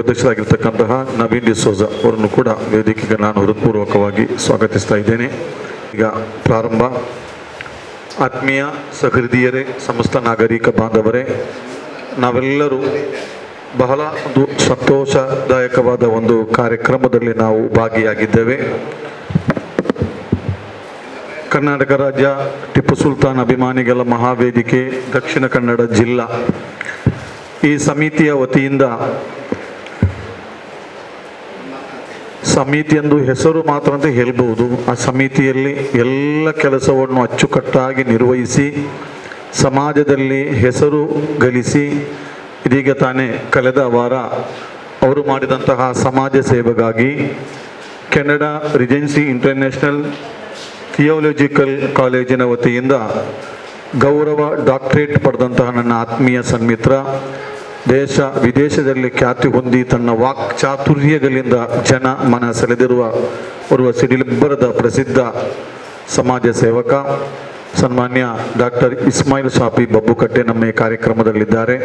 ಅಧ್ಯಕ್ಷರಾಗಿರ್ತಕ್ಕಂತಹ ನವೀನ್ ಡಿಸೋಜ ಅವರನ್ನು ಕೂಡ ವೇದಿಕೆಗೆ ನಾನು ಹೃತ್ಪೂರ್ವಕವಾಗಿ ಸ್ವಾಗತಿಸ್ತಾ ಇದ್ದೇನೆ. ಈಗ ಪ್ರಾರಂಭ. ಆತ್ಮೀಯ ಸಹೃದಯರೇ, ಸಮಸ್ತ ನಾಗರಿಕ ಬಾಂಧವರೇ, ನಾವೆಲ್ಲರೂ ಬಹಳ ಒಂದು ಸಂತೋಷದಾಯಕವಾದ ಒಂದು ಕಾರ್ಯಕ್ರಮದಲ್ಲಿ ನಾವು ಭಾಗಿಯಾಗಿದ್ದೇವೆ. ಕರ್ನಾಟಕ ರಾಜ್ಯ ಟಿಪ್ಪು ಸುಲ್ತಾನ್ ಅಭಿಮಾನಿಗಳ ಮಹಾವೇದಿಕೆ ದಕ್ಷಿಣ ಕನ್ನಡ ಜಿಲ್ಲಾ ಈ ಸಮಿತಿಯ ವತಿಯಿಂದ, ಸಮಿತಿ ಎಂದು ಹೆಸರು ಮಾತ್ರ ಅಂತ ಹೇಳ್ಬೋದು, ಆ ಸಮಿತಿಯಲ್ಲಿ ಎಲ್ಲ ಕೆಲಸವನ್ನು ಅಚ್ಚುಕಟ್ಟಾಗಿ ನಿರ್ವಹಿಸಿ ಸಮಾಜದಲ್ಲಿ ಹೆಸರು ಗಳಿಸಿ ಇದೀಗ ತಾನೇ ಕಳೆದ ವಾರ ಅವರು ಮಾಡಿದಂತಹ ಸಮಾಜ ಸೇವೆಗಾಗಿ ಕೆನಡಾ ರಿಜೆನ್ಸಿ ಇಂಟರ್ನ್ಯಾಷನಲ್ ಥಿಯೋಲಜಿಕಲ್ ಕಾಲೇಜಿನ ವತಿಯಿಂದ ಗೌರವ ಡಾಕ್ಟರೇಟ್ ಪಡೆದಂತಹ ನನ್ನ ಆತ್ಮೀಯ ಸನ್ಮಿತ್ರ, ದೇಶ ವಿದೇಶದಲ್ಲಿ ಖ್ಯಾತಿ ಹೊಂದಿ ತನ್ನ ವಾಕ್ಚಾತುರ್ಯಗಳಿಂದ ಜನ ಮನ ಸೆಳೆದಿರುವ ಓರ್ವ ಸಿಡಿಲಿಬ್ಬರದ ಪ್ರಸಿದ್ಧ ಸಮಾಜ ಸೇವಕ ಸನ್ಮಾನ್ಯ ಡಾಕ್ಟರ್ ಇಸ್ಮಾಯಿಲ್ ಸಾಫಿ ಬಬ್ಬುಕಟ್ಟೆ ನಮ್ಮ ಈ ಕಾರ್ಯಕ್ರಮದಲ್ಲಿದ್ದಾರೆ.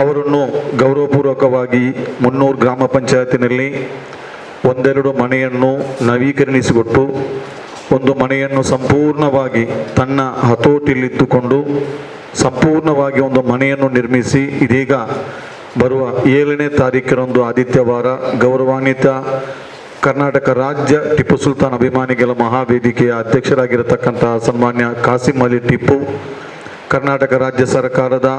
ಅವರನ್ನು ಗೌರವಪೂರ್ವಕವಾಗಿ 300 ಗ್ರಾಮ ಪಂಚಾಯತಿನಲ್ಲಿ ಒಂದೆರಡು ಮನೆಯನ್ನು ನವೀಕರಣಿಸಿಕೊಟ್ಟು ಒಂದು ಮನೆಯನ್ನು ಸಂಪೂರ್ಣವಾಗಿ ತನ್ನ ಹತೋಟಿಯಲ್ಲಿಟ್ಟುಕೊಂಡು ಸಂಪೂರ್ಣವಾಗಿ ಒಂದು ಮನೆಯನ್ನು ನಿರ್ಮಿಸಿ ಇದೀಗ ಬರುವ 7ನೇ ತಾರೀಕಿನಂದು ಆದಿತ್ಯವಾರ ಗೌರವಾನ್ವಿತ ಕರ್ನಾಟಕ ರಾಜ್ಯ ಟಿಪ್ಪು ಸುಲ್ತಾನ್ ಅಭಿಮಾನಿಗಳ ಮಹಾವೇದಿಕೆಯ ಅಧ್ಯಕ್ಷರಾಗಿರತಕ್ಕಂತಹ ಸನ್ಮಾನ್ಯ ಕಾಸಿಂ ಅಲಿ ಟಿಪ್ಪು, ಕರ್ನಾಟಕ ರಾಜ್ಯ ಸರ್ಕಾರದ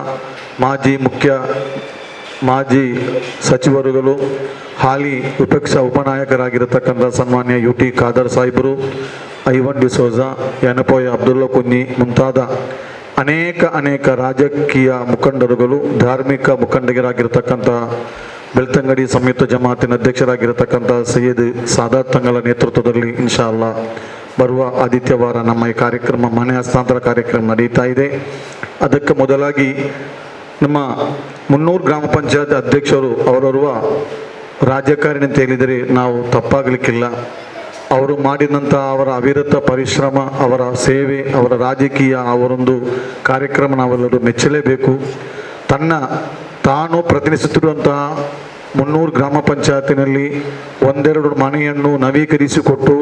ಮಾಜಿ ಸಚಿವರುಗಳು, ಹಾಲಿ ವಿಪಕ್ಷ ಉಪನಾಯಕರಾಗಿರತಕ್ಕಂಥ ಸನ್ಮಾನ್ಯ UT ಖಾದರ್ ಸಾಹೇಬರು, ಐವನ್ ಡಿಸೋಜ, ಯನಪೋಯ ಅಬ್ದುಲ್ಲಾ ಕುನ್ನಿ ಮುಂತಾದ ಅನೇಕ ರಾಜಕೀಯ ಮುಖಂಡರುಗಳು, ಧಾರ್ಮಿಕ ಮುಖಂಡರಾಗಿರತಕ್ಕಂಥ ಬೆಳ್ತಂಗಡಿ ಸಂಯುಕ್ತ ಜಮಾತಿನ ಅಧ್ಯಕ್ಷರಾಗಿರತಕ್ಕಂಥ ಸೈಯದ್ ಸಾದಾತ್ ತಂಗಳ ನೇತೃತ್ವದಲ್ಲಿ ಇನ್ಶಾ ಅಲ್ಲಾ ಬರುವ ಆದಿತ್ಯವಾರ ನಮ್ಮ ಈ ಕಾರ್ಯಕ್ರಮ ಮನೆ ಹಸ್ತಾಂತರ ಕಾರ್ಯಕ್ರಮ ನಡೀತಾ ಇದೆ. ಅದಕ್ಕೆ ಮೊದಲಾಗಿ ನಮ್ಮ 300 ಗ್ರಾಮ ಪಂಚಾಯತ್ ಅಧ್ಯಕ್ಷರು ಅವರರುವ ರಾಜಕಾರಣಿ ಅಂತ ಹೇಳಿದರೆ ನಾವು ತಪ್ಪಾಗಲಿಕ್ಕಿಲ್ಲ. ಅವರು ಮಾಡಿದಂಥ ಅವರ ಅವಿರತ ಪರಿಶ್ರಮ, ಅವರ ಸೇವೆ, ಅವರ ರಾಜಕೀಯ ಅವರೊಂದು ಕಾರ್ಯಕ್ರಮ ನಾವೆಲ್ಲರೂ ಮೆಚ್ಚಲೇಬೇಕು. ತಾನು ಪ್ರತಿನಿಧಿಸುತ್ತಿರುವಂತಹ 300 ಗ್ರಾಮ ಪಂಚಾಯತಿನಲ್ಲಿ ಒಂದೆರಡು ಮನೆಯನ್ನು ನವೀಕರಿಸಿಕೊಟ್ಟು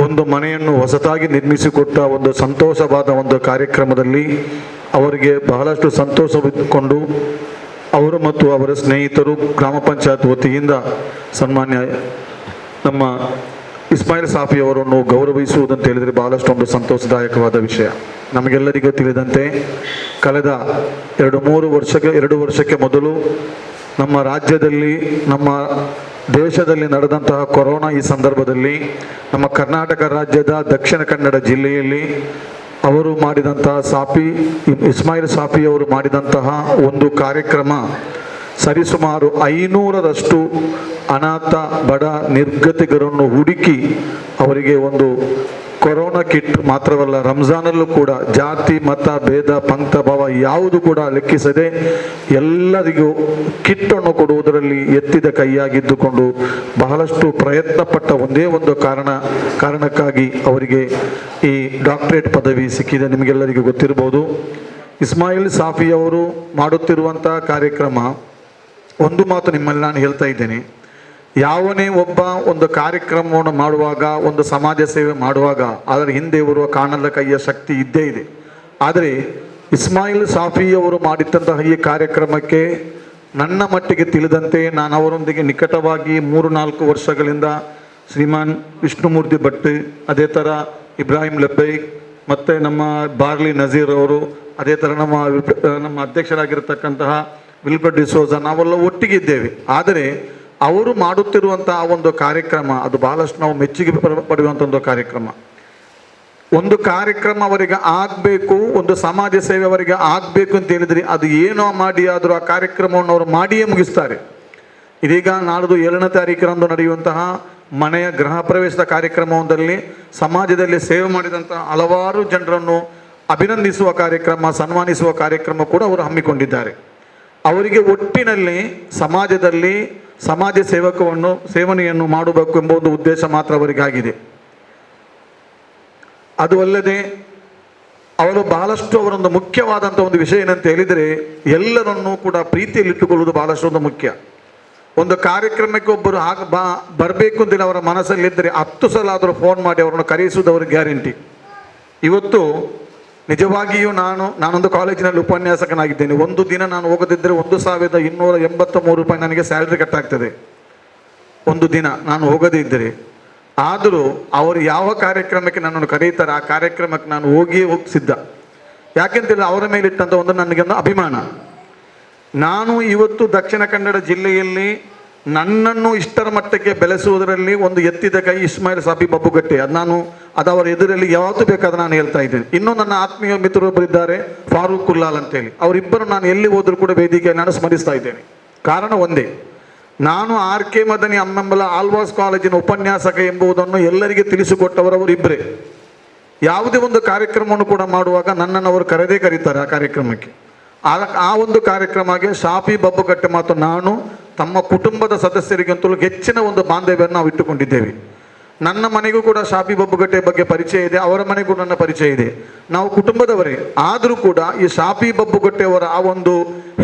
ಒಂದು ಮನೆಯನ್ನು ಹೊಸತಾಗಿ ನಿರ್ಮಿಸಿಕೊಟ್ಟ ಒಂದು ಸಂತೋಷವಾದ ಒಂದು ಕಾರ್ಯಕ್ರಮದಲ್ಲಿ ಅವರಿಗೆ ಬಹಳಷ್ಟು ಸಂತೋಷವಿದ್ದುಕೊಂಡು ಅವರು ಮತ್ತು ಅವರ ಸ್ನೇಹಿತರು ಗ್ರಾಮ ಪಂಚಾಯತ್ ವತಿಯಿಂದ ಸನ್ಮಾನ್ಯ ನಮ್ಮ ಇಸ್ಮಾಯಿಲ್ ಸಾಫಿ ಅವರನ್ನು ಗೌರವಿಸುವುದಂತ ಹೇಳಿದರೆ ಬಹಳಷ್ಟು ಒಂದು ಸಂತೋಷದಾಯಕವಾದ ವಿಷಯ. ನಮಗೆಲ್ಲರಿಗೂ ತಿಳಿದಂತೆ ಕಳೆದ 2 ವರ್ಷಕ್ಕೆ ಮೊದಲು ನಮ್ಮ ರಾಜ್ಯದಲ್ಲಿ, ನಮ್ಮ ದೇಶದಲ್ಲಿ ನಡೆದಂತಹ ಕೊರೋನಾ ಈ ಸಂದರ್ಭದಲ್ಲಿ ನಮ್ಮ ಕರ್ನಾಟಕ ರಾಜ್ಯದ ದಕ್ಷಿಣ ಕನ್ನಡ ಜಿಲ್ಲೆಯಲ್ಲಿ ಅವರು ಮಾಡಿದಂತಹ ಇಸ್ಮಾಯಿಲ್ ಸಾಫಿ ಅವರು ಮಾಡಿದಂತಹ ಒಂದು ಕಾರ್ಯಕ್ರಮ ಸರಿಸುಮಾರು 500ರಷ್ಟು ಅನಾಥ ಬಡ ನಿರ್ಗತಿಕರನ್ನು ಹುಡುಕಿ ಅವರಿಗೆ ಒಂದು ಕೊರೋನಾ ಕಿಟ್ ಮಾತ್ರವಲ್ಲ, ರಂಜಾನಲ್ಲೂ ಕೂಡ ಜಾತಿ ಮತ ಭೇದ ಪಂಥ ಭಾವ ಯಾವುದು ಕೂಡ ಲೆಕ್ಕಿಸದೆ ಎಲ್ಲರಿಗೂ ಕಿಟ್ಟನ್ನು ಕೊಡುವುದರಲ್ಲಿ ಎತ್ತಿದ ಕೈಯಾಗಿದ್ದುಕೊಂಡು ಬಹಳಷ್ಟು ಪ್ರಯತ್ನ ಪಟ್ಟ ಒಂದೇ ಒಂದು ಕಾರಣಕ್ಕಾಗಿ ಅವರಿಗೆ ಈ ಡಾಕ್ಟರೇಟ್ ಪದವಿ ಸಿಕ್ಕಿದೆ. ನಿಮಗೆಲ್ಲರಿಗೂ ಗೊತ್ತಿರಬಹುದು. ಇಸ್ಮಾಯಿಲ್ ಸಾಫಿ ಅವರು ಮಾಡುತ್ತಿರುವಂಥ ಕಾರ್ಯಕ್ರಮ, ಒಂದು ಮಾತು ನಿಮ್ಮಲ್ಲಿ ನಾನು ಹೇಳ್ತಾ ಇದ್ದೇನೆ, ಯಾವನೇ ಒಬ್ಬ ಒಂದು ಕಾರ್ಯಕ್ರಮವನ್ನು ಮಾಡುವಾಗ, ಒಂದು ಸಮಾಜ ಸೇವೆ ಮಾಡುವಾಗ ಅದರ ಹಿಂದೆ ಬರುವ ಕಾಣದ ಕೈಯ ಶಕ್ತಿ ಇದ್ದೇ ಇದೆ. ಆದರೆ ಇಸ್ಮಾಯಿಲ್ ಸಾಫಿ ಅವರು ಮಾಡಿದಂತಹ ಈ ಕಾರ್ಯಕ್ರಮಕ್ಕೆ ನನ್ನ ಮಟ್ಟಿಗೆ ತಿಳಿದಂತೆ, ನಾನು ಅವರೊಂದಿಗೆ ನಿಕಟವಾಗಿ 3-4 ವರ್ಷಗಳಿಂದ ಶ್ರೀಮಾನ್ ವಿಷ್ಣುಮೂರ್ತಿ ಭಟ್, ಅದೇ ಥರ ಇಬ್ರಾಹಿಂ ಲಬ್ಬೈಕ್, ಮತ್ತು ನಮ್ಮ ಬಾರ್ಲಿ ನಜೀರ್ ಅವರು, ಅದೇ ಥರ ನಮ್ಮ ಅಧ್ಯಕ್ಷರಾಗಿರ್ತಕ್ಕಂತಹ ವಿಲ್ಬರ್ಟ್ ಡಿಸೋಜ, ನಾವೆಲ್ಲ ಒಟ್ಟಿಗಿದ್ದೇವೆ. ಆದರೆ ಅವರು ಮಾಡುತ್ತಿರುವಂತಹ ಒಂದು ಕಾರ್ಯಕ್ರಮ ಅದು ಬಹಳಷ್ಟು ನಾವು ಮೆಚ್ಚುಗೆ ಪಡೆಯುವಂಥ ಒಂದು ಕಾರ್ಯಕ್ರಮ ಅವರಿಗೆ ಆಗಬೇಕು, ಒಂದು ಸಮಾಜ ಸೇವೆ ಅವರಿಗೆ ಆಗಬೇಕು ಅಂತ ಹೇಳಿದರೆ ಅದು ಏನೋ ಮಾಡಿ ಆದರೂ ಆ ಕಾರ್ಯಕ್ರಮವನ್ನು ಅವರು ಮಾಡಿಯೇ ಮುಗಿಸ್ತಾರೆ. ಇದೀಗ ನಾಡ್ದು 7ನೇ ತಾರೀಕಿನಂದು ನಡೆಯುವಂತಹ ಮನೆಯ ಗೃಹ ಪ್ರವೇಶದ ಕಾರ್ಯಕ್ರಮವೊಂದರಲ್ಲಿ ಸಮಾಜದಲ್ಲಿ ಸೇವೆ ಮಾಡಿದಂತಹ ಹಲವಾರು ಜನರನ್ನು ಅಭಿನಂದಿಸುವ ಕಾರ್ಯಕ್ರಮ, ಸನ್ಮಾನಿಸುವ ಕಾರ್ಯಕ್ರಮ ಕೂಡ ಅವರು ಹಮ್ಮಿಕೊಂಡಿದ್ದಾರೆ. ಅವರಿಗೆ ಒಟ್ಟಿನಲ್ಲಿ ಸಮಾಜದಲ್ಲಿ ಸಮಾಜ ಸೇವನೆಯನ್ನು ಮಾಡಬೇಕು ಎಂಬ ಒಂದು ಉದ್ದೇಶ ಮಾತ್ರ ಅವರಿಗಾಗಿದೆ. ಅದು ಅಲ್ಲದೆ ಅವರು ಬಹಳಷ್ಟು ಅವರೊಂದು ಮುಖ್ಯವಾದಂಥ ಒಂದು ವಿಷಯ ಏನಂತ ಹೇಳಿದರೆ, ಎಲ್ಲರನ್ನೂ ಕೂಡ ಪ್ರೀತಿಯಲ್ಲಿಟ್ಟುಕೊಳ್ಳುವುದು ಬಹಳಷ್ಟು ಒಂದು ಮುಖ್ಯ. ಒಂದು ಕಾರ್ಯಕ್ರಮಕ್ಕೆ ಒಬ್ಬರು ಬರಬೇಕು ಅಂತೇಳಿ ಅವರ ಮನಸ್ಸಲ್ಲಿದ್ದರೆ 10 ಸಲ ಆದರೂ ಫೋನ್ ಮಾಡಿ ಅವರನ್ನು ಕರೆಯಿಸುವುದವ್ರ ಗ್ಯಾರಂಟಿ. ಇವತ್ತು ನಿಜವಾಗಿಯೂ ನಾನೊಂದು ಕಾಲೇಜಿನಲ್ಲಿ ಉಪನ್ಯಾಸಕನಾಗಿದ್ದೇನೆ. ಒಂದು ದಿನ ನಾನು ಹೋಗದಿದ್ದರೆ 1283 ರೂಪಾಯಿ ನನಗೆ ಸ್ಯಾಲ್ರಿ ಕಟ್ಟಾಗ್ತದೆ ಒಂದು ದಿನ ನಾನು ಹೋಗದೇ ಇದ್ದರೆ. ಆದರೂ ಅವರು ಯಾವ ಕಾರ್ಯಕ್ರಮಕ್ಕೆ ನನ್ನನ್ನು ಕರೆಯುತ್ತಾರೆ ಆ ಕಾರ್ಯಕ್ರಮಕ್ಕೆ ನಾನು ಹೋಗಿಯೇ ಸಿದ್ಧ. ಯಾಕೆಂತೇಳಿ ಅವರ ಮೇಲಿಟ್ಟಂಥ ಒಂದು ನನಗೆ ಒಂದು ಅಭಿಮಾನ. ನಾನು ಇವತ್ತು ದಕ್ಷಿಣ ಕನ್ನಡ ಜಿಲ್ಲೆಯಲ್ಲಿ ನನ್ನನ್ನು ಇಷ್ಟರ ಮಟ್ಟಕ್ಕೆ ಬೆಳೆಸುವುದರಲ್ಲಿ ಒಂದು ಎತ್ತಿದ ಕೈ ಇಸ್ಮಾಯಿಲ್ ಸಾಬಿ ಬಬ್ಬುಗಟ್ಟೆ. ಅದು ಅವರ ಎದುರಲ್ಲಿ ಯಾವತ್ತೂ ಬೇಕಾದ್ರೆ ನಾನು ಹೇಳ್ತಾ ಇದ್ದೇನೆ. ಇನ್ನೂ ನನ್ನ ಆತ್ಮೀಯ ಮಿತ್ರರೊಬ್ಬರಿದ್ದಾರೆ, ಫಾರೂಕ್ ಕುಲ್ಲಾಲ್ ಅಂತೇಳಿ. ಅವರಿಬ್ಬರು ನಾನು ಎಲ್ಲಿ ಹೋದರೂ ಕೂಡ ವೇದಿಕೆಯಲ್ಲಿ ನಾನು ಸ್ಮರಿಸ್ತಾ ಇದ್ದೇನೆ. ಕಾರಣ ಒಂದೇ, ನಾನು RK ಮದನಿ ಅಮ್ಮಂಬಲ ಆಳ್ವಾಸ್ ಕಾಲೇಜಿನ ಉಪನ್ಯಾಸಕ ಎಂಬುದನ್ನು ಎಲ್ಲರಿಗೆ ತಿಳಿಸಿಕೊಟ್ಟವರವರು ಇಬ್ಬರೇ. ಯಾವುದೇ ಒಂದು ಕಾರ್ಯಕ್ರಮವನ್ನು ಕೂಡ ಮಾಡುವಾಗ ನನ್ನನ್ನು ಅವರು ಕರೀತಾರೆ ಆ ಕಾರ್ಯಕ್ರಮಕ್ಕೆ. ಆ ಒಂದು ಕಾರ್ಯಕ್ರಮಕ್ಕೆ ಶಾಫಿ ಬಬ್ಬುಗಟ್ಟೆ ಮತ್ತು ನಾನು ತಮ್ಮ ಕುಟುಂಬದ ಸದಸ್ಯರಿಗಂತಲೂ ಹೆಚ್ಚಿನ ಒಂದು ಬಾಂಧವ್ಯವನ್ನು ನಾವು ಇಟ್ಟುಕೊಂಡಿದ್ದೇವೆ. ನನ್ನ ಮನೆಗೂ ಕೂಡ ಶಾಫಿ ಬಬ್ಬುಗಟ್ಟೆ ಬಗ್ಗೆ ಪರಿಚಯ ಇದೆ, ಅವರ ಮನೆಗೂ ನನ್ನ ಪರಿಚಯ ಇದೆ. ನಾವು ಕುಟುಂಬದವರೇ. ಆದರೂ ಕೂಡ ಈ ಶಾಫಿ ಬಬ್ಬುಗಟ್ಟೆಯವರ ಆ ಒಂದು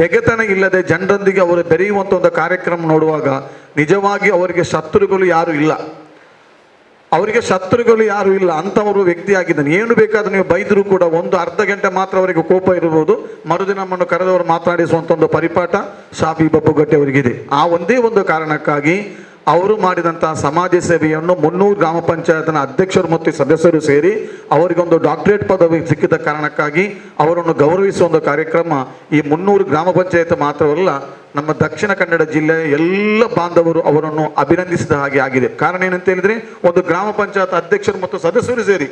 ಹೆಗೆತನ ಇಲ್ಲದೆ ಜನರೊಂದಿಗೆ ಅವರು ಬೆರೆಯುವಂಥ ಒಂದು ಕಾರ್ಯಕ್ರಮ ನೋಡುವಾಗ ನಿಜವಾಗಿ ಅವರಿಗೆ ಶತ್ರುಗಳು ಯಾರೂ ಇಲ್ಲ. ಅಂಥವರು ವ್ಯಕ್ತಿಯಾಗಿದ್ದಾನೆ. ಏನು ಬೇಕಾದರೂ ನೀವು ಬೈದರೂ ಕೂಡ ಒಂದು ಅರ್ಧ ಗಂಟೆ ಮಾತ್ರ ಅವರಿಗೆ ಕೋಪ ಇರಬಹುದು, ಮರುದಿನ ನಮ್ಮನ್ನು ಕರೆದವರು ಮಾತನಾಡಿಸುವಂಥ ಒಂದು ಪರಿಪಾಠ ಶಾಫಿ ಬಬ್ಬುಗಟ್ಟೆ ಅವರಿಗಿದೆ. ಆ ಒಂದೇ ಒಂದು ಕಾರಣಕ್ಕಾಗಿ ಅವರು ಮಾಡಿದಂತಹ ಸಮಾಜ ಸೇವೆಯನ್ನು 300 ಗ್ರಾಮ ಪಂಚಾಯತ್ನ ಅಧ್ಯಕ್ಷರು ಮತ್ತು ಸದಸ್ಯರು ಸೇರಿ ಅವರಿಗೊಂದು ಡಾಕ್ಟರೇಟ್ ಪದವಿ ಸಿಕ್ಕಿದ ಕಾರಣಕ್ಕಾಗಿ ಅವರನ್ನು ಗೌರವಿಸುವ ಒಂದು ಕಾರ್ಯಕ್ರಮ ಈ 300 ಗ್ರಾಮ ಪಂಚಾಯತ್ ಮಾತ್ರವಲ್ಲ, ನಮ್ಮ ದಕ್ಷಿಣ ಕನ್ನಡ ಜಿಲ್ಲೆಯ ಎಲ್ಲ ಬಾಂಧವರು ಅವರನ್ನು ಅಭಿನಂದಿಸಿದ ಹಾಗೆ ಆಗಿದೆ. ಕಾರಣ ಏನಂತ ಹೇಳಿದರೆ, ಒಂದು ಗ್ರಾಮ ಪಂಚಾಯತ್ ಅಧ್ಯಕ್ಷರು ಮತ್ತು ಸದಸ್ಯರು ಸೇರಿ,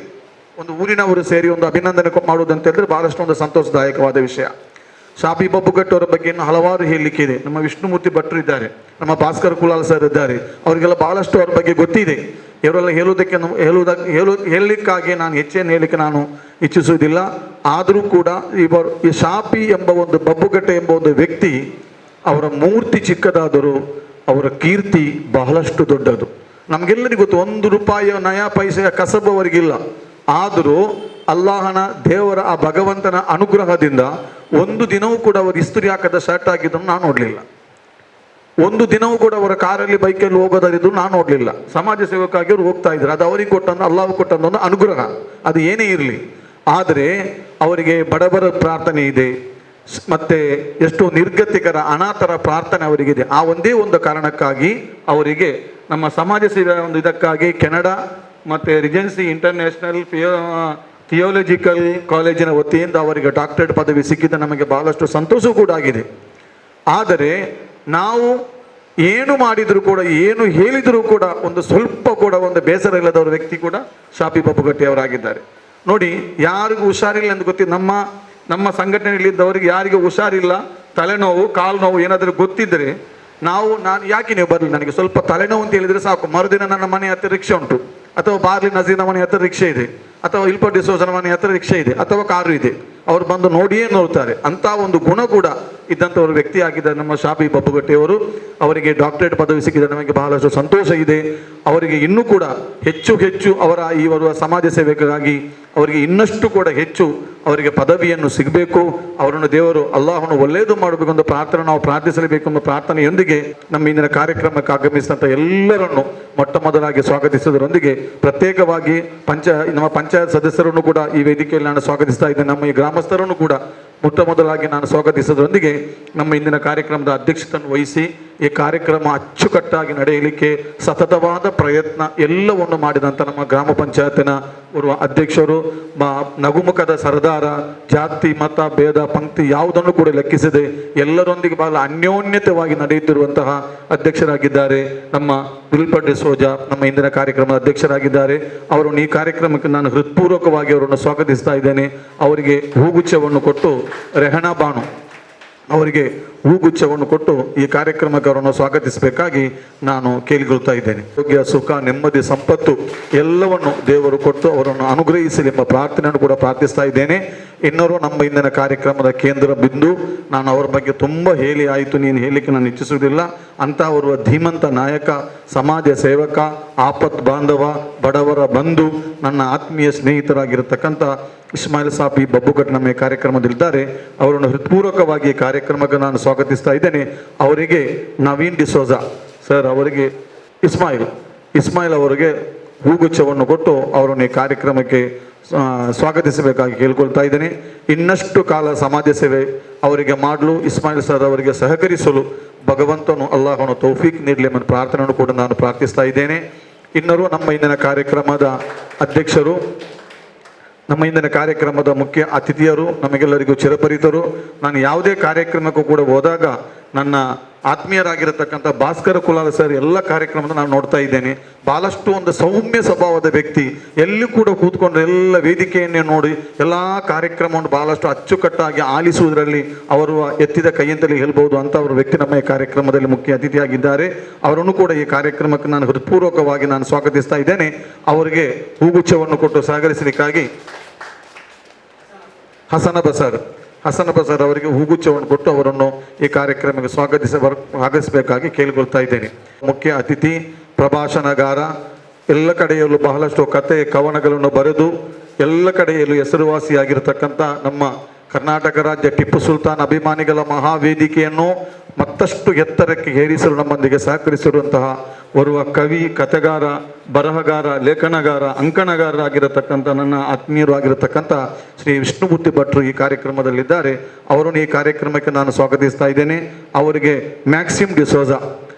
ಒಂದು ಊರಿನವರು ಸೇರಿ ಒಂದು ಅಭಿನಂದನೆ ಮಾಡುವುದಂತ ಹೇಳಿದ್ರೆ ಬಹಳಷ್ಟು ಒಂದು ಸಂತೋಷದಾಯಕವಾದ ವಿಷಯ. ಶಾಫಿ ಬಬ್ಬುಗಟ್ಟೆ ಅವರ ಬಗ್ಗೆ ಇನ್ನು ಹಲವಾರು ಹೇಳಲಿಕ್ಕೆ ಇದೆ. ನಮ್ಮ ವಿಷ್ಣುಮೂರ್ತಿ ಭಟ್ರು ಇದ್ದಾರೆ, ನಮ್ಮ ಭಾಸ್ಕರ್ ಕುಲಾಲ್ ಸರ್ ಇದ್ದಾರೆ, ಅವರಿಗೆಲ್ಲ ಬಹಳಷ್ಟು ಅವರ ಬಗ್ಗೆ ಗೊತ್ತಿದೆ. ಇವರೆಲ್ಲ ಹೇಳಲಿಕ್ಕಾಗಿ ನಾನು ಹೆಚ್ಚೇನು ಹೇಳಲಿಕ್ಕೆ ನಾನು ಇಚ್ಛಿಸುವುದಿಲ್ಲ. ಆದರೂ ಕೂಡ ಈ ಶಾಫಿ ಎಂಬ ಒಂದು ಬಬ್ಬುಗಟ್ಟೆ ಎಂಬ ಒಂದು ವ್ಯಕ್ತಿ, ಅವರ ಮೂರ್ತಿ ಚಿಕ್ಕದಾದರೂ ಅವರ ಕೀರ್ತಿ ಬಹಳಷ್ಟು ದೊಡ್ಡದು. ನಮಗೆಲ್ಲರಿಗೂ ಗೊತ್ತು, 1 ರೂಪಾಯಿಯ ನಯಾ ಪೈಸೆಯ ಕಸಬು ಅವರಿಗಿಲ್ಲ. ಆದರೂ ಅಲ್ಲಾಹನ ದೇವರ ಆ ಭಗವಂತನ ಅನುಗ್ರಹದಿಂದ ಒಂದು ದಿನವೂ ಕೂಡ ಅವರು ಇಸ್ತ್ರಿ ಹಾಕದ ಶರ್ಟ್ ಆಗಿದ್ದನ್ನು ನಾನು ನೋಡಲಿಲ್ಲ. ಒಂದು ದಿನವೂ ಕೂಡ ಅವರ ಕಾರಲ್ಲಿ ಬೈಕಲ್ಲಿ ಹೋಗೋದರಿದ್ದು ನಾನು ನೋಡಲಿಲ್ಲ. ಸಮಾಜ ಸೇವಕರಾಗಿ ಅವರು ಹೋಗ್ತಾ ಇದ್ರು. ಅದು ಅವರಿಗೆ ಕೊಟ್ಟಂದು, ಅಲ್ಲಾಹ್ ಕೊಟ್ಟಂತ ಒಂದು ಅನುಗ್ರಹ, ಅದು ಏನೇ ಇರಲಿ. ಆದರೆ ಅವರಿಗೆ ಬಡವರ ಪ್ರಾರ್ಥನೆ ಇದೆ, ಮತ್ತೆ ಎಷ್ಟು ನಿರ್ಗತಿಕರ ಅನಾಥರ ಪ್ರಾರ್ಥನೆ ಅವರಿಗಿದೆ. ಆ ಒಂದೇ ಒಂದು ಕಾರಣಕ್ಕಾಗಿ ಅವರಿಗೆ ನಮ್ಮ ಸಮಾಜ ಸೇವೆ ಒಂದು ಇದಕ್ಕಾಗಿ ಕೆನಡಾ ಮತ್ತು ರಿಜೆನ್ಸಿ ಇಂಟರ್ನ್ಯಾಷನಲ್ ಥಿಯೋಲಜಿಕಲ್ ಕಾಲೇಜಿನ ವತಿಯಿಂದ ಅವರಿಗೆ ಡಾಕ್ಟರೇಟ್ ಪದವಿ ಸಿಕ್ಕಿದ್ದು ನಮಗೆ ಬಹಳಷ್ಟು ಸಂತೋಷವೂ ಕೂಡ ಆಗಿದೆ. ಆದರೆ ನಾವು ಏನು ಮಾಡಿದರೂ ಕೂಡ, ಏನು ಹೇಳಿದರೂ ಕೂಡ ಒಂದು ಸ್ವಲ್ಪ ಕೂಡ ಒಂದು ಬೇಸರ ಇಲ್ಲದವರ ವ್ಯಕ್ತಿ ಕೂಡ ಶಾಫಿ ಬಬ್ಬುಗಟ್ಟೆಯವರಾಗಿದ್ದಾರೆ. ನೋಡಿ, ಯಾರಿಗೂ ಹುಷಾರಿಲ್ಲ ಎಂದು ಗೊತ್ತಿದೆ. ನಮ್ಮ ಸಂಘಟನೆಯಲ್ಲಿದ್ದವರಿಗೆ ಯಾರಿಗೂ ಹುಷಾರಿಲ್ಲ, ತಲೆನೋವು, ಕಾಲು ನೋವು ಏನಾದರೂ ಗೊತ್ತಿದ್ದರೆ ನಾನು ಯಾಕೆ ನೀವು ಬರಲಿ, ನನಗೆ ಸ್ವಲ್ಪ ತಲೆನೋವು ಅಂತ ಹೇಳಿದರೆ ಸಾಕು, ಮರುದಿನ ನನ್ನ ಮನೆ ಹತ್ತಿರ ರಿಕ್ಷಾ ಉಂಟು, ಅಥವಾ ಬಾರ್ಲಿ ನಜೀರ್ನ ಮನೆ ಹತ್ತಿರ ರಿಕ್ಷೆ ಇದೆ, ಅಥವಾ ಇಲ್ಪಟ್ ಡಿಸೋಜನ ಮನೆ ಹತ್ತಿರ ರಿಕ್ಷೆ ಇದೆ, ಅಥವಾ ಕಾರು ಇದೆ. ಅವರು ಬಂದು ನೋಡಿಯೇ ನೋಡ್ತಾರೆ. ಅಂಥ ಒಂದು ಗುಣ ಕೂಡ ಇದ್ದಂಥವರು ವ್ಯಕ್ತಿ ಆಗಿದ್ದಾರೆ ನಮ್ಮ ಶಾಫಿ ಬಬ್ಬುಗಟ್ಟೆಯವರು. ಅವರಿಗೆ ಡಾಕ್ಟರೇಟ್ ಪದವಿ ಸಿಕ್ಕಿದರೆ ನಮಗೆ ಬಹಳಷ್ಟು ಸಂತೋಷ ಇದೆ. ಅವರಿಗೆ ಇನ್ನೂ ಕೂಡ ಹೆಚ್ಚು ಇವರ ಸಮಾಜ ಸೇವೆಗಾಗಿ ಅವರಿಗೆ ಇನ್ನಷ್ಟು ಕೂಡ ಹೆಚ್ಚು ಅವರಿಗೆ ಪದವಿಯನ್ನು ಸಿಗಬೇಕು. ಅವರನ್ನು ದೇವರು ಅಲ್ಲಾಹನು ಒಳ್ಳೆಯದು ಮಾಡಬೇಕು ಎಂದು ಪ್ರಾರ್ಥನೆ ನಾವು ಪ್ರಾರ್ಥಿಸಲೇಬೇಕು ಎಂಬ ಪ್ರಾರ್ಥನೆಯೊಂದಿಗೆ ನಮ್ಮ ಇಂದಿನ ಕಾರ್ಯಕ್ರಮಕ್ಕೆ ಆಗಮಿಸಿದಂಥ ಎಲ್ಲರನ್ನು ಮೊಟ್ಟ ಮೊದಲಾಗಿ ಸ್ವಾಗತಿಸುವುದರೊಂದಿಗೆ ಪ್ರತ್ಯೇಕವಾಗಿ ನಮ್ಮ ಪಂಚಾಯತ್ ಸದಸ್ಯರನ್ನು ಕೂಡ ಈ ವೇದಿಕೆಯಲ್ಲಿ ನಾನು ಸ್ವಾಗತಿಸ್ತಾ ಇದ್ದೇನೆ. ನಮ್ಮ ಈ ಗ್ರಾಮಸ್ಥರನ್ನು ಕೂಡ ಮೊಟ್ಟ ಮೊದಲಾಗಿ ನಾನು ಸ್ವಾಗತಿಸುವುದರೊಂದಿಗೆ ನಮ್ಮ ಇಂದಿನ ಕಾರ್ಯಕ್ರಮದ ಅಧ್ಯಕ್ಷತೆಯನ್ನು ವಹಿಸಿ ಈ ಕಾರ್ಯಕ್ರಮ ಅಚ್ಚುಕಟ್ಟಾಗಿ ನಡೆಯಲಿಕ್ಕೆ ಸತತವಾದ ಪ್ರಯತ್ನ ಎಲ್ಲವನ್ನು ಮಾಡಿದಂಥ ನಮ್ಮ ಗ್ರಾಮ ಪಂಚಾಯತಿನ ಓರ್ವ ಅಧ್ಯಕ್ಷರು, ನಗುಮುಖದ ಸರದಾರ, ಜಾತಿ ಮತ ಭೇದ ಪಂಕ್ತಿ ಯಾವುದನ್ನು ಕೂಡ ಲೆಕ್ಕಿಸದೆ ಎಲ್ಲರೊಂದಿಗೆ ಬಹಳ ಅನ್ಯೋನ್ಯತವಾಗಿ ನಡೆಯುತ್ತಿರುವಂತಹ ಅಧ್ಯಕ್ಷರಾಗಿದ್ದಾರೆ ನಮ್ಮ ಇಲ್ಪಟ್ ಡಿಸೋಜ. ನಮ್ಮ ಇಂದಿನ ಕಾರ್ಯಕ್ರಮದ ಅಧ್ಯಕ್ಷರಾಗಿದ್ದಾರೆ. ಅವರನ್ನು ಈ ಕಾರ್ಯಕ್ರಮಕ್ಕೆ ನಾನು ಹೃತ್ಪೂರ್ವಕವಾಗಿ ಅವರನ್ನು ಸ್ವಾಗತಿಸ್ತಾ ಇದ್ದೇನೆ. ಅವರಿಗೆ ಹೂಗುಚ್ಛವನ್ನು ಕೊಟ್ಟು, ರೆಹನಾ ಬಾನು ಅವರಿಗೆ ಹೂಗುಚ್ಛವನ್ನು ಕೊಟ್ಟು ಈ ಕಾರ್ಯಕ್ರಮಕ್ಕೆ ಅವರನ್ನು ಸ್ವಾಗತಿಸಬೇಕಾಗಿ ನಾನು ಕೇಳಿಕೊಳ್ತಾ ಇದ್ದೇನೆ. ಆರೋಗ್ಯ, ಸುಖ, ನೆಮ್ಮದಿ, ಸಂಪತ್ತು ಎಲ್ಲವನ್ನು ದೇವರು ಕೊಟ್ಟು ಅವರನ್ನು ಅನುಗ್ರಹಿಸಲಿ ಎಂಬ ಪ್ರಾರ್ಥನೆಯನ್ನು ಕೂಡ ಪ್ರಾರ್ಥಿಸ್ತಾ ಇದ್ದೇನೆ. ಇನ್ನೋರು ನಮ್ಮ ಇಂದಿನ ಕಾರ್ಯಕ್ರಮದ ಕೇಂದ್ರ ಬಿಂದು. ನಾನು ಅವ್ರ ಬಗ್ಗೆ ತುಂಬ ಹೇಳಿ ಆಯಿತು, ನೀನು ಹೇಳಲಿಕ್ಕೆ ನಾನು ಇಚ್ಛಿಸುವುದಿಲ್ಲ. ಅಂತ ಓರ್ವ ಧೀಮಂತ ನಾಯಕ, ಸಮಾಜ ಸೇವಕ, ಆಪತ್ ಬಾಂಧವ, ಬಡವರ ಬಂಧು, ನನ್ನ ಆತ್ಮೀಯ ಸ್ನೇಹಿತರಾಗಿರತಕ್ಕಂಥ ಇಸ್ಮಾಯಿಲ್ ಸಾಬ್ ಈ ಬಬ್ಬುಘಟ್ ನಮ್ಮ ಈ ಕಾರ್ಯಕ್ರಮದಲ್ಲಿದ್ದಾರೆ. ಅವರನ್ನು ಹೃತ್ಪೂರ್ವಕವಾಗಿ ಈ ಕಾರ್ಯಕ್ರಮಕ್ಕೆ ನಾನು ಸ್ವಾಗತಿಸ್ತಾ ಇದ್ದೇನೆ. ಅವರಿಗೆ ನವೀನ್ ಡಿಸೋಜಾ ಸರ್ ಅವರಿಗೆ ಇಸ್ಮಾಯಿಲ್ ಅವರಿಗೆ ಹೂಗುಚ್ಛವನ್ನು ಕೊಟ್ಟು ಅವರನ್ನು ಈ ಕಾರ್ಯಕ್ರಮಕ್ಕೆ ಸ್ವಾಗತಿಸಬೇಕಾಗಿ ಕೇಳ್ಕೊಳ್ತಾ ಇದ್ದೇನೆ. ಇನ್ನಷ್ಟು ಕಾಲ ಸಮಾಜ ಸೇವೆ ಅವರಿಗೆ ಮಾಡಲು, ಇಸ್ಮಾಯಿಲ್ ಸರ್ ಅವರಿಗೆ ಸಹಕರಿಸಲು ಭಗವಂತನು ಅಲ್ಲಾಹನು ತೌಫೀಕ್ ನೀಡಲಿ ಎಂಬ ಪ್ರಾರ್ಥನೆಯನ್ನು ಕೂಡ ನಾನು ಪ್ರಾರ್ಥಿಸ್ತಾ ಇದ್ದೇನೆ. ಇನ್ನರೂ ನಮ್ಮ ಇಂದಿನ ಕಾರ್ಯಕ್ರಮದ ಅಧ್ಯಕ್ಷರು, ನಮ್ಮ ಇಂದಿನ ಕಾರ್ಯಕ್ರಮದ ಮುಖ್ಯ ಅತಿಥಿಯರು, ನಮಗೆಲ್ಲರಿಗೂ ಚಿರಪರಿತರು. ನಾನು ಯಾವುದೇ ಕಾರ್ಯಕ್ರಮಕ್ಕೂ ಕೂಡ ಹೋದಾಗ ನನ್ನ ಆತ್ಮೀಯರಾಗಿರತಕ್ಕಂಥ ಭಾಸ್ಕರ ಕುಲಾಲ ಸರ್ ಎಲ್ಲ ಕಾರ್ಯಕ್ರಮದ ನಾನು ನೋಡ್ತಾ ಇದ್ದೇನೆ. ಭಾಳಷ್ಟು ಒಂದು ಸೌಮ್ಯ ಸ್ವಭಾವದ ವ್ಯಕ್ತಿ, ಎಲ್ಲಿ ಕೂಡ ಕೂತ್ಕೊಂಡು ಎಲ್ಲ ವೇದಿಕೆಯನ್ನೇ ನೋಡಿ ಎಲ್ಲ ಕಾರ್ಯಕ್ರಮವನ್ನು ಭಾಳಷ್ಟು ಅಚ್ಚುಕಟ್ಟಾಗಿ ಆಲಿಸುವುದರಲ್ಲಿ ಅವರು ಎತ್ತಿದ ಕೈ ಅಂತಲೇ ಹೇಳ್ಬೋದು. ಅಂತ ಅವರು ವ್ಯಕ್ತಿ ನಮ್ಮ ಈ ಕಾರ್ಯಕ್ರಮದಲ್ಲಿ ಮುಖ್ಯ ಅತಿಥಿಯಾಗಿದ್ದಾರೆ. ಅವರನ್ನು ಕೂಡ ಈ ಕಾರ್ಯಕ್ರಮಕ್ಕೆ ನಾನು ಹೃತ್ಪೂರ್ವಕವಾಗಿ ನಾನು ಸ್ವಾಗತಿಸ್ತಾ ಇದ್ದೇನೆ. ಅವರಿಗೆ ಹೂಗುಚ್ಛವನ್ನು ಕೊಟ್ಟು ಸಹಕರಿಸಲಿಕ್ಕಾಗಿ ಹಸನ ಬಸರ್ ಅವರಿಗೆ ಹೂಗುಚ್ಛವನ್ನು ಕೊಟ್ಟು ಅವರನ್ನು ಈ ಕಾರ್ಯಕ್ರಮಕ್ಕೆ ಸ್ವಾಗತಿಸಬೇಕಾಗಿ ಕೇಳಿಕೊಳ್ತಾ ಇದ್ದೇನೆ. ಮುಖ್ಯ ಅತಿಥಿ, ಪ್ರಭಾಷಣಗಾರ, ಎಲ್ಲ ಕಡೆಯಲ್ಲೂ ಬಹಳಷ್ಟು ಕತೆ ಕವನಗಳನ್ನು ಬರೆದು ಎಲ್ಲ ಕಡೆಯಲ್ಲೂ ಹೆಸರುವಾಸಿಯಾಗಿರತಕ್ಕಂಥ ನಮ್ಮ ಕರ್ನಾಟಕ ರಾಜ್ಯ ಟಿಪ್ಪು ಸುಲ್ತಾನ್ ಅಭಿಮಾನಿಗಳ ಮಹಾವೇದಿಕೆಯನ್ನು ಮತ್ತಷ್ಟು ಎತ್ತರಕ್ಕೆ ಏರಿಸಲು ನಮ್ಮೊಂದಿಗೆ ಸಹಕರಿಸಿರುವಂತಹ ಓರ್ವ ಕವಿ, ಕಥೆಗಾರ, ಬರಹಗಾರ, ಲೇಖನಗಾರ, ಅಂಕಣಗಾರರಾಗಿರತಕ್ಕಂಥ ನನ್ನ ಆತ್ಮೀಯರು ಆಗಿರತಕ್ಕಂಥ ಶ್ರೀ ವಿಷ್ಣುಮೂರ್ತಿ ಭಟ್ರು ಈ ಕಾರ್ಯಕ್ರಮದಲ್ಲಿದ್ದಾರೆ. ಅವರನ್ನು ಈ ಕಾರ್ಯಕ್ರಮಕ್ಕೆ ನಾನು ಸ್ವಾಗತಿಸ್ತಾ ಇದ್ದೇನೆ. ಅವರಿಗೆ ಮ್ಯಾಕ್ಸಿಮ್ ಡಿಸೋಜಾ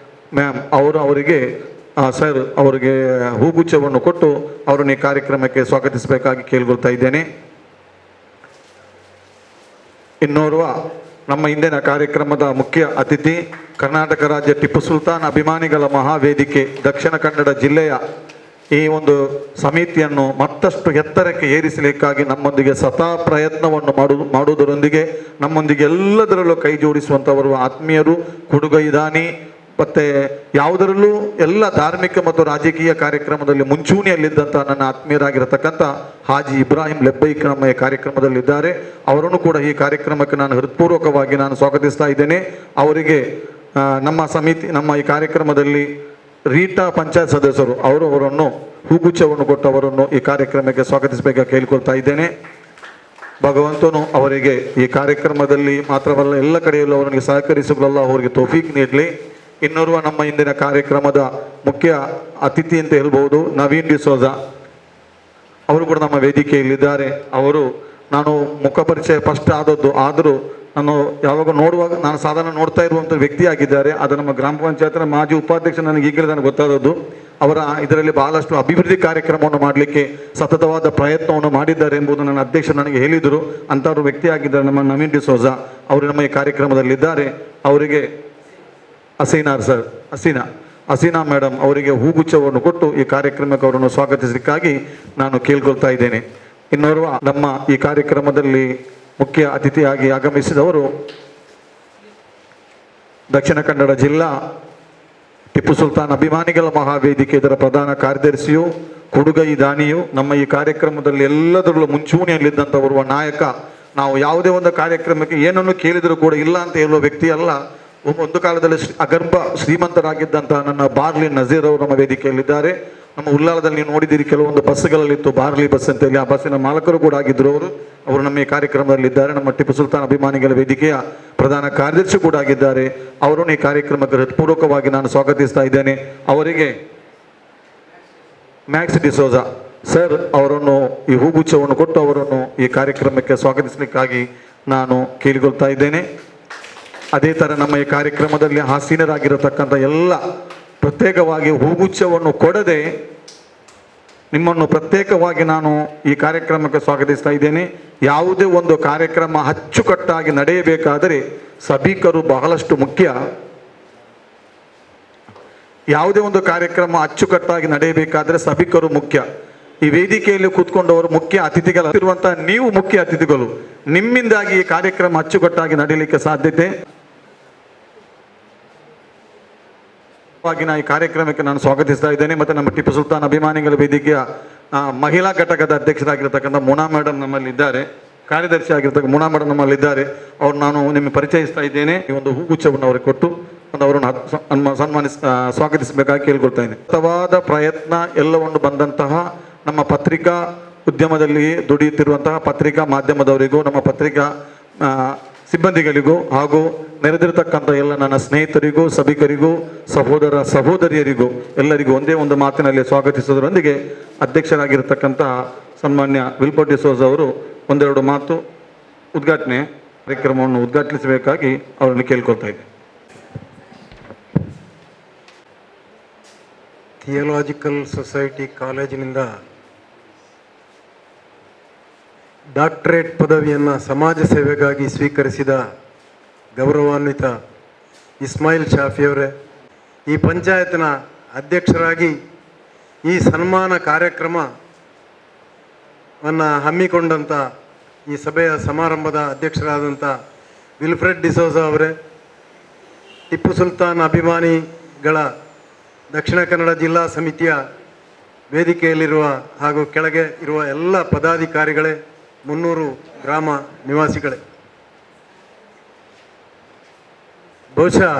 ಮ್ಯಾಮ್ ಅವರಿಗೆ ಸರ್ ಅವರಿಗೆ ಹೂಗುಚ್ಛವನ್ನು ಕೊಟ್ಟು ಅವರನ್ನು ಈ ಕಾರ್ಯಕ್ರಮಕ್ಕೆ ಸ್ವಾಗತಿಸಬೇಕಾಗಿ ಕೇಳಿಕೊಳ್ತಾ ಇದ್ದೇನೆ. ಇನ್ನೋರ್ವ ನಮ್ಮ ಇಂದಿನ ಕಾರ್ಯಕ್ರಮದ ಮುಖ್ಯ ಅತಿಥಿ, ಕರ್ನಾಟಕ ರಾಜ್ಯ ಟಿಪ್ಪು ಸುಲ್ತಾನ್ ಅಭಿಮಾನಿಗಳ ಮಹಾವೇದಿಕೆ ದಕ್ಷಿಣ ಕನ್ನಡ ಜಿಲ್ಲೆಯ ಈ ಒಂದು ಸಮಿತಿಯನ್ನು ಮತ್ತಷ್ಟು ಎತ್ತರಕ್ಕೆ ಏರಿಸಲಿಕ್ಕಾಗಿ ನಮ್ಮೊಂದಿಗೆ ಸದಾ ಪ್ರಯತ್ನವನ್ನು ಮಾಡುವುದರೊಂದಿಗೆ ನಮ್ಮೊಂದಿಗೆ ಎಲ್ಲದರಲ್ಲೂ ಕೈ ಜೋಡಿಸುವಂಥವರು ಆತ್ಮೀಯರು, ಕೊಡುಗೈದಾನಿ, ಮತ್ತು ಯಾವುದರಲ್ಲೂ ಎಲ್ಲ ಧಾರ್ಮಿಕ ಮತ್ತು ರಾಜಕೀಯ ಕಾರ್ಯಕ್ರಮದಲ್ಲಿ ಮುಂಚೂಣಿಯಲ್ಲಿದ್ದಂಥ ನನ್ನ ಆತ್ಮೀಯರಾಗಿರತಕ್ಕಂಥ ಹಾಜಿ ಇಬ್ರಾಹಿಂ ಲೆಬ್ಬೈಕ್ ನಮ್ಮ ಈ ಕಾರ್ಯಕ್ರಮದಲ್ಲಿದ್ದಾರೆ. ಅವರನ್ನು ಕೂಡ ಈ ಕಾರ್ಯಕ್ರಮಕ್ಕೆ ನಾನು ಹೃತ್ಪೂರ್ವಕವಾಗಿ ನಾನು ಸ್ವಾಗತಿಸ್ತಾ ಇದ್ದೇನೆ. ಅವರಿಗೆ ನಮ್ಮ ಈ ಕಾರ್ಯಕ್ರಮದಲ್ಲಿ ರೀಟಾ ಪಂಚಾಯತ್ ಸದಸ್ಯರು ಅವರನ್ನು ಹೂಗುಚ್ಛವನ್ನು ಕೊಟ್ಟು ಅವರನ್ನು ಈ ಕಾರ್ಯಕ್ರಮಕ್ಕೆ ಸ್ವಾಗತಿಸಬೇಕಾಗಿ ಕೇಳಿಕೊಳ್ತಾ ಇದ್ದೇನೆ. ಭಗವಂತನು ಅವರಿಗೆ ಈ ಕಾರ್ಯಕ್ರಮದಲ್ಲಿ ಮಾತ್ರವಲ್ಲ ಎಲ್ಲ ಕಡೆಯಲ್ಲೂ ಅವರಿಗೆ ಸಹಕರಿಸಬಲ್ಲ ಅವರಿಗೆ ತೌಫೀಕ್ ನೀಡಲಿ. ಇನ್ನೋರ್ವ ನಮ್ಮ ಇಂದಿನ ಕಾರ್ಯಕ್ರಮದ ಮುಖ್ಯ ಅತಿಥಿ ಅಂತ ಹೇಳ್ಬೋದು, ನವೀನ್ ಡಿಸೋಜಾ ಅವರು ಕೂಡ ನಮ್ಮ ವೇದಿಕೆಯಲ್ಲಿದ್ದಾರೆ. ನಾನು ಮುಖಪರಿಚಯ ಫಸ್ಟ್ ಆದರೂ ನಾನು ಯಾವಾಗ ನೋಡುವಾಗ ನಾನು ಸಾಧಾರಣ ನೋಡ್ತಾ ಇರುವಂಥ ವ್ಯಕ್ತಿಯಾಗಿದ್ದಾರೆ. ಅದು ನಮ್ಮ ಗ್ರಾಮ ಪಂಚಾಯತ್ನ ಮಾಜಿ ಉಪಾಧ್ಯಕ್ಷ ನನಗೆ ಈಗಲೇ ನನಗೆ ಗೊತ್ತಾದದ್ದು. ಅವರ ಇದರಲ್ಲಿ ಬಹಳಷ್ಟು ಅಭಿವೃದ್ಧಿ ಕಾರ್ಯಕ್ರಮವನ್ನು ಮಾಡಲಿಕ್ಕೆ ಸತತವಾದ ಪ್ರಯತ್ನವನ್ನು ಮಾಡಿದ್ದಾರೆ ಎಂಬುದು ನನ್ನ ಅಧ್ಯಕ್ಷ ನನಗೆ ಹೇಳಿದರು. ಅಂಥವ್ರು ವ್ಯಕ್ತಿಯಾಗಿದ್ದಾರೆ ನಮ್ಮ ನವೀನ್ ಡಿಸೋಜಾ. ಅವರು ನಮ್ಮ ಈ ಕಾರ್ಯಕ್ರಮದಲ್ಲಿದ್ದಾರೆ. ಅವರಿಗೆ ಹಸೀನಾ ಮೇಡಮ್ ಅವರಿಗೆ ಹೂಗುಚ್ಛವನ್ನು ಕೊಟ್ಟು ಈ ಕಾರ್ಯಕ್ರಮಕ್ಕೆ ಅವರನ್ನು ಸ್ವಾಗತಿಸಲಿಕ್ಕಾಗಿ ನಾನು ಕೇಳ್ಕೊಳ್ತಾ ಇದ್ದೇನೆ. ಇನ್ನೋರ್ವ ನಮ್ಮ ಈ ಕಾರ್ಯಕ್ರಮದಲ್ಲಿ ಮುಖ್ಯ ಅತಿಥಿಯಾಗಿ ಆಗಮಿಸಿದವರು ದಕ್ಷಿಣ ಕನ್ನಡ ಜಿಲ್ಲಾ ಟಿಪ್ಪು ಸುಲ್ತಾನ್ ಅಭಿಮಾನಿಗಳ ಮಹಾವೇದಿಕೆ ಇದರ ಪ್ರಧಾನ ಕಾರ್ಯದರ್ಶಿಯು, ಕೊಡುಗೈ ದಾನಿಯು, ನಮ್ಮ ಈ ಕಾರ್ಯಕ್ರಮದಲ್ಲಿ ಎಲ್ಲದರಲ್ಲೂ ಮುಂಚೂಣಿಯಲ್ಲಿದ್ದಂಥವರು ನಾಯಕ. ನಾವು ಯಾವುದೇ ಒಂದು ಕಾರ್ಯಕ್ರಮಕ್ಕೆ ಏನನ್ನು ಕೇಳಿದರೂ ಕೂಡ ಇಲ್ಲ ಅಂತ ಹೇಳುವ ವ್ಯಕ್ತಿ ಅಲ್ಲ. ಒಂದು ಕಾಲದಲ್ಲಿ ಅಗರ್ಭ ಶ್ರೀಮಂತರಾಗಿದ್ದಂತಹ ನನ್ನ ಬಾರ್ಲಿ ನಜೀರ್ ಅವರು ನಮ್ಮ ವೇದಿಕೆಯಲ್ಲಿದ್ದಾರೆ. ನಮ್ಮ ಉಲ್ಲಾಳದಲ್ಲಿ ನೀವು ನೋಡಿದ್ದೀರಿ, ಕೆಲವೊಂದು ಬಸ್ಗಳಲ್ಲಿತ್ತು ಬಾರ್ಲಿ ಬಸ್ ಅಂತೇಳಿ, ಆ ಬಸ್ಸಿನ ಮಾಲಕರು ಕೂಡ ಆಗಿದ್ದರು. ಅವರು ನಮ್ಮ ಈ ಕಾರ್ಯಕ್ರಮದಲ್ಲಿದ್ದಾರೆ. ನಮ್ಮ ಟಿಪ್ಪು ಸುಲ್ತಾನ್ ಅಭಿಮಾನಿಗಳ ವೇದಿಕೆಯ ಪ್ರಧಾನ ಕಾರ್ಯದರ್ಶಿ ಕೂಡ ಆಗಿದ್ದಾರೆ. ಅವರನ್ನು ಈ ಕಾರ್ಯಕ್ರಮಕ್ಕೆ ಹೃತ್ಪೂರ್ವಕವಾಗಿ ನಾನು ಸ್ವಾಗತಿಸ್ತಾ ಇದ್ದೇನೆ. ಅವರಿಗೆ ಮ್ಯಾಕ್ಸ್ ಡಿಸೋಜಾ ಸರ್ ಅವರನ್ನು ಈ ಹೂಗುಚ್ಛವನ್ನು ಕೊಟ್ಟು ಅವರನ್ನು ಈ ಕಾರ್ಯಕ್ರಮಕ್ಕೆ ಸ್ವಾಗತಿಸಲಿಕ್ಕಾಗಿ ನಾನು ಕೇಳಿಕೊಳ್ತಾ ಇದ್ದೇನೆ. ಅದೇ ಥರ ನಮ್ಮ ಈ ಕಾರ್ಯಕ್ರಮದಲ್ಲಿ ಆಸೀನರಾಗಿರತಕ್ಕಂಥ ಎಲ್ಲ ಪ್ರತ್ಯೇಕವಾಗಿ ಹೂಗುಚ್ಛವನ್ನು ಕೊಡದೆ ನಿಮ್ಮನ್ನು ಪ್ರತ್ಯೇಕವಾಗಿ ನಾನು ಈ ಕಾರ್ಯಕ್ರಮಕ್ಕೆ ಸ್ವಾಗತಿಸ್ತಾ ಇದ್ದೇನೆ. ಯಾವುದೇ ಒಂದು ಕಾರ್ಯಕ್ರಮ ಅಚ್ಚುಕಟ್ಟಾಗಿ ನಡೆಯಬೇಕಾದರೆ ಸಭಿಕರು ಬಹಳಷ್ಟು ಮುಖ್ಯ. ಯಾವುದೇ ಒಂದು ಕಾರ್ಯಕ್ರಮ ಅಚ್ಚುಕಟ್ಟಾಗಿ ನಡೆಯಬೇಕಾದರೆ ಸಭಿಕರು ಮುಖ್ಯ. ಈ ವೇದಿಕೆಯಲ್ಲಿ ಕೂತ್ಕೊಂಡವರು ಮುಖ್ಯ ಅತಿಥಿಗಳಿರುವಂತಹ ನೀವು ಮುಖ್ಯ ಅತಿಥಿಗಳು. ನಿಮ್ಮಿಂದಾಗಿ ಈ ಕಾರ್ಯಕ್ರಮ ಅಚ್ಚುಕಟ್ಟಾಗಿ ನಡೆಯಲಿಕ್ಕೆ ಸಾಧ್ಯತೆ. ಈ ಕಾರ್ಯಕ್ರಮಕ್ಕೆ ನಾನು ಸ್ವಾಗತಿಸ್ತಾ ಇದ್ದೇನೆ. ಮತ್ತು ನಮ್ಮ ಟಿಪ್ಪು ಸುಲ್ತಾನ್ ಅಭಿಮಾನಿಗಳ ವೇದಿಕೆಯ ಮಹಿಳಾ ಘಟಕದ ಅಧ್ಯಕ್ಷರಾಗಿರತಕ್ಕಂಥ ಮುನಾ ಮೇಡಮ್ ನಮ್ಮಲ್ಲಿದ್ದಾರೆ. ಕಾರ್ಯದರ್ಶಿ ಆಗಿರ್ತಕ್ಕ ಮುನಾ ಮೇಡಮ್ ನಮ್ಮಲ್ಲಿದ್ದಾರೆ. ಅವ್ರು ನಾನು ನಿಮಗೆ ಪರಿಚಯಿಸ್ತಾ ಇದ್ದೇನೆ. ಈ ಒಂದು ಹೂಗುಚ್ಛವನ್ನು ಅವರಿಗೆ ಕೊಟ್ಟು ಒಂದು ಅವರನ್ನು ಸ್ವಾಗತಿಸಬೇಕಾಗಿ ಕೇಳ್ಕೊಳ್ತಾ ಇದ್ದೇನೆ. ಸತತವಾದ ಪ್ರಯತ್ನ ಎಲ್ಲವನ್ನು ಬಂದಂತಹ ನಮ್ಮ ಪತ್ರಿಕಾ ಉದ್ಯಮದಲ್ಲಿ ದುಡಿಯುತ್ತಿರುವಂತಹ ಪತ್ರಿಕಾ ಮಾಧ್ಯಮದವರಿಗೂ, ನಮ್ಮ ಪತ್ರಿಕಾ ಸಿಬ್ಬಂದಿಗಳಿಗೂ ಹಾಗೂ ನೆರೆದಿರತಕ್ಕಂಥ ಎಲ್ಲ ನನ್ನ ಸ್ನೇಹಿತರಿಗೂ, ಸಭಿಕರಿಗೂ, ಸಹೋದರ ಸಹೋದರಿಯರಿಗೂ ಎಲ್ಲರಿಗೂ ಒಂದೇ ಒಂದು ಮಾತಿನಲ್ಲಿ ಸ್ವಾಗತಿಸುವುದರೊಂದಿಗೆ ಅಧ್ಯಕ್ಷರಾಗಿರ್ತಕ್ಕಂಥ ಸನ್ಮಾನ್ಯ ವಿಲ್ಪರ್ಟ್ ಡಿಸೋಜ ಅವರು ಒಂದೆರಡು ಮಾತು ಉದ್ಘಾಟನೆ ಕಾರ್ಯಕ್ರಮವನ್ನು ಉದ್ಘಾಟಿಸಬೇಕಾಗಿ ಅವರನ್ನು ಕೇಳ್ಕೊಳ್ತಾ ಇದ್ದೆ. ಥಿಯೋಲಾಜಿಕಲ್ ಸೊಸೈಟಿ ಕಾಲೇಜಿನಿಂದ ಡಾಕ್ಟರೇಟ್ ಪದವಿಯನ್ನು ಸಮಾಜ ಸೇವೆಗಾಗಿ ಸ್ವೀಕರಿಸಿದ ಗೌರವಾನ್ವಿತ ಇಸ್ಮಾಯಿಲ್ ಶಾಫಿಯವರೇ, ಈ ಪಂಚಾಯತ್ನ ಅಧ್ಯಕ್ಷರಾಗಿ ಈ ಸನ್ಮಾನ ಕಾರ್ಯಕ್ರಮವನ್ನು ಹಮ್ಮಿಕೊಂಡಂಥ ಈ ಸಭೆಯ ಸಮಾರಂಭದ ಅಧ್ಯಕ್ಷರಾದಂಥ ವಿಲ್ಫ್ರೆಡ್ ಡಿಸೋಜ ಅವರೇ, ಟಿಪ್ಪು ಸುಲ್ತಾನ್ ಅಭಿಮಾನಿಗಳ ದಕ್ಷಿಣ ಕನ್ನಡ ಜಿಲ್ಲಾ ಸಮಿತಿಯ ವೇದಿಕೆಯಲ್ಲಿರುವ ಹಾಗೂ ಕೆಳಗೆ ಇರುವ ಎಲ್ಲ ಪದಾಧಿಕಾರಿಗಳೇ, 300 ಗ್ರಾಮ ನಿವಾಸಿಗಳೇ, ಬಹುಶಃ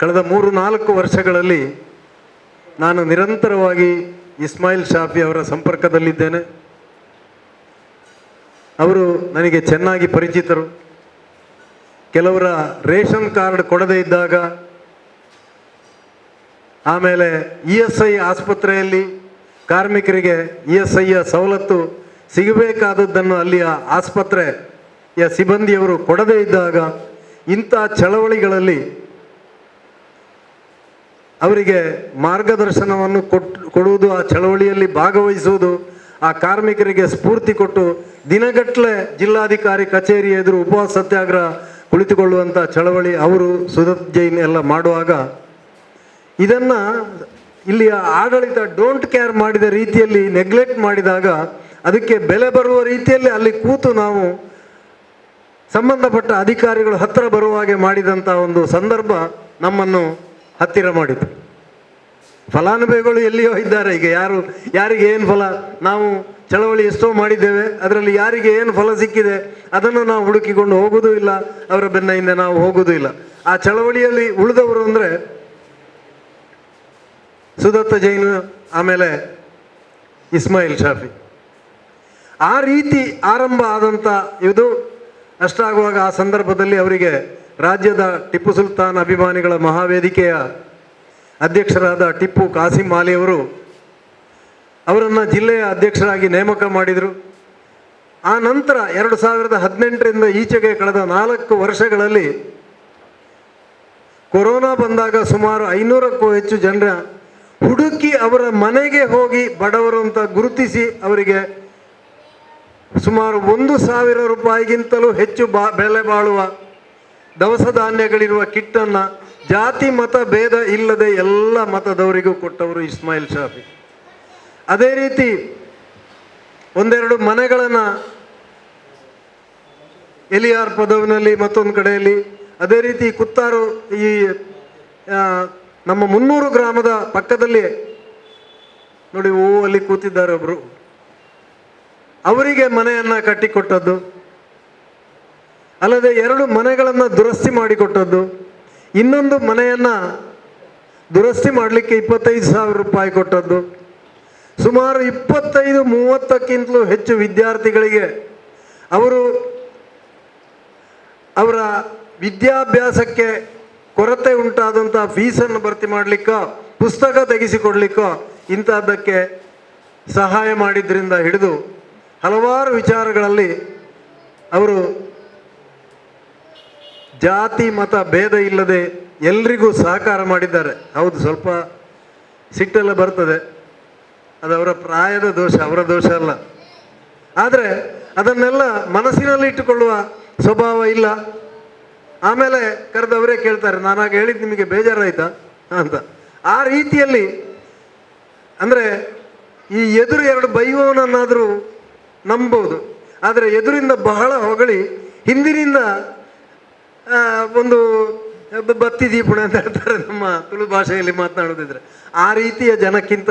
ಕಳೆದ 3-4 ವರ್ಷಗಳಲ್ಲಿ ನಾನು ನಿರಂತರವಾಗಿ ಇಸ್ಮಾಯಿಲ್ ಶಾಫಿ ಅವರ ಸಂಪರ್ಕದಲ್ಲಿದ್ದೇನೆ. ಅವರು ನನಗೆ ಚೆನ್ನಾಗಿ ಪರಿಚಿತರು. ಕೆಲವರ ರೇಷನ್ ಕಾರ್ಡ್ ಕೊಡದೇ ಇದ್ದಾಗ, ಆಮೇಲೆ ESI ಆಸ್ಪತ್ರೆಯಲ್ಲಿ ಕಾರ್ಮಿಕರಿಗೆ ESIಯ ಸವಲತ್ತು ಸಿಗಬೇಕಾದದ್ದನ್ನು ಅಲ್ಲಿಯ ಆಸ್ಪತ್ರೆಯ ಸಿಬ್ಬಂದಿಯವರು ಕೊಡದೇ ಇದ್ದಾಗ, ಇಂಥ ಚಳವಳಿಗಳಲ್ಲಿ ಅವರಿಗೆ ಮಾರ್ಗದರ್ಶನವನ್ನು ಕೊಡುವುದು, ಆ ಚಳವಳಿಯಲ್ಲಿ ಭಾಗವಹಿಸುವುದು, ಆ ಕಾರ್ಮಿಕರಿಗೆ ಸ್ಫೂರ್ತಿ ಕೊಟ್ಟು ದಿನಗಟ್ಟಲೆ ಜಿಲ್ಲಾಧಿಕಾರಿ ಕಚೇರಿ ಎದುರು ಉಪವಾಸ ಸತ್ಯಾಗ್ರಹ ಕುಳಿತುಕೊಳ್ಳುವಂಥ ಚಳವಳಿ ಅವರು ಸುದತ್ ಜೈನ್ ಎಲ್ಲ ಮಾಡುವಾಗ, ಇದನ್ನು ಇಲ್ಲಿಯ ಆಡಳಿತ ಡೋಂಟ್ ಕೇರ್ ಮಾಡಿದ ರೀತಿಯಲ್ಲಿ ನೆಗ್ಲೆಕ್ಟ್ ಮಾಡಿದಾಗ, ಅದಕ್ಕೆ ಬೆಲೆ ಬರುವ ರೀತಿಯಲ್ಲಿ ಅಲ್ಲಿ ಕೂತು ನಾವು ಸಂಬಂಧಪಟ್ಟ ಅಧಿಕಾರಿಗಳು ಹತ್ತಿರ ಬರುವ ಹಾಗೆ ಮಾಡಿದಂಥ ಒಂದು ಸಂದರ್ಭ ನಮ್ಮನ್ನು ಹತ್ತಿರ ಮಾಡಿತು. ಫಲಾನುಭವಿಗಳು ಎಲ್ಲಿಯೋ ಇದ್ದಾರೆ. ಈಗ ಯಾರಿಗೆ ಏನು ಫಲ, ನಾವು ಚಳವಳಿ ಎಷ್ಟೋ ಮಾಡಿದ್ದೇವೆ, ಅದರಲ್ಲಿ ಯಾರಿಗೆ ಏನು ಫಲ ಸಿಕ್ಕಿದೆ ಅದನ್ನು ನಾವು ಹುಡುಕಿಕೊಂಡು ಹೋಗುವುದೂ ಇಲ್ಲ, ಅವರ ಬೆನ್ನ ಹಿಂದೆ ನಾವು ಹೋಗುವುದೂ ಇಲ್ಲ. ಆ ಚಳವಳಿಯಲ್ಲಿ ಉಳಿದವರು ಅಂದರೆ ಸುದತ್ತ ಜೈನ್, ಆಮೇಲೆ ಇಸ್ಮಾಯಿಲ್ ಶಾಫಿ. ಆ ರೀತಿ ಆರಂಭ ಆದಂಥ ಇದು ಅಷ್ಟಾಗುವಾಗ ಆ ಸಂದರ್ಭದಲ್ಲಿ ಅವರಿಗೆ ರಾಜ್ಯದ ಟಿಪ್ಪು ಸುಲ್ತಾನ್ ಅಭಿಮಾನಿಗಳ ಮಹಾವೇದಿಕೆಯ ಅಧ್ಯಕ್ಷರಾದ ಟಿಪ್ಪು ಕಾಸಿಂ ಆಲಿಯವರು ಅವರನ್ನು ಜಿಲ್ಲೆಯ ಅಧ್ಯಕ್ಷರಾಗಿ ನೇಮಕ ಮಾಡಿದರು. ಆ ನಂತರ 2018ರಿಂದ ಈಚೆಗೆ ಕಳೆದ 4 ವರ್ಷಗಳಲ್ಲಿ ಕೊರೋನಾ ಬಂದಾಗ ಸುಮಾರು 500ಕ್ಕೂ ಹೆಚ್ಚು ಜನರ ಹುಡುಕಿ ಅವರ ಮನೆಗೆ ಹೋಗಿ ಬಡವರು ಅಂತ ಗುರುತಿಸಿ ಅವರಿಗೆ ಸುಮಾರು 1,000 ರೂಪಾಯಿಗಿಂತಲೂ ಹೆಚ್ಚು ಬೆಲೆ ಬಾಳುವ ದವಸ ಧಾನ್ಯಗಳಿರುವ ಕಿಟ್ಟನ್ನು ಜಾತಿ ಮತ ಭೇದ ಇಲ್ಲದೆ ಎಲ್ಲ ಮತದವರಿಗೂ ಕೊಟ್ಟವರು ಇಸ್ಮಾಯಿಲ್ ಶಾಫಿ. ಅದೇ ರೀತಿ ಒಂದೆರಡು ಮನೆಗಳನ್ನು ಎಲಿಯಾರ್ ಪದವಿನಲ್ಲಿ, ಮತ್ತೊಂದು ಕಡೆಯಲ್ಲಿ, ಅದೇ ರೀತಿ ಕುತ್ತಾರು ಈ ನಮ್ಮ 300 ಗ್ರಾಮದ ಪಕ್ಕದಲ್ಲಿ ನೋಡಿ ಅಲ್ಲಿ ಕೂತಿದ್ದಾರೆ ಒಬ್ಬರು, ಅವರಿಗೆ ಮನೆಯನ್ನು ಕಟ್ಟಿಕೊಟ್ಟದ್ದು, ಅಲ್ಲದೆ 2 ಮನೆಗಳನ್ನು ದುರಸ್ತಿ ಮಾಡಿಕೊಟ್ಟದ್ದು, ಇನ್ನೊಂದು ಮನೆಯನ್ನು ದುರಸ್ತಿ ಮಾಡಲಿಕ್ಕೆ 25,000 ರೂಪಾಯಿ ಕೊಟ್ಟದ್ದು, ಸುಮಾರು 25-30ಕ್ಕಿಂತಲೂ ಹೆಚ್ಚು ವಿದ್ಯಾರ್ಥಿಗಳಿಗೆ ಅವರ ವಿದ್ಯಾಭ್ಯಾಸಕ್ಕೆ ಕೊರತೆ ಉಂಟಾದಂಥ ಫೀಸನ್ನು ಭರ್ತಿ ಮಾಡಲಿಕ್ಕೋ, ಪುಸ್ತಕ ತೆಗೆಸಿಕೊಡ್ಲಿಕ್ಕೋ ಇಂಥದ್ದಕ್ಕೆ ಸಹಾಯ ಮಾಡಿದ್ರಿಂದ ಹಿಡಿದು ಹಲವಾರು ವಿಚಾರಗಳಲ್ಲಿ ಅವರು ಜಾತಿ ಮತ ಭೇದ ಇಲ್ಲದೆ ಎಲ್ರಿಗೂ ಸಹಕಾರ ಮಾಡಿದ್ದಾರೆ. ಹೌದು, ಸ್ವಲ್ಪ ಸಿಟ್ಟೆಲ್ಲ ಬರ್ತದೆ, ಅದು ಅವರ ಪ್ರಾಯದ ದೋಷ, ಅವರ ದೋಷ ಅಲ್ಲ. ಆದರೆ ಅದನ್ನೆಲ್ಲ ಮನಸ್ಸಿನಲ್ಲಿ ಇಟ್ಟುಕೊಳ್ಳುವ ಸ್ವಭಾವ ಇಲ್ಲ. ಆಮೇಲೆ ಕರೆದವರೇ ಕೇಳ್ತಾರೆ, ನಾನಾಗ ಹೇಳಿದ್ದು ನಿಮಗೆ ಬೇಜಾರಾಯ್ತಾ ಅಂತ. ಆ ರೀತಿಯಲ್ಲಿ ಅಂದರೆ ಈ ಎದುರು 2 ಬೈಯುವವನನ್ನಾದರೂ ನಂಬೋದು, ಆದರೆ ಎದುರಿಂದ ಬಹಳ ಹೊಗಳಿ ಹಿಂದಿನಿಂದ ಒಂದು ಬತ್ತಿ ದೀಪುಣ ಅಂತ ಹೇಳ್ತಾರೆ ನಮ್ಮ ತುಳು ಭಾಷೆಯಲ್ಲಿ ಮಾತನಾಡೋದಿದ್ರೆ. ಆ ರೀತಿಯ ಜನಕ್ಕಿಂತ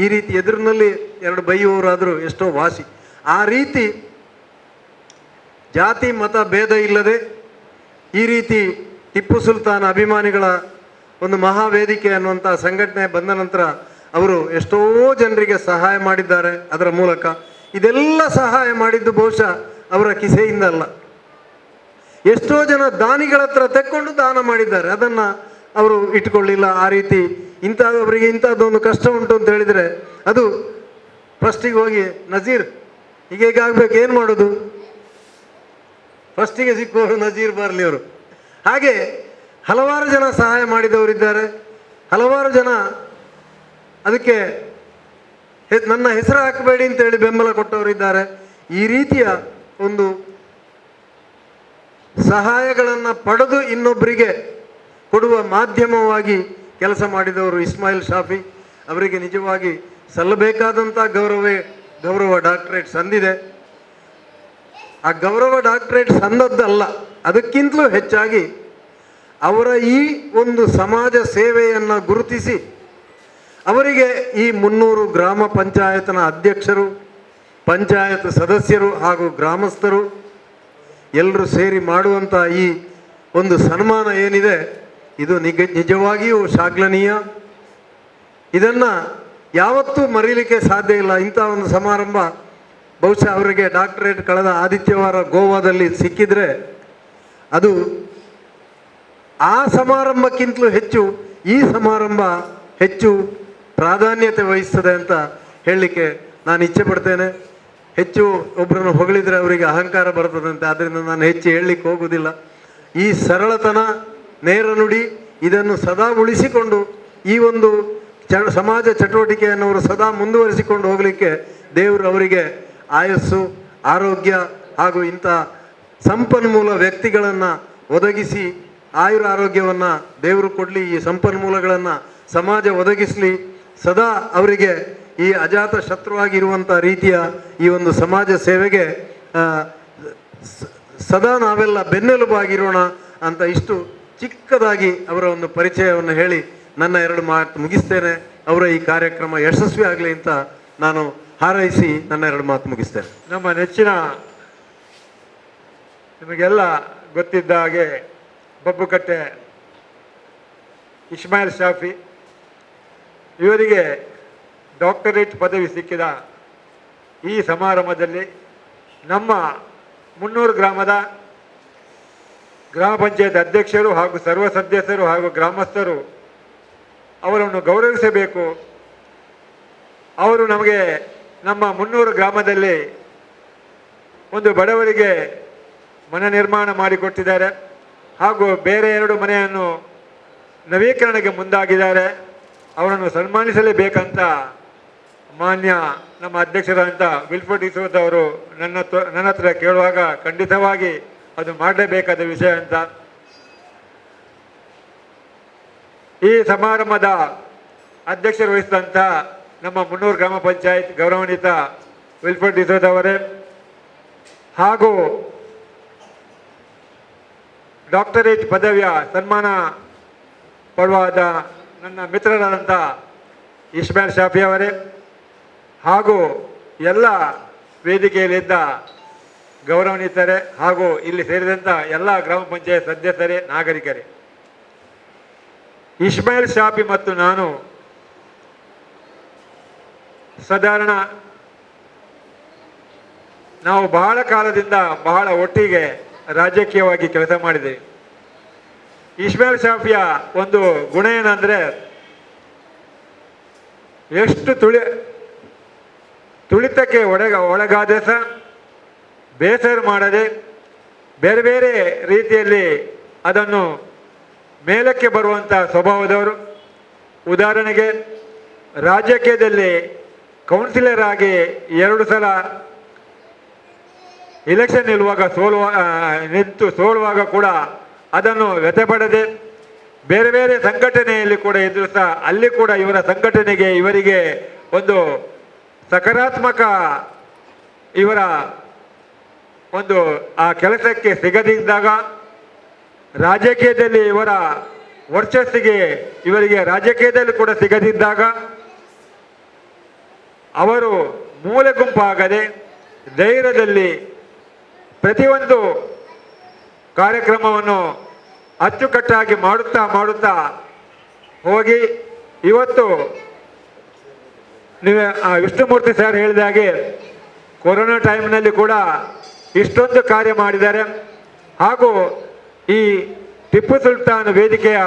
ಈ ರೀತಿ ಎದುರಿನಲ್ಲಿ 2 ಬೈಯುವವರಾದರೂ ಎಷ್ಟೋ ವಾಸಿ. ಆ ರೀತಿ ಜಾತಿ ಮತ ಭೇದ ಇಲ್ಲದೆ ಈ ರೀತಿ ಟಿಪ್ಪು ಸುಲ್ತಾನ್ ಅಭಿಮಾನಿಗಳ ಒಂದು ಮಹಾವೇದಿಕೆ ಅನ್ನುವಂಥ ಸಂಘಟನೆ ಬಂದ ನಂತರ ಅವರು ಎಷ್ಟೋ ಜನರಿಗೆ ಸಹಾಯ ಮಾಡಿದ್ದಾರೆ. ಅದರ ಮೂಲಕ ಇದೆಲ್ಲ ಸಹಾಯ ಮಾಡಿದ್ದು ಬಹುಶಃ ಅವರ ಕಿಸೆಯಿಂದ ಅಲ್ಲ, ಎಷ್ಟೋ ಜನ ದಾನಿಗಳ ಹತ್ರ ತೆಕ್ಕೊಂಡು ದಾನ ಮಾಡಿದ್ದಾರೆ, ಅದನ್ನು ಅವರು ಇಟ್ಕೊಳ್ಳಿಲ್ಲ. ಆ ರೀತಿ ಅವರಿಗೆ ಇಂಥದ್ದೊಂದು ಕಷ್ಟ ಉಂಟು ಅಂತ ಹೇಳಿದರೆ ಅದು ಫಸ್ಟಿಗೆ ಹೋಗಿ ನಜೀರ್ ಹೀಗೇಗಾಗಬೇಕು, ಏನು ಮಾಡೋದು, ಫಸ್ಟಿಗೆ ಸಿಕ್ಕುವವರು ನಜೀರ್ ಬರಲಿ ಅವರು. ಹಾಗೆ ಹಲವಾರು ಜನ ಸಹಾಯ ಮಾಡಿದವರಿದ್ದಾರೆ, ಹಲವಾರು ಜನ ಅದಕ್ಕೆ ನನ್ನ ಹೆಸರು ಹಾಕಬೇಡಿ ಅಂತೇಳಿ ಬೆಂಬಲ ಕೊಟ್ಟವರಿದ್ದಾರೆ. ಈ ರೀತಿಯ ಒಂದು ಸಹಾಯಗಳನ್ನು ಪಡೆದು ಇನ್ನೊಬ್ಬರಿಗೆ ಕೊಡುವ ಮಾಧ್ಯಮವಾಗಿ ಕೆಲಸ ಮಾಡಿದವರು ಇಸ್ಮಾಯಿಲ್ ಶಾಫಿ ಅವರಿಗೆ ನಿಜವಾಗಿ ಸಲ್ಲಬೇಕಾದಂಥ ಗೌರವ ಡಾಕ್ಟರೇಟ್ ಸಂದಿದೆ. ಆ ಗೌರವ ಡಾಕ್ಟರೇಟ್ ಸಂದದ್ದಲ್ಲ, ಅದಕ್ಕಿಂತಲೂ ಹೆಚ್ಚಾಗಿ ಅವರ ಈ ಒಂದು ಸಮಾಜ ಸೇವೆಯನ್ನು ಗುರುತಿಸಿ ಅವರಿಗೆ ಈ 300 ಗ್ರಾಮ ಪಂಚಾಯತ್ನ ಅಧ್ಯಕ್ಷರು, ಪಂಚಾಯತ್ ಸದಸ್ಯರು ಹಾಗೂ ಗ್ರಾಮಸ್ಥರು ಎಲ್ಲರೂ ಸೇರಿ ಮಾಡುವಂಥ ಈ ಒಂದು ಸನ್ಮಾನ ಏನಿದೆ ಇದು ನಿಜವಾಗಿಯೂ ಶ್ಲಾಘನೀಯ. ಇದನ್ನು ಯಾವತ್ತೂ ಮರೀಲಿಕ್ಕೆ ಸಾಧ್ಯ ಇಲ್ಲ. ಇಂಥ ಒಂದು ಸಮಾರಂಭ ಬಹುಶಃ ಅವರಿಗೆ ಡಾಕ್ಟರೇಟ್ ಕಳೆದ ಆದಿತ್ಯವಾರ ಗೋವಾದಲ್ಲಿ ಸಿಕ್ಕಿದ್ರೆ ಅದು ಆ ಸಮಾರಂಭಕ್ಕಿಂತಲೂ ಹೆಚ್ಚು ಈ ಸಮಾರಂಭ ಹೆಚ್ಚು ಪ್ರಾಧಾನ್ಯತೆ ವಹಿಸ್ತದೆ ಅಂತ ಹೇಳಲಿಕ್ಕೆ ನಾನು ಇಚ್ಛೆ ಪಡ್ತೇನೆ. ಹೆಚ್ಚು ಒಬ್ಬರನ್ನು ಹೊಗಳಿದರೆ ಅವರಿಗೆ ಅಹಂಕಾರ ಬರ್ತದಂತೆ, ಆದ್ದರಿಂದ ನಾನು ಹೆಚ್ಚು ಹೇಳಲಿಕ್ಕೆ ಹೋಗುವುದಿಲ್ಲ. ಈ ಸರಳತನ, ನೇರ ನುಡಿ ಇದನ್ನು ಸದಾ ಉಳಿಸಿಕೊಂಡು ಈ ಒಂದು ಸಮಾಜ ಚಟುವಟಿಕೆಯನ್ನು ಅವರು ಸದಾ ಮುಂದುವರಿಸಿಕೊಂಡು ಹೋಗಲಿಕ್ಕೆ ದೇವರು ಅವರಿಗೆ ಆಯಸ್ಸು, ಆರೋಗ್ಯ ಹಾಗೂ ಇಂಥ ಸಂಪನ್ಮೂಲ ವ್ಯಕ್ತಿಗಳನ್ನು ಒದಗಿಸಿ ಆಯುರ ಆರೋಗ್ಯವನ್ನು ದೇವರು ಕೊಡಲಿ. ಈ ಸಂಪನ್ಮೂಲಗಳನ್ನು ಸಮಾಜ ಒದಗಿಸಲಿ. ಸದಾ ಅವರಿಗೆ ಈ ಅಜಾತ ಶತ್ರುವಾಗಿರುವಂಥ ರೀತಿಯ ಈ ಒಂದು ಸಮಾಜ ಸೇವೆಗೆ ಸದಾ ನಾವೆಲ್ಲ ಬೆನ್ನೆಲುಬಾಗಿರೋಣ ಅಂತ ಇಷ್ಟು ಚಿಕ್ಕದಾಗಿ ಅವರ ಒಂದು ಪರಿಚಯವನ್ನು ಹೇಳಿ ನನ್ನ 2 ಮಾತು ಮುಗಿಸ್ತೇನೆ. ಅವರ ಈ ಕಾರ್ಯಕ್ರಮ ಯಶಸ್ವಿ ಆಗಲಿ ಅಂತ ನಾನು ಹಾರೈಸಿ ನನ್ನ 2 ಮಾತು ಮುಗಿಸ್ತೇನೆ. ನಮ್ಮ ನೆಚ್ಚಿನ, ನಿಮಗೆಲ್ಲ ಗೊತ್ತಿದ್ದ ಹಾಗೆ ಬಬ್ಬುಕಟ್ಟೆ ಇಸ್ಮಾಯಿಲ್ ಶಾಫಿ ಇವರಿಗೆ ಡಾಕ್ಟರೇಟ್ ಪದವಿ ಸಿಕ್ಕಿದ ಈ ಸಮಾರಂಭದಲ್ಲಿ ನಮ್ಮ 300 ಗ್ರಾಮದ ಗ್ರಾಮ ಪಂಚಾಯತ್ ಅಧ್ಯಕ್ಷರು ಹಾಗೂ ಸರ್ವ ಸದಸ್ಯರು ಹಾಗೂ ಗ್ರಾಮಸ್ಥರು ಅವರನ್ನು ಗೌರವಿಸಬೇಕು. ಅವರು ನಮಗೆ ನಮ್ಮ 300 ಗ್ರಾಮದಲ್ಲಿ ಒಂದು ಬಡವರಿಗೆ ಮನೆ ನಿರ್ಮಾಣ ಮಾಡಿಕೊಟ್ಟಿದ್ದಾರೆ ಹಾಗೂ ಬೇರೆ 2 ಮನೆಯನ್ನು ನವೀಕರಣಕ್ಕೆ ಮುಂದಾಗಿದ್ದಾರೆ. ಅವರನ್ನು ಸನ್ಮಾನಿಸಲೇಬೇಕಂತ ಮಾನ್ಯ ನಮ್ಮ ಅಧ್ಯಕ್ಷರಾದಂಥ ವಿಲ್ಫರ್ಡ್ ಡಿಸೋಜ ಅವರು ನನ್ನ ಹತ್ರ ಕೇಳುವಾಗ ಖಂಡಿತವಾಗಿ ಅದು ಮಾಡಲೇಬೇಕಾದ ವಿಷಯ ಅಂತ. ಈ ಸಮಾರಂಭದ ಅಧ್ಯಕ್ಷರು ವಹಿಸಿದಂಥ ನಮ್ಮ 300 ಗ್ರಾಮ ಪಂಚಾಯತ್ ಗೌರವಾನ್ವಿತ ವಿಲ್ಫರ್ಡ್ ಡಿಸೋಜ ಅವರೇ ಹಾಗೂ ಡಾಕ್ಟರೇಟ್ ಪದವಿಯ ಸನ್ಮಾನ ಪಡುವಾದ ನನ್ನ ಮಿತ್ರರಾದಂಥ ಇಸ್ಮಾಯಿಲ್ ಶಾಫಿ ಅವರೇ ಹಾಗೂ ಎಲ್ಲ ವೇದಿಕೆಯಲ್ಲಿದ್ದ ಗೌರವಾನ್ವಿತರೇ ಹಾಗೂ ಇಲ್ಲಿ ಸೇರಿದಂಥ ಎಲ್ಲ ಗ್ರಾಮ ಪಂಚಾಯತ್ ಸದಸ್ಯರೇ, ನಾಗರಿಕರೇ, ಇಸ್ಮಾಯಿಲ್ ಶಾಫಿ ಮತ್ತು ನಾನು ಸಾಧಾರಣ ನಾವು ಬಹಳ ಕಾಲದಿಂದ ಬಹಳ ಒಟ್ಟಿಗೆ ರಾಜಕೀಯವಾಗಿ ಕೆಲಸ ಮಾಡಿದ್ದೇವೆ. ಇಸ್ಮಾಯಿಲ್ ಶಾಫಿಯ ಒಂದು ಗುಣ ಏನಂದರೆ ಎಷ್ಟು ತುಳಿತಕ್ಕೆ ಒಳಗಾದ ಸಹ ಬೇಸರ ಮಾಡದೆ ಬೇರೆ ಬೇರೆ ರೀತಿಯಲ್ಲಿ ಅದನ್ನು ಮೇಲಕ್ಕೆ ಬರುವಂಥ ಸ್ವಭಾವದವರು. ಉದಾಹರಣೆಗೆ ರಾಜಕೀಯದಲ್ಲಿ ಕೌನ್ಸಿಲರ್ ಆಗಿ 2 ಸಲ ಎಲೆಕ್ಷನ್ ನಿಂತು ಸೋಲುವಾಗ ಕೂಡ ಅದನ್ನು ವ್ಯಥೆಪಡದೆ ಬೇರೆ ಬೇರೆ ಸಂಘಟನೆಯಲ್ಲಿ ಕೂಡ ಇದ್ರೂ ಸಹ ಅಲ್ಲಿ ಕೂಡ ಇವರ ಸಂಘಟನೆಗೆ ಇವರಿಗೆ ಒಂದು ಸಕಾರಾತ್ಮಕ ಇವರ ಒಂದು ಆ ಕೆಲಸಕ್ಕೆ ಸಿಗದಿದ್ದಾಗ ರಾಜಕೀಯದಲ್ಲಿ ಇವರ ವರ್ಚಸ್ಸಿಗೆ ಇವರಿಗೆ ರಾಜಕೀಯದಲ್ಲಿ ಕೂಡ ಸಿಗದಿದ್ದಾಗ ಅವರು ಮೂಲೆ ಗುಂಪಾಗದೆ ಧೈರ್ಯದಲ್ಲಿ ಪ್ರತಿಯೊಂದು ಕಾರ್ಯಕ್ರಮವನ್ನು ಅಚ್ಚುಕಟ್ಟಾಗಿ ಮಾಡುತ್ತಾ ಹೋಗಿ ಇವತ್ತು ನೀವು ವಿಷ್ಣುಮೂರ್ತಿ ಸರ್ ಹೇಳಿದ ಹಾಗೆ ಕೊರೋನಾ ಟೈಮ್ನಲ್ಲಿ ಕೂಡ ಇಷ್ಟೊಂದು ಕಾರ್ಯ ಮಾಡಿದ್ದಾರೆ. ಹಾಗೂ ಈ ಟಿಪ್ಪು ಸುಲ್ತಾನ್ ವೇದಿಕೆಯ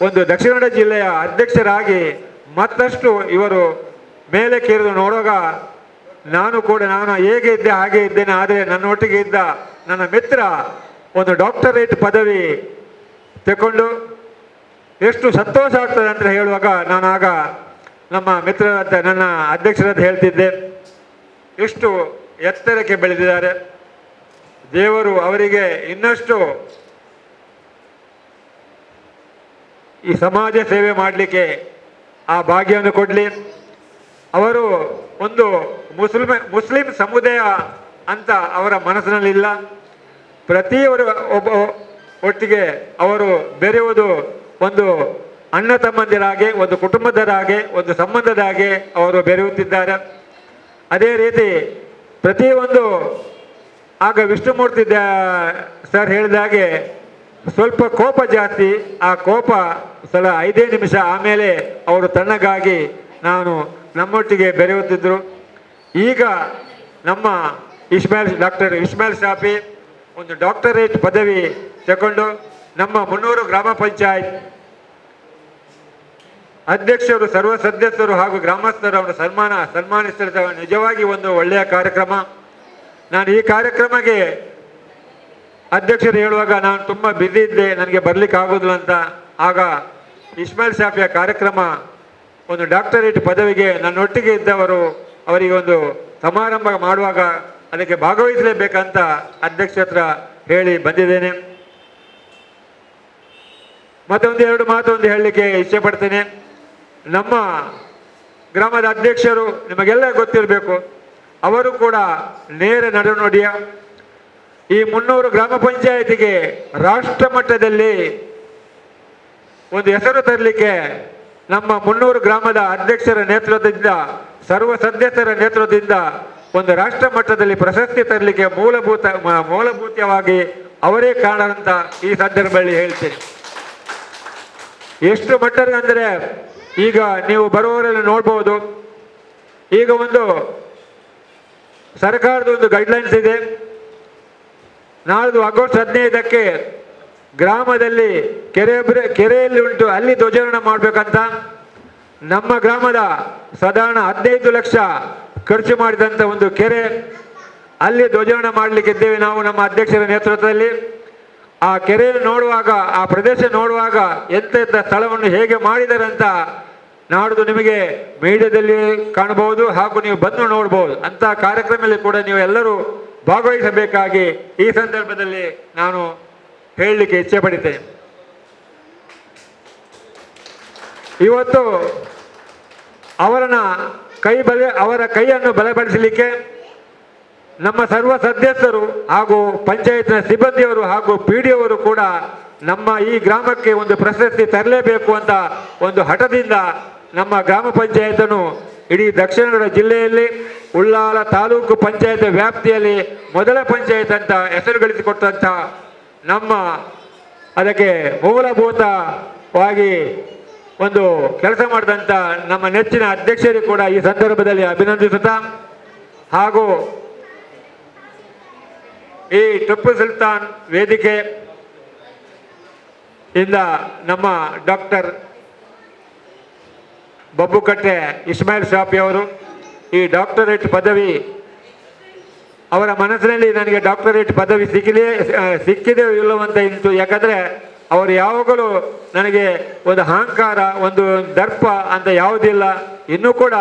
ಒಂದು ದಕ್ಷಿಣ ಕನ್ನಡ ಜಿಲ್ಲೆಯ ಅಧ್ಯಕ್ಷರಾಗಿ ಮತ್ತಷ್ಟು ಇವರು ಮೇಲೆ ಕೇರಿದು ನೋಡುವಾಗ ನಾನು ಹೇಗೆ ಇದ್ದೆ ಹಾಗೆ ಇದ್ದೇನೆ. ಆದರೆ ನನ್ನೊಟ್ಟಿಗೆ ಇದ್ದ ನನ್ನ ಮಿತ್ರ ಒಂದು ಡಾಕ್ಟರೇಟ್ ಪದವಿ ತಗೊಂಡು ಎಷ್ಟು ಸಂತೋಷ ಆಗ್ತದೆ ಅಂತ ಹೇಳುವಾಗ ನಾನು ಆಗ ನಮ್ಮ ಮಿತ್ರರಂತ ನನ್ನ ಅಧ್ಯಕ್ಷರಂತ ಹೇಳ್ತಿದ್ದೆ. ಎಷ್ಟು ಎತ್ತರಕ್ಕೆ ಬೆಳೆದಿದ್ದಾರೆ. ದೇವರು ಅವರಿಗೆ ಇನ್ನಷ್ಟು ಈ ಸಮಾಜ ಸೇವೆ ಮಾಡಲಿಕ್ಕೆ ಆ ಭಾಗ್ಯವನ್ನು ಕೊಡಲಿ. ಅವರು ಒಂದು ಮುಸ್ಲಿಂ ಸಮುದಾಯ ಅಂತ ಅವರ ಮನಸ್ಸಿನಲ್ಲಿಲ್ಲ. ಪ್ರತಿಯೊಬ್ಬರು ಒಟ್ಟಿಗೆ ಅವರು ಬೆರೆಯುವುದು ಒಂದು ಅಣ್ಣ ತಮ್ಮಂದಿರಾಗೆ, ಒಂದು ಕುಟುಂಬದರಾಗೆ, ಒಂದು ಸಂಬಂಧದಾಗೆ ಅವರು ಬೆರೆಯುತ್ತಿದ್ದಾರೆ. ಅದೇ ರೀತಿ ಪ್ರತಿಯೊಂದು ಆಗ ವಿಷ್ಣುಮೂರ್ತಿ ಸರ್ ಹೇಳಿದ ಹಾಗೆ ಸ್ವಲ್ಪ ಕೋಪ ಜಾಸ್ತಿ. ಆ ಕೋಪ 5 ನಿಮಿಷ ಆಮೇಲೆ ಅವರು ತಣ್ಣಗಾಗಿ ನಮ್ಮೊಟ್ಟಿಗೆ ಬೆರೆಯುತ್ತಿದ್ದರು. ಈಗ ನಮ್ಮ ಡಾಕ್ಟರ್ ಇಸ್ಮಾಯಿಲ್ ಶಾಫಿ ಒಂದು ಡಾಕ್ಟರೇಟ್ ಪದವಿ ತಗೊಂಡು ನಮ್ಮ ಮುನ್ನೂರು ಗ್ರಾಮ ಪಂಚಾಯತ್ ಅಧ್ಯಕ್ಷರು, ಸರ್ವ ಸದಸ್ಯರು ಹಾಗೂ ಗ್ರಾಮಸ್ಥರು ಅವರ ಸನ್ಮಾನಿಸಿದ ನಿಜವಾಗಿ ಒಂದು ಒಳ್ಳೆಯ ಕಾರ್ಯಕ್ರಮ. ನಾನು ಈ ಕಾರ್ಯಕ್ರಮಕ್ಕೆ ಅಧ್ಯಕ್ಷರು ಹೇಳುವಾಗ ನಾನು ತುಂಬ ಬ್ಯುಸಿ ಇದ್ದೆ, ನನಗೆ ಬರಲಿಕ್ಕೆ ಆಗೋದಿಲ್ಲ ಅಂತ. ಆಗ ಇಸ್ಮಾಯಿಲ್ ಶಾಫಿಯ ಕಾರ್ಯಕ್ರಮ ಒಂದು ಡಾಕ್ಟರೇಟ್ ಪದವಿಗೆ ನನ್ನೊಟ್ಟಿಗೆ ಇದ್ದವರು ಅವರಿಗೆ ಒಂದು ಸಮಾರಂಭ ಮಾಡುವಾಗ ಅದಕ್ಕೆ ಭಾಗವಹಿಸಲೇಬೇಕಂತ ಅಧ್ಯಕ್ಷ ಹತ್ರ ಹೇಳಿ ಬಂದಿದ್ದೇನೆ. ಮತ್ತೊಂದು 2 ಮಾತೊಂದು ಹೇಳಲಿಕ್ಕೆ ಇಷ್ಟಪಡ್ತೇನೆ. ನಮ್ಮ ಗ್ರಾಮದ ಅಧ್ಯಕ್ಷರು ನಿಮಗೆಲ್ಲ ಗೊತ್ತಿರಬೇಕು, ಅವರು ಕೂಡ ನೇರ ನಡೆನುಡಿಯ. ಈ 300 ಗ್ರಾಮ ಪಂಚಾಯತಿಗೆ ರಾಷ್ಟ್ರ ಮಟ್ಟದಲ್ಲಿ ಒಂದು ಹೆಸರು ತರಲಿಕ್ಕೆ ನಮ್ಮ 300 ಗ್ರಾಮದ ಅಧ್ಯಕ್ಷರ ನೇತೃತ್ವದಿಂದ, ಸರ್ವ ಸದಸ್ಯರ ನೇತೃತ್ವದಿಂದ ಒಂದು ರಾಷ್ಟ್ರ ಮಟ್ಟದಲ್ಲಿ ಪ್ರಶಸ್ತಿ ತರಲಿಕ್ಕೆ ಮೂಲಭೂತವಾಗಿ ಅವರೇ ಕಾರಣ ಅಂತ ಈ ಸಂದರ್ಭದಲ್ಲಿ ಹೇಳ್ತೇನೆ. ಎಷ್ಟು ಮಟ್ಟಕ್ಕೆ ಅಂದರೆ ಈಗ ನೀವು ಬರುವವರೆಲ್ಲ ನೋಡ್ಬೋದು, ಈಗ ಒಂದು ಸರ್ಕಾರದ ಒಂದು ಗೈಡ್ಲೈನ್ಸ್ ಇದೆ. ನಾಳ್ದು ಆಗಸ್ಟ್ 15ಕ್ಕೆ ಗ್ರಾಮದಲ್ಲಿ ಕೆರೆಯಲ್ಲಿ ಉಂಟು, ಅಲ್ಲಿ ಧ್ವಜಾರೋಹಣ ಮಾಡಬೇಕಂತ. ನಮ್ಮ ಗ್ರಾಮದ ಸಾಧಾರಣ 15 ಲಕ್ಷ ಖರ್ಚು ಮಾಡಿದಂಥ ಒಂದು ಕೆರೆ, ಅಲ್ಲಿ ಧ್ವಜಾರೋಹಣ ಮಾಡಲಿಕ್ಕಿದ್ದೇವೆ ನಾವು ನಮ್ಮ ಅಧ್ಯಕ್ಷರ ನೇತೃತ್ವದಲ್ಲಿ. ಆ ಕೆರೆ ನೋಡುವಾಗ, ಆ ಪ್ರದೇಶ ನೋಡುವಾಗ ಎಂಥ ಸ್ಥಳವನ್ನು ಹೇಗೆ ಮಾಡಿದ್ದಾರೆ ಅಂತ ನಾಡ್ದು ನಿಮಗೆ ಮೀಡಿಯಾದಲ್ಲಿ ಕಾಣಬಹುದು ಹಾಗೂ ನೀವು ಬಂದು ನೋಡ್ಬೋದು. ಅಂಥ ಕಾರ್ಯಕ್ರಮದಲ್ಲಿ ಕೂಡ ನೀವು ಎಲ್ಲರೂ ಭಾಗವಹಿಸಬೇಕಾಗಿ ಈ ಸಂದರ್ಭದಲ್ಲಿ ನಾನು ಹೇಳಲಿಕ್ಕೆ ಇಚ್ಛೆ ಪಡುತ್ತೇನೆ. ಇವತ್ತು ಅವರ ಕೈಯನ್ನು ಬಲಪಡಿಸಲಿಕ್ಕೆ ನಮ್ಮ ಸರ್ವ ಸದಸ್ಯರು ಹಾಗೂ ಪಂಚಾಯತ್ನ ಸಿಬ್ಬಂದಿಯವರು ಹಾಗೂ PDO ಕೂಡ ನಮ್ಮ ಈ ಗ್ರಾಮಕ್ಕೆ ಒಂದು ಪ್ರಶಸ್ತಿ ತರಲೇಬೇಕು ಅಂತ ಒಂದು ಹಠದಿಂದ ನಮ್ಮ ಗ್ರಾಮ ಪಂಚಾಯತನ್ನು ಇಡೀ ದಕ್ಷಿಣ ಕನ್ನಡ ಜಿಲ್ಲೆಯಲ್ಲಿ ಉಳ್ಳಾಲ ತಾಲೂಕು ಪಂಚಾಯತ್ ವ್ಯಾಪ್ತಿಯಲ್ಲಿ ಮೊದಲ ಪಂಚಾಯತ್ ಅಂತ ಹೆಸರು ಗಳಿಸಿಕೊಟ್ಟಂಥ ಅದಕ್ಕೆ ಮೂಲಭೂತವಾಗಿ ಒಂದು ಕೆಲಸ ಮಾಡಿದಂಥ ನಮ್ಮ ನೆಚ್ಚಿನ ಅಧ್ಯಕ್ಷರಿಗೆ ಕೂಡ ಈ ಸಂದರ್ಭದಲ್ಲಿ ಅಭಿನಂದಿಸುತ್ತಾ, ಹಾಗೂ ಈ ಟಿಪ್ಪು ಸುಲ್ತಾನ್ ವೇದಿಕೆ ಇಂದ ನಮ್ಮ ಡಾಕ್ಟರ್ ಬಬ್ಬುಕಟ್ಟೆ ಇಸ್ಮಾಯಿಲ್ ಶಾಫಿ ಅವರು ಈ ಡಾಕ್ಟರೇಟ್ ಪದವಿ ಅವರ ಮನಸ್ಸಿನಲ್ಲಿ ನನಗೆ ಡಾಕ್ಟರೇಟ್ ಪದವಿ ಸಿಕ್ಕಿದೆ ಇಲ್ಲವಂತ ಇತ್ತು. ಯಾಕಂದರೆ ಅವರು ಯಾವಾಗಲೂ ನನಗೆ ಒಂದು ಅಹಂಕಾರ, ಒಂದು ದರ್ಪ ಅಂತ ಯಾವುದಿಲ್ಲ. ಇನ್ನೂ ಕೂಡ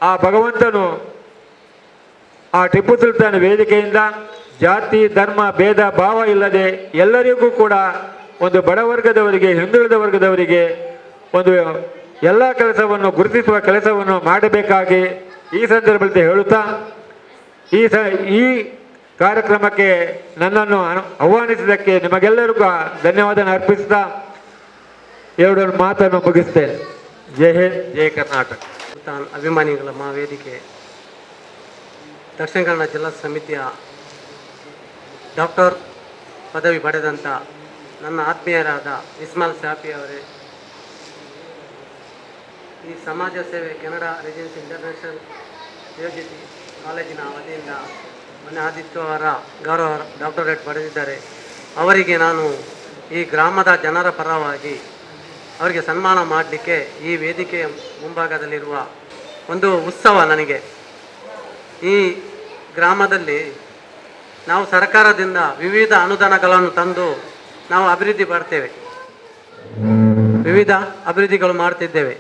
ಆ ಭಗವಂತನು ಆ ಟಿಪ್ಪು ಸುಲ್ತಾನ್ ವೇದಿಕೆಯಿಂದ ಜಾತಿ ಧರ್ಮ ಭೇದ ಭಾವ ಇಲ್ಲದೆ ಎಲ್ಲರಿಗೂ ಕೂಡ ಒಂದು ಬಡವರ್ಗದವರಿಗೆ, ಹಿಂದುಳಿದ ವರ್ಗದವರಿಗೆ ಒಂದು ಎಲ್ಲ ಕೆಲಸವನ್ನು ಗುರುತಿಸುವ ಕೆಲಸವನ್ನು ಮಾಡಬೇಕಾಗಿ ಈ ಸಂದರ್ಭದಲ್ಲಿ ಹೇಳುತ್ತಾ, ಈ ಕಾರ್ಯಕ್ರಮಕ್ಕೆ ನನ್ನನ್ನು ಆಹ್ವಾನಿಸಿದ್ದಕ್ಕೆ ನಿಮಗೆಲ್ಲರಿಗೂ ಧನ್ಯವಾದ ಅರ್ಪಿಸ್ತಾ 2 ಮಾತನ್ನು ಮುಗಿಸ್ತೇನೆ. ಜೈ ಹಿಂದ್, ಜೈ ಕರ್ನಾಟಕ. ಅಭಿಮಾನಿಗಳ ವೇದಿಕೆ ದಕ್ಷಿಣ ಕನ್ನಡ ಜಿಲ್ಲಾ ಸಮಿತಿಯ ಡಾಕ್ಟರ್ ಪದವಿ ಪಡೆದಂಥ ನನ್ನ ಆತ್ಮೀಯರಾದ ಇಸ್ಮಾಲ್ ಶಾಫಿ ಅವರೇ, ಈ ಸಮಾಜ ಸೇವೆ ಕೆನಡಾ ರೆಸಿಡೆನ್ಸಿ ಇಂಟರ್ನ್ಯಾಷನಲ್ ಯೋಜಿತ ಕಾಲೇಜಿನ ವತಿಯಿಂದ ಮೊನ್ನೆ ಆದಿತ್ಯವಾರ ಗೌರವ ಡಾಕ್ಟರೇಟ್ ಪಡೆದಿದ್ದಾರೆ. ಅವರಿಗೆ ನಾನು ಈ ಗ್ರಾಮದ ಜನರ ಪರವಾಗಿ ಅವರಿಗೆ ಸನ್ಮಾನ ಮಾಡಲಿಕ್ಕೆ ಈ ವೇದಿಕೆಯ ಮುಂಭಾಗದಲ್ಲಿರುವ ಒಂದು ಉತ್ಸವ. ನನಗೆ ಈ ಗ್ರಾಮದಲ್ಲಿ ನಾವು ಸರ್ಕಾರದಿಂದ ವಿವಿಧ ಅನುದಾನಗಳನ್ನು ತಂದು ನಾವು ಅಭಿವೃದ್ಧಿ ಮಾಡ್ತೇವೆ, ವಿವಿಧ ಅಭಿವೃದ್ಧಿಗಳು ಮಾಡ್ತಿದ್ದೇವೆ.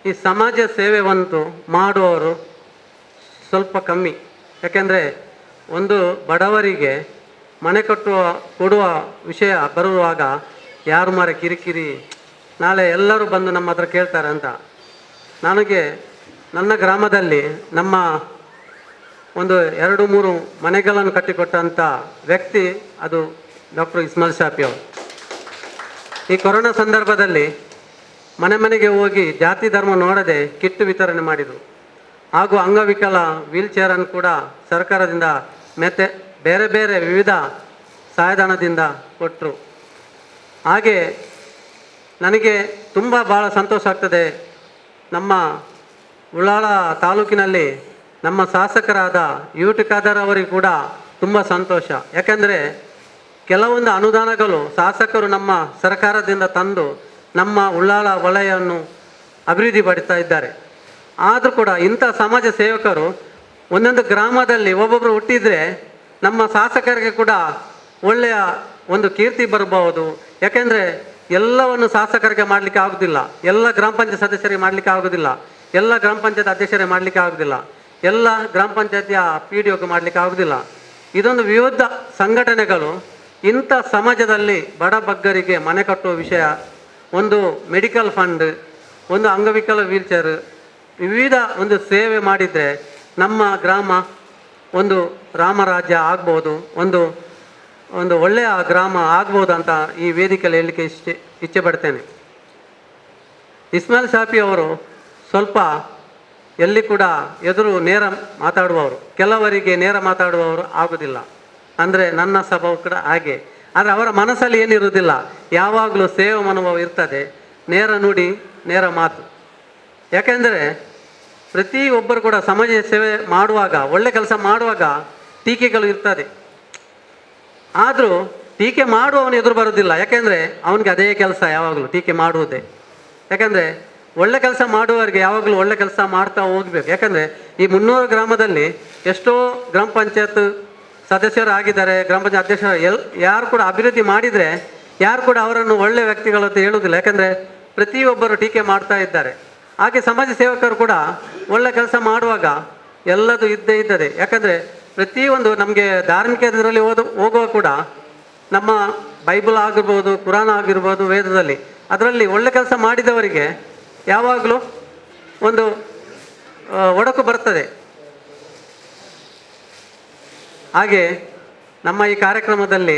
ಈ ಸಮಾಜ ಸೇವೆವಂತೂ ಮಾಡುವವರು ಸ್ವಲ್ಪ ಕಮ್ಮಿ. ಯಾಕೆಂದರೆ ಒಂದು ಬಡವರಿಗೆ ಮನೆ ಕೊಡುವ ವಿಷಯ ಬರುವಾಗ ಯಾರು ಮಾರೆ ಕಿರಿಕಿರಿ, ನಾಳೆ ಎಲ್ಲರೂ ಬಂದು ನಮ್ಮ ಹತ್ರ ಕೇಳ್ತಾರೆ ಅಂತ. ನನಗೆ ನನ್ನ ಗ್ರಾಮದಲ್ಲಿ ನಮ್ಮ ಒಂದು 2-3 ಮನೆಗಳನ್ನು ಕಟ್ಟಿಕೊಟ್ಟಂಥ ವ್ಯಕ್ತಿ ಅದು ಡಾಕ್ಟರ್ ಇಸ್ಮಾಲ್ ಶಾಫಿ ಅವರು. ಈ ಕೊರೋನಾ ಸಂದರ್ಭದಲ್ಲಿ ಮನೆ ಮನೆಗೆ ಹೋಗಿ ಜಾತಿ ಧರ್ಮ ನೋಡದೆ ಕಿಟ್ಟು ವಿತರಣೆ ಮಾಡಿದರು. ಹಾಗೂ ಅಂಗವಿಕಲ ವೀಲ್ ಚೇರನ್ನು ಕೂಡ ಸರ್ಕಾರದಿಂದ ಮತ್ತೆ ಬೇರೆ ಬೇರೆ ವಿವಿಧ ಸಹಾಯಧನದಿಂದ ಕೊಟ್ಟರು. ಹಾಗೆ ನನಗೆ ತುಂಬ ಭಾಳ ಸಂತೋಷ ಆಗ್ತದೆ. ನಮ್ಮ ಉಳ್ಳಾಳ ತಾಲೂಕಿನಲ್ಲಿ ನಮ್ಮ ಶಾಸಕರಾದ ಯುಟಿ ಖಾದರ್ ಅವರಿಗೆ ಕೂಡ ತುಂಬ ಸಂತೋಷ. ಯಾಕೆಂದರೆ ಕೆಲವೊಂದು ಅನುದಾನಗಳು ಶಾಸಕರು ನಮ್ಮ ಸರ್ಕಾರದಿಂದ ತಂದು ನಮ್ಮ ಉಳ್ಳಾಳ ವಲಯವನ್ನು ಅಭಿವೃದ್ಧಿ ಪಡಿಸ್ತಾ ಇದ್ದಾರೆ. ಆದರೂ ಕೂಡ ಇಂಥ ಸಮಾಜ ಸೇವಕರು ಒಂದೊಂದು ಗ್ರಾಮದಲ್ಲಿ ಒಬ್ಬೊಬ್ಬರು ಹುಟ್ಟಿದರೆ ನಮ್ಮ ಶಾಸಕರಿಗೆ ಕೂಡ ಒಳ್ಳೆಯ ಒಂದು ಕೀರ್ತಿ ಬರಬಹುದು. ಯಾಕೆಂದರೆ ಎಲ್ಲವನ್ನು ಶಾಸಕರಿಗೆ ಮಾಡಲಿಕ್ಕೆ ಆಗೋದಿಲ್ಲ, ಎಲ್ಲ ಗ್ರಾಮ ಪಂಚಾಯತ್ ಸದಸ್ಯರಿಗೆ ಮಾಡಲಿಕ್ಕೆ ಆಗೋದಿಲ್ಲ, ಎಲ್ಲ ಗ್ರಾಮ ಪಂಚಾಯತ್ ಅಧ್ಯಕ್ಷರಿಗೆ ಮಾಡಲಿಕ್ಕೆ ಆಗೋದಿಲ್ಲ, ಎಲ್ಲ ಗ್ರಾಮ ಪಂಚಾಯತಿಯ ಪಿ ಡಿ ಒಗೆ ಮಾಡಲಿಕ್ಕೆ ಆಗೋದಿಲ್ಲ. ಇದೊಂದು ವಿವಿಧ ಸಂಘಟನೆಗಳು ಇಂಥ ಸಮಾಜದಲ್ಲಿ ಬಡ ಬಗ್ಗರಿಗೆ ಮನೆ ಕಟ್ಟುವ ವಿಷಯ, ಒಂದು ಮೆಡಿಕಲ್ ಫಂಡ್, ಒಂದು ಅಂಗವಿಕಲ ವೀಲ್ಚೇರ್, ವಿವಿಧ ಒಂದು ಸೇವೆ ಮಾಡಿದರೆ ನಮ್ಮ ಗ್ರಾಮ ಒಂದು ರಾಮರಾಜ್ಯ ಆಗ್ಬೋದು, ಒಂದು ಒಳ್ಳೆಯ ಗ್ರಾಮ ಆಗ್ಬೋದು ಅಂತ ಈ ವೇದಿಕೆಯಲ್ಲಿ ಹೇಳಲಿಕ್ಕೆ ಇಚ್ಛೆ ಪಡ್ತೇನೆ. ಇಸ್ಮಾಲ್ ಶಾಫಿ ಅವರು ಸ್ವಲ್ಪ ಎಲ್ಲಿ ಕೂಡ ಎದುರು ನೇರ ಮಾತಾಡುವವರು, ಕೆಲವರಿಗೆ ನೇರ ಮಾತಾಡುವವರು ಆಗೋದಿಲ್ಲ. ಅಂದರೆ ನನ್ನ ಸ್ವಭಾವ ಕೂಡ ಹಾಗೆ. ಆದರೆ ಅವರ ಮನಸ್ಸಲ್ಲಿ ಏನಿರುವುದಿಲ್ಲ, ಯಾವಾಗಲೂ ಸೇವೆ ಮನೋಭಾವ ಇರ್ತದೆ, ನೇರ ನುಡಿ ನೇರ ಮಾತು. ಯಾಕೆಂದರೆ ಪ್ರತಿಯೊಬ್ಬರು ಕೂಡ ಸಮಾಜ ಸೇವೆ ಮಾಡುವಾಗ, ಒಳ್ಳೆ ಕೆಲಸ ಮಾಡುವಾಗ ಟೀಕೆಗಳು ಇರ್ತದೆ. ಆದರೂ ಟೀಕೆ ಮಾಡುವವನು ಎದುರು ಬರೋದಿಲ್ಲ. ಯಾಕೆಂದರೆ ಅವನಿಗೆ ಅದೇ ಕೆಲಸ ಯಾವಾಗಲೂ ಟೀಕೆ ಮಾಡುವುದೇ. ಯಾಕೆಂದರೆ ಒಳ್ಳೆ ಕೆಲಸ ಮಾಡುವವರಿಗೆ ಯಾವಾಗಲೂ ಒಳ್ಳೆ ಕೆಲಸ ಮಾಡ್ತಾ ಹೋಗಬೇಕು. ಯಾಕಂದರೆ ಈ 300 ಗ್ರಾಮದಲ್ಲಿ ಎಷ್ಟೋ ಗ್ರಾಮ ಪಂಚಾಯತ್ ಸದಸ್ಯರು ಆಗಿದ್ದಾರೆ, ಗ್ರಾಮ ಪಂಚಾಯತ್ ಅಧ್ಯಕ್ಷರು ಯಾರು ಕೂಡ ಅಭಿವೃದ್ಧಿ ಮಾಡಿದರೆ ಯಾರು ಕೂಡ ಅವರನ್ನು ಒಳ್ಳೆ ವ್ಯಕ್ತಿಗಳಂತ ಹೇಳುವುದಿಲ್ಲ. ಯಾಕಂದರೆ ಪ್ರತಿಯೊಬ್ಬರು ಟೀಕೆ ಮಾಡ್ತಾ ಇದ್ದಾರೆ. ಹಾಗೆ ಸಮಾಜ ಸೇವಕರು ಕೂಡ ಒಳ್ಳೆ ಕೆಲಸ ಮಾಡುವಾಗ ಎಲ್ಲದೂ ಇದ್ದೇ ಇದ್ದದೆ. ಯಾಕಂದರೆ ಪ್ರತಿಯೊಂದು ನಮಗೆ ಧಾರ್ಮಿಕ ಇದರಲ್ಲಿ ಹೋಗುವ ಕೂಡ ನಮ್ಮ ಬೈಬಲ್ ಆಗಿರ್ಬೋದು, ಕುರಾನ್ ಆಗಿರ್ಬೋದು, ವೇದದಲ್ಲಿ ಅದರಲ್ಲಿ ಒಳ್ಳೆ ಕೆಲಸ ಮಾಡಿದವರಿಗೆ ಯಾವಾಗಲೂ ಒಂದು ಒಡಕು ಬರ್ತದೆ. ಹಾಗೆ ನಮ್ಮ ಈ ಕಾರ್ಯಕ್ರಮದಲ್ಲಿ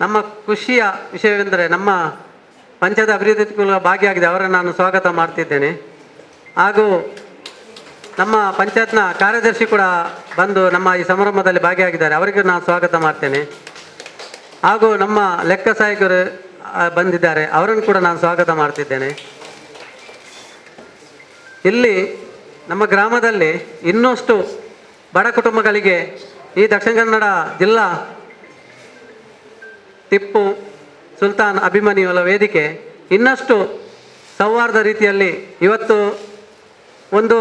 ನಮ್ಮ ಖುಷಿಯ ವಿಷಯವೆಂದರೆ ನಮ್ಮ ಪಂಚಾಯತ್ ಅಭಿವೃದ್ಧಿ ಭಾಗಿಯಾಗಿದೆ, ಅವರನ್ನು ನಾನು ಸ್ವಾಗತ ಮಾಡ್ತಿದ್ದೇನೆ. ಹಾಗೂ ನಮ್ಮ ಪಂಚಾಯತ್ನ ಕಾರ್ಯದರ್ಶಿ ಕೂಡ ಬಂದು ನಮ್ಮ ಈ ಸಮಾರಂಭದಲ್ಲಿ ಭಾಗಿಯಾಗಿದ್ದಾರೆ, ಅವರಿಗೂ ನಾನು ಸ್ವಾಗತ ಮಾಡ್ತೇನೆ. ಹಾಗೂ ನಮ್ಮ ಲೆಕ್ಕ ಸಹಾಯಕರು ಬಂದಿದ್ದಾರೆ, ಅವರನ್ನು ಕೂಡ ನಾನು ಸ್ವಾಗತ ಮಾಡ್ತಿದ್ದೇನೆ. ಇಲ್ಲಿ ನಮ್ಮ ಗ್ರಾಮದಲ್ಲಿ ಇನ್ನಷ್ಟು ಬಡ ಕುಟುಂಬಗಳಿಗೆ ಈ ದಕ್ಷಿಣ ಕನ್ನಡ ಜಿಲ್ಲಾ ಟಿಪ್ಪು ಸುಲ್ತಾನ್ ಅಭಿಮನ್ಯುಗಳ ವೇದಿಕೆ ಇನ್ನಷ್ಟು ಸೌಹಾರ್ದ ರೀತಿಯಲ್ಲಿ ಇವತ್ತು ಒಂದು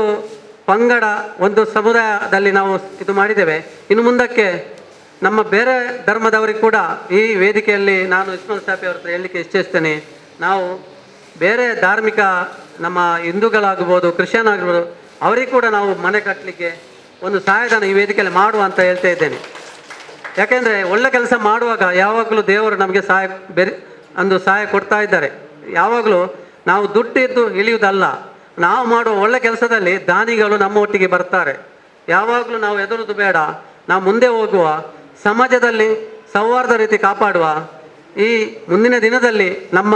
ಪಂಗಡ, ಒಂದು ಸಮುದಾಯದಲ್ಲಿ ನಾವು ಇದು ಮಾಡಿದ್ದೇವೆ. ಇನ್ನು ಮುಂದಕ್ಕೆ ನಮ್ಮ ಬೇರೆ ಧರ್ಮದವರಿಗೆ ಕೂಡ ಈ ವೇದಿಕೆಯಲ್ಲಿ ನಾನು ಇಸ್ಮಾಲ್ ಶಾಫಿ ಅವ್ರ ಹತ್ರ ಹೇಳಲಿಕ್ಕೆ ಇಚ್ಛಿಸ್ತೇನೆ. ನಾವು ಬೇರೆ ಧಾರ್ಮಿಕ ನಮ್ಮ ಹಿಂದೂಗಳಾಗ್ಬೋದು, ಕ್ರಿಶ್ಚಿಯನ್ ಆಗಿರ್ಬೋದು, ಅವರಿಗೆ ಕೂಡ ನಾವು ಮನೆ ಕಟ್ಟಲಿಕ್ಕೆ ಒಂದು ಸಹಾಯಧನ ಈ ವೇದಿಕೆಯಲ್ಲಿ ಮಾಡುವ ಅಂತ ಹೇಳ್ತಾ ಇದ್ದೇನೆ. ಯಾಕೆಂದರೆ ಒಳ್ಳೆ ಕೆಲಸ ಮಾಡುವಾಗ ಯಾವಾಗಲೂ ದೇವರು ನಮಗೆ ಸಹಾಯ ಕೊಡ್ತಾ ಇದ್ದಾರೆ. ಯಾವಾಗಲೂ ನಾವು ದುಡ್ಡಿದ್ದು ಇಳಿಯುವುದಲ್ಲ, ನಾವು ಮಾಡುವ ಒಳ್ಳೆ ಕೆಲಸದಲ್ಲಿ ದಾನಿಗಳು ನಮ್ಮ ಒಟ್ಟಿಗೆ ಬರ್ತಾರೆ. ಯಾವಾಗಲೂ ನಾವು ಎದುರುದು ಬೇಡ, ನಾವು ಮುಂದೆ ಹೋಗುವ, ಸಮಾಜದಲ್ಲಿ ಸೌಹಾರ್ದ ರೀತಿ ಕಾಪಾಡುವ. ಈ ಮುಂದಿನ ದಿನದಲ್ಲಿ ನಮ್ಮ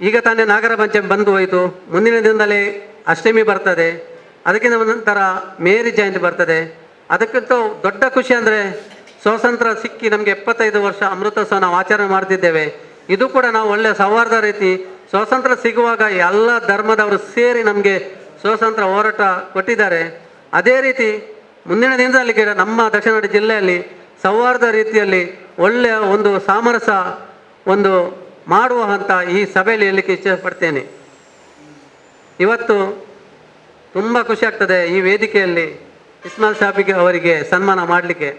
ಈಗ ತಾನೇ ನಾಗರ ಪಂಚಮಿ ಬಂದು ಹೋಯಿತು, ಮುಂದಿನ ದಿನದಲ್ಲಿ ಅಷ್ಟಮಿ ಬರ್ತದೆ. ಅದಕ್ಕಿಂತ ನಂತರ ಮೇರಿ ಜಯಂತಿ ಬರ್ತದೆ. ಅದಕ್ಕಿಂತ ದೊಡ್ಡ ಖುಷಿ ಅಂದರೆ ಸ್ವಾತಂತ್ರ್ಯ ಸಿಕ್ಕಿ ನಮಗೆ 75 ವರ್ಷ ಅಮೃತೋತ್ಸವ ನಾವು ಆಚರಣೆ ಮಾಡ್ತಿದ್ದೇವೆ. ಇದು ಕೂಡ ನಾವು ಒಳ್ಳೆಯ ಸೌಹಾರ್ದ ರೀತಿ ಸ್ವಾತಂತ್ರ್ಯ ಸಿಗುವಾಗ ಎಲ್ಲ ಧರ್ಮದವರು ಸೇರಿ ನಮಗೆ ಸ್ವಾತಂತ್ರ್ಯ ಹೋರಾಟ ಕೊಟ್ಟಿದ್ದಾರೆ. ಅದೇ ರೀತಿ ಮುಂದಿನ ದಿನದಲ್ಲಿ ನಮ್ಮ ದಕ್ಷಿಣ ಕನ್ನಡ ಜಿಲ್ಲೆಯಲ್ಲಿ ಸೌಹಾರ್ದ ರೀತಿಯಲ್ಲಿ ಒಳ್ಳೆಯ ಒಂದು ಸಾಮರಸ್ಯ ಒಂದು ಮಾಡುವ ಅಂತ ಈ ಸಭೆಯಲ್ಲಿ ಹೇಳಲಿಕ್ಕೆ ಇಚ್ಛೆಪಡ್ತೇನೆ. ಇವತ್ತು ತುಂಬ ಖುಷಿ ಆಗ್ತದೆ ಈ ವೇದಿಕೆಯಲ್ಲಿ ಇಸ್ಮಾಯಿಲ್ ಸಾಹಿಬ್ಗೆ ಅವರಿಗೆ ಸನ್ಮಾನ ಮಾಡಲಿಕ್ಕೆ.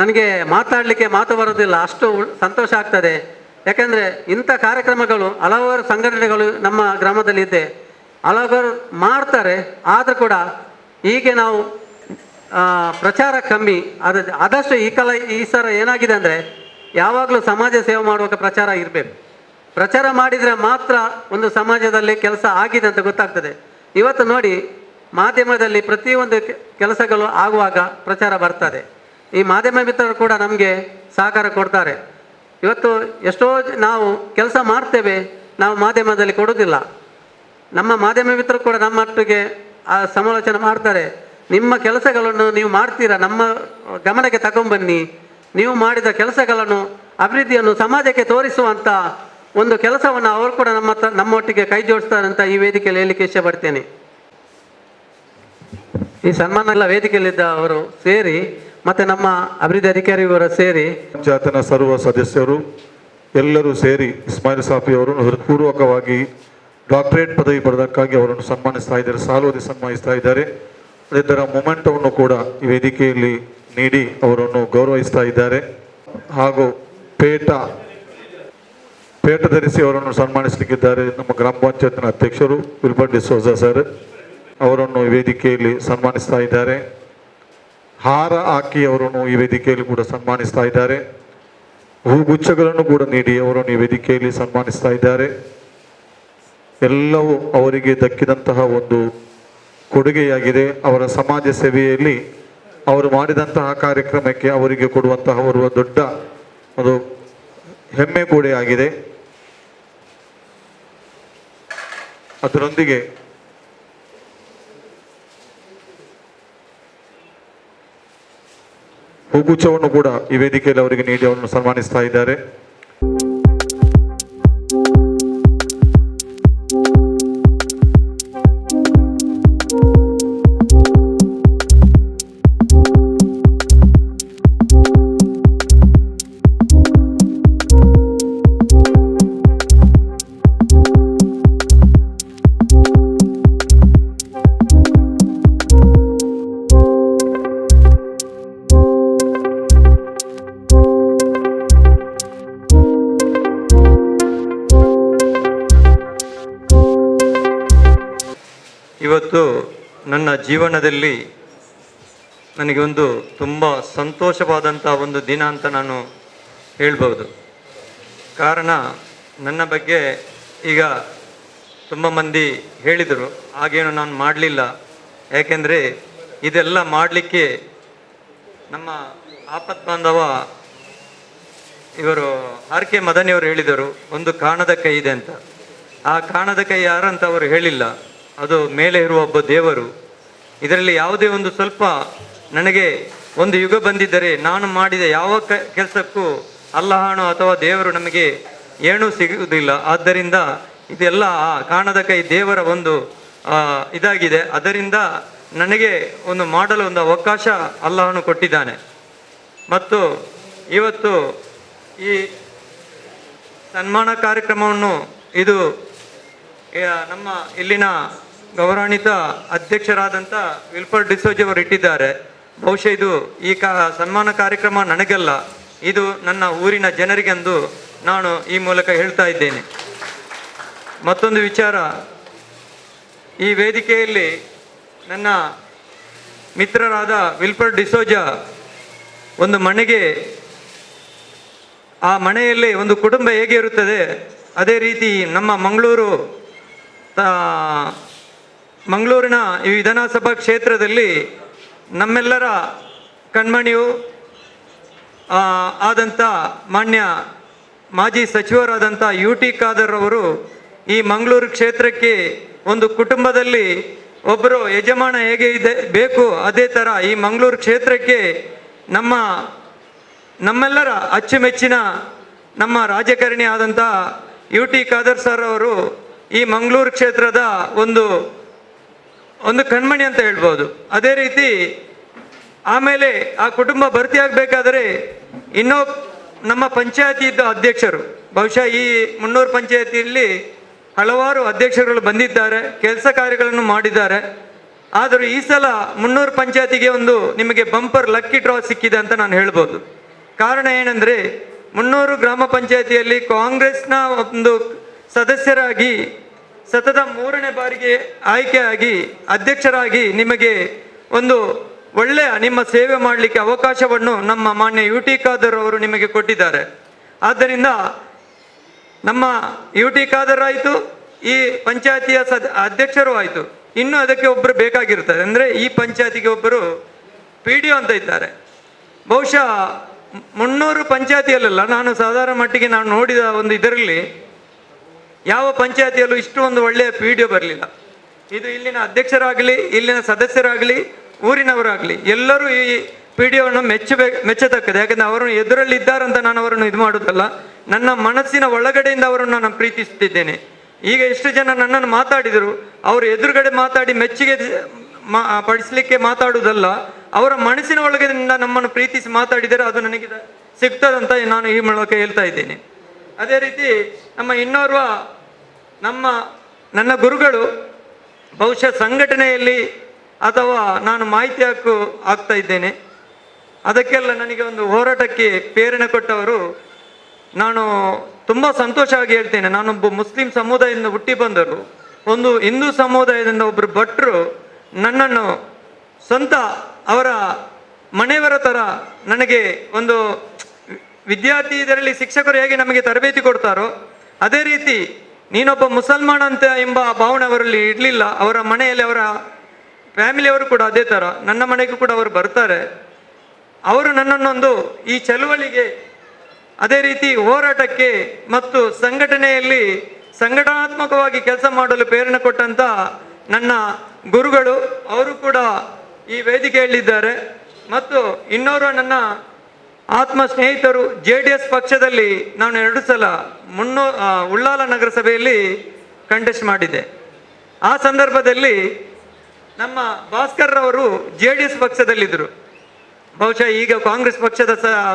ನನಗೆ ಮಾತಾಡಲಿಕ್ಕೆ ಮಾತು ಬರೋದಿಲ್ಲ, ಅಷ್ಟು ಸಂತೋಷ ಆಗ್ತದೆ. ಯಾಕೆಂದರೆ ಇಂಥ ಕಾರ್ಯಕ್ರಮಗಳು ಹಲವಾರು ಸಂಘಟನೆಗಳು ನಮ್ಮ ಗ್ರಾಮದಲ್ಲಿ ಇದೆ, ಹಲವಾರು ಮಾಡ್ತಾರೆ. ಆದರೂ ಕೂಡ ಹೀಗೆ ನಾವು ಪ್ರಚಾರ ಕಮ್ಮಿ. ಆದಷ್ಟು ಈ ಸಲ ಏನಾಗಿದೆ ಅಂದರೆ ಯಾವಾಗಲೂ ಸಮಾಜ ಸೇವೆ ಮಾಡುವಾಗ ಪ್ರಚಾರ ಇರಬೇಕು. ಪ್ರಚಾರ ಮಾಡಿದರೆ ಮಾತ್ರ ಒಂದು ಸಮಾಜದಲ್ಲಿ ಕೆಲಸ ಆಗಿದೆ ಅಂತ ಗೊತ್ತಾಗ್ತದೆ. ಇವತ್ತು ನೋಡಿ ಮಾಧ್ಯಮದಲ್ಲಿ ಪ್ರತಿಯೊಂದು ಕೆಲಸಗಳು ಆಗುವಾಗ ಪ್ರಚಾರ ಬರ್ತದೆ. ಈ ಮಾಧ್ಯಮ ಮಿತ್ರರು ಕೂಡ ನಮಗೆ ಸಹಕಾರ ಕೊಡ್ತಾರೆ. ಇವತ್ತು ಎಷ್ಟೋ ನಾವು ಕೆಲಸ ಮಾಡ್ತೇವೆ, ನಾವು ಮಾಧ್ಯಮದಲ್ಲಿ ಕೊಡೋದಿಲ್ಲ. ನಮ್ಮ ಮಾಧ್ಯಮ ಮಿತ್ರರು ಕೂಡ ನಮ್ಮೊಟ್ಟಿಗೆ ಸಮಾಲೋಚನೆ ಮಾಡ್ತಾರೆ. ನಿಮ್ಮ ಕೆಲಸಗಳನ್ನು ನೀವು ಮಾಡ್ತೀರಾ, ನಮ್ಮ ಗಮನಕ್ಕೆ ತಗೊಂಬನ್ನಿ, ನೀವು ಮಾಡಿದ ಕೆಲಸಗಳನ್ನು ಅಭಿವೃದ್ಧಿಯನ್ನು ಸಮಾಜಕ್ಕೆ ತೋರಿಸುವಂಥ ಒಂದು ಕೆಲಸವನ್ನು ಅವರು ಕೂಡ ನಮ್ಮೊಟ್ಟಿಗೆ ಕೈ ಜೋಡಿಸ್ತಾರೆ ಅಂತ ಈ ವೇದಿಕೆಯಲ್ಲಿ ಹೇಳಲಿಕ್ಕೆ ಇಷ್ಟಪಡ್ತೇನೆ. ಈ ಸನ್ಮಾನ ಎಲ್ಲ ವೇದಿಕೆಯಲ್ಲಿದ್ದ ಅವರು ಸೇರಿ ಮತ್ತು ನಮ್ಮ ಅಭಿವೃದ್ಧಿ ಅಧಿಕಾರಿಗಳು ಸೇರಿ ಪಂಚಾಯತ್ನ ಸರ್ವ ಸದಸ್ಯರು ಎಲ್ಲರೂ ಸೇರಿ ಇಸ್ಮಾಯಿಲ್ ಸಾಫಿ ಅವರನ್ನು ಹೃತ್ಪೂರ್ವಕವಾಗಿ ಡಾಕ್ಟರೇಟ್ ಪದವಿ ಪಡೆದಕ್ಕಾಗಿ ಅವರನ್ನು ಸನ್ಮಾನಿಸ್ತಾ ಇದ್ದಾರೆ, ಸಾಲುವದಿ ಸನ್ಮಾನಿಸ್ತಾ ಇದ್ದಾರೆ. ಅದೇ ಥರ ಮೊಮೆಂಟವನ್ನು ಕೂಡ ಈ ವೇದಿಕೆಯಲ್ಲಿ ನೀಡಿ ಅವರನ್ನು ಗೌರವಿಸ್ತಾ ಇದ್ದಾರೆ. ಹಾಗೂ ಪೇಟ ಧರಿಸಿ ಅವರನ್ನು ಸನ್ಮಾನಿಸಲಿಕ್ಕಿದ್ದಾರೆ ನಮ್ಮ ಗ್ರಾಮ ಪಂಚಾಯತ್ನ ಅಧ್ಯಕ್ಷರು ವಿಲ್ಬರ್ಟ್ ಡಿಸೋಜಾ ಸರ್, ಅವರನ್ನು ಈ ವೇದಿಕೆಯಲ್ಲಿ ಸನ್ಮಾನಿಸ್ತಾ ಇದ್ದಾರೆ. ಹಾರ ಹಾಕಿ ಅವರನ್ನು ಈ ವೇದಿಕೆಯಲ್ಲಿ ಕೂಡ ಸನ್ಮಾನಿಸ್ತಾ ಇದ್ದಾರೆ. ಹೂಗುಚ್ಛಗಳನ್ನು ಕೂಡ ನೀಡಿ ಅವರನ್ನು ಈ ವೇದಿಕೆಯಲ್ಲಿ ಸನ್ಮಾನಿಸ್ತಾ ಇದ್ದಾರೆ. ಎಲ್ಲವೂ ಅವರಿಗೆ ದಕ್ಕಿದಂತಹ ಒಂದು ಕೊಡುಗೆಯಾಗಿದೆ. ಅವರ ಸಮಾಜ ಸೇವೆಯಲ್ಲಿ ಅವರು ಮಾಡಿದಂತಹ ಕಾರ್ಯಕ್ರಮಕ್ಕೆ ಅವರಿಗೆ ಕೊಡುವಂತಹ ಒಂದು ದೊಡ್ಡ ಒಂದು ಹೆಮ್ಮೆ ಕೂಡ ಆಗಿದೆ. ಅದರೊಂದಿಗೆ ಹೂಗುಚ್ಛವನ್ನು ಕೂಡ ಈ ವೇದಿಕೆಯಲ್ಲಿ ಅವರಿಗೆ ನೀಡಿ ಅವರನ್ನು ಸನ್ಮಾನಿಸ್ತಾ ಇದ್ದಾರೆ. ಇವತ್ತು ನನ್ನ ಜೀವನದಲ್ಲಿ ನನಗೆ ಒಂದು ತುಂಬ ಸಂತೋಷವಾದಂಥ ಒಂದು ದಿನ ಅಂತ ನಾನು ಹೇಳ್ಬೋದು. ಕಾರಣ ನನ್ನ ಬಗ್ಗೆ ಈಗ ತುಂಬ ಮಂದಿ ಹೇಳಿದರು, ಹಾಗೇನು ನಾನು ಮಾಡಲಿಲ್ಲ. ಯಾಕೆಂದರೆ ಇದೆಲ್ಲ ಮಾಡಲಿಕ್ಕೆ ನಮ್ಮ ಆಪತ್ ಬಾಂಧವ ಇವರು ಆರ್ ಕೆ ಮದನಿಯವರು ಹೇಳಿದರು, ಒಂದು ಕಾಣದ ಕೈ ಇದೆ ಅಂತ. ಆ ಕಾಣದ ಕೈ ಯಾರಂತ ಅವರು ಹೇಳಿಲ್ಲ, ಅದು ಮೇಲೆ ಇರುವ ಒಬ್ಬ ದೇವರು. ಇದರಲ್ಲಿ ಯಾವುದೇ ಒಂದು ಸ್ವಲ್ಪ ನನಗೆ ಒಂದು ಯುಗ ಬಂದಿದ್ದರೆ ನಾನು ಮಾಡಿದ ಯಾವ ಕೆಲಸಕ್ಕೂ ಅಲ್ಲಾಹನು ಅಥವಾ ದೇವರು ನಮಗೆ ಏನೂ ಸಿಗುವುದಿಲ್ಲ. ಆದ್ದರಿಂದ ಇದೆಲ್ಲ ಆ ಕಾಣದ ಕೈ ದೇವರ ಒಂದು ಇದಾಗಿದೆ. ಅದರಿಂದ ನನಗೆ ಒಂದು ಮಾಡಲು ಒಂದು ಅವಕಾಶ ಅಲ್ಲಾಹನು ಕೊಟ್ಟಿದ್ದಾನೆ. ಮತ್ತು ಇವತ್ತು ಈ ಸನ್ಮಾನ ಕಾರ್ಯಕ್ರಮವನ್ನು ಇದು ನಮ್ಮ ಇಲ್ಲಿನ ಗೌರವಾನ್ವಿತ ಅಧ್ಯಕ್ಷರಾದಂಥ ವಿಲ್ಬರ್ಟ್ ಡಿಸೋಜ ಅವರು ಇಟ್ಟಿದ್ದಾರೆ. ಬಹುಶಃ ಇದು ಈ ಸನ್ಮಾನ ಕಾರ್ಯಕ್ರಮ ನನಗಲ್ಲ, ಇದು ನನ್ನ ಊರಿನ ಜನರಿಗೆಂದು ನಾನು ಈ ಮೂಲಕ ಹೇಳ್ತಾ ಇದ್ದೇನೆ. ಮತ್ತೊಂದು ವಿಚಾರ, ಈ ವೇದಿಕೆಯಲ್ಲಿ ನನ್ನ ಮಿತ್ರರಾದ ವಿಲ್ಬರ್ಟ್ ಡಿಸೋಜ ಒಂದು ಮನೆಗೆ, ಆ ಮನೆಯಲ್ಲಿ ಒಂದು ಕುಟುಂಬ ಹೇಗೆ ಇರುತ್ತದೆ ಅದೇ ರೀತಿ ನಮ್ಮ ಮಂಗಳೂರಿನ ಈ ವಿಧಾನಸಭಾ ಕ್ಷೇತ್ರದಲ್ಲಿ ನಮ್ಮೆಲ್ಲರ ಕಣ್ಮಣಿಯು ಆದಂಥ ಮಾನ್ಯ ಮಾಜಿ ಸಚಿವರಾದಂಥ UT ಖಾದರ್ ಅವರು ಈ ಮಂಗಳೂರು ಕ್ಷೇತ್ರಕ್ಕೆ ಒಂದು ಕುಟುಂಬದಲ್ಲಿ ಒಬ್ಬರು ಯಜಮಾನ ಹೇಗೆ ಇದೆ ಬೇಕು, ಅದೇ ಥರ ಈ ಮಂಗಳೂರು ಕ್ಷೇತ್ರಕ್ಕೆ ನಮ್ಮೆಲ್ಲರ ಅಚ್ಚುಮೆಚ್ಚಿನ ನಮ್ಮ ರಾಜಕಾರಣಿ ಆದಂಥ UT ಖಾದರ್ ಸರ್ ಅವರು ಈ ಮಂಗಳೂರು ಕ್ಷೇತ್ರದ ಒಂದು ಕಣ್ಮಣಿ ಅಂತ ಹೇಳ್ಬೋದು. ಅದೇ ರೀತಿ ಆಮೇಲೆ ಆ ಕುಟುಂಬ ಭರ್ತಿಯಾಗಬೇಕಾದರೆ ಇನ್ನೂ ನಮ್ಮ ಪಂಚಾಯತಿ ಇದ್ದ ಅಧ್ಯಕ್ಷರು, ಬಹುಶಃ ಈ ಮುನ್ನೂರು ಪಂಚಾಯತಿಯಲ್ಲಿ ಹಲವಾರು ಅಧ್ಯಕ್ಷರುಗಳು ಬಂದಿದ್ದಾರೆ, ಕೆಲಸ ಕಾರ್ಯಗಳನ್ನು ಮಾಡಿದ್ದಾರೆ. ಆದರೂ ಈ ಸಲ ಮುನ್ನೂರು ಪಂಚಾಯತಿಗೆ ನಿಮಗೆ ಬಂಪರ್ ಲಕ್ಕಿ ಡ್ರಾ ಸಿಕ್ಕಿದೆ ಅಂತ ನಾನು ಹೇಳ್ಬೋದು. ಕಾರಣ ಏನಂದರೆ, ಮುನ್ನೂರು ಗ್ರಾಮ ಪಂಚಾಯತಿಯಲ್ಲಿ ಕಾಂಗ್ರೆಸ್ನ ಒಂದು ಸದಸ್ಯರಾಗಿ ಸತತ 3ನೇ ಬಾರಿಗೆ ಆಯ್ಕೆಯಾಗಿ ಅಧ್ಯಕ್ಷರಾಗಿ ನಿಮಗೆ ಒಳ್ಳೆಯ ನಿಮ್ಮ ಸೇವೆ ಮಾಡಲಿಕ್ಕೆ ಅವಕಾಶವನ್ನು ನಮ್ಮ ಮಾನ್ಯ UT ಖಾದರ್ ಅವರು ನಿಮಗೆ ಕೊಟ್ಟಿದ್ದಾರೆ. ಆದ್ದರಿಂದ ನಮ್ಮ UT ಖಾದರ್ ಆಯಿತು, ಈ ಪಂಚಾಯತಿಯ ಅಧ್ಯಕ್ಷರು ಆಯಿತು, ಇನ್ನೂ ಅದಕ್ಕೆ ಒಬ್ಬರು ಬೇಕಾಗಿರ್ತದೆ. ಅಂದರೆ ಈ ಪಂಚಾಯತಿಗೆ ಒಬ್ಬರು PDO ಅಂತ ಇದ್ದಾರೆ. ಬಹುಶಃ 300 ಪಂಚಾಯತಿಯಲ್ಲ, ನಾನು ಸಾಧಾರಣ ಮಟ್ಟಿಗೆ ನಾನು ನೋಡಿದ ಇದರಲ್ಲಿ ಯಾವ ಪಂಚಾಯತಿಯಲ್ಲೂ ಇಷ್ಟು ಒಳ್ಳೆಯ PDO ಬರಲಿಲ್ಲ. ಇದು ಇಲ್ಲಿನ ಅಧ್ಯಕ್ಷರಾಗಲಿ, ಇಲ್ಲಿನ ಸದಸ್ಯರಾಗಲಿ, ಊರಿನವರಾಗಲಿ ಎಲ್ಲರೂ ಈ PDOವನ್ನು ಮೆಚ್ಚತಕ್ಕದ್ದು. ಯಾಕಂದರೆ ಅವರು ಎದುರಲ್ಲಿ ಇದ್ದಾರಂತ ನಾನು ಅವರನ್ನು ಇದು ಮಾಡೋದಲ್ಲ, ನನ್ನ ಮನಸ್ಸಿನ ಒಳಗಡೆಯಿಂದ ಅವರನ್ನು ನಾನು ಪ್ರೀತಿಸುತ್ತಿದ್ದೇನೆ. ಈಗ ಎಷ್ಟು ಜನ ನನ್ನನ್ನು ಮಾತಾಡಿದರು, ಅವರು ಎದುರುಗಡೆ ಮಾತಾಡಿ ಮೆಚ್ಚುಗೆ ಪಡಿಸಲಿಕ್ಕೆ ಮಾತಾಡುವುದಲ್ಲ, ಅವರ ಮನಸ್ಸಿನ ಒಳಗಡೆಯಿಂದ ನಮ್ಮನ್ನು ಪ್ರೀತಿಸಿ ಮಾತಾಡಿದರೆ ಅದು ನನಗೆ ಸಿಗ್ತದಂತ ನಾನು ಈ ಮೂಲಕ ಹೇಳ್ತಾ ಇದ್ದೇನೆ. ಅದೇ ರೀತಿ ಇನ್ನೋರ್ವ ನನ್ನ ಗುರುಗಳು ಬಹುಶಃ ಸಂಘಟನೆಯಲ್ಲಿ ಅಥವಾ ನಾನು ಮಾಹಿತಿ ಆಗ್ತಾ ಇದ್ದೇನೆ, ಅದಕ್ಕೆಲ್ಲ ನನಗೆ ಹೋರಾಟಕ್ಕೆ ಪ್ರೇರಣೆ ಕೊಟ್ಟವರು. ನಾನು ತುಂಬ ಸಂತೋಷವಾಗಿ ಹೇಳ್ತೇನೆ, ನಾನೊಬ್ಬ ಮುಸ್ಲಿಂ ಸಮುದಾಯದಿಂದ ಹುಟ್ಟಿ ಬಂದರು, ಹಿಂದೂ ಸಮುದಾಯದಿಂದ ಒಬ್ಬರು ಭಟ್ರು ನನ್ನನ್ನು ಸ್ವಂತ ಅವರ ಮನೆಯವರ ಥರ ನನಗೆ ವಿದ್ಯಾರ್ಥಿ ಇದರಲ್ಲಿ ಶಿಕ್ಷಕರು ಹೇಗೆ ನಮಗೆ ತರಬೇತಿ ಕೊಡ್ತಾರೋ ಅದೇ ರೀತಿ ನೀನೊಬ್ಬ ಮುಸಲ್ಮಾನ ಅಂತ ಎಂಬ ಭಾವನೆ ಅವರಲ್ಲಿ ಇರಲಿಲ್ಲ. ಅವರ ಮನೆಯಲ್ಲಿ ಅವರ ಫ್ಯಾಮಿಲಿಯವರು ಕೂಡ ಅದೇ ಥರ, ನನ್ನ ಮನೆಗೂ ಕೂಡ ಅವರು ಬರ್ತಾರೆ. ಅವರು ನನ್ನನ್ನೊಂದು ಈ ಚಳುವಳಿಗೆ, ಅದೇ ರೀತಿ ಹೋರಾಟಕ್ಕೆ ಮತ್ತು ಸಂಘಟನೆಯಲ್ಲಿ ಸಂಘಟನಾತ್ಮಕವಾಗಿ ಕೆಲಸ ಮಾಡಲು ಪ್ರೇರಣೆ ಕೊಟ್ಟಂಥ ನನ್ನ ಗುರುಗಳು ಅವರು ಕೂಡ ಈ ವೇದಿಕೆಯಲ್ಲಿದ್ದಾರೆ. ಮತ್ತು ಇನ್ನೋರ್ವ ನನ್ನ ಆತ್ಮ ಸ್ನೇಹಿತರು JDS ಪಕ್ಷದಲ್ಲಿ ನಾನು 2 ಸಲ ಉಳ್ಳಾಲ ನಗರಸಭೆಯಲ್ಲಿ ಕಂಟೆಸ್ಟ್ ಮಾಡಿದ್ದೆ. ಆ ಸಂದರ್ಭದಲ್ಲಿ ನಮ್ಮ ಭಾಸ್ಕರ್ ಅವರು JDS ಪಕ್ಷದಲ್ಲಿದ್ದರು, ಬಹುಶಃ ಈಗ ಕಾಂಗ್ರೆಸ್ ಪಕ್ಷದ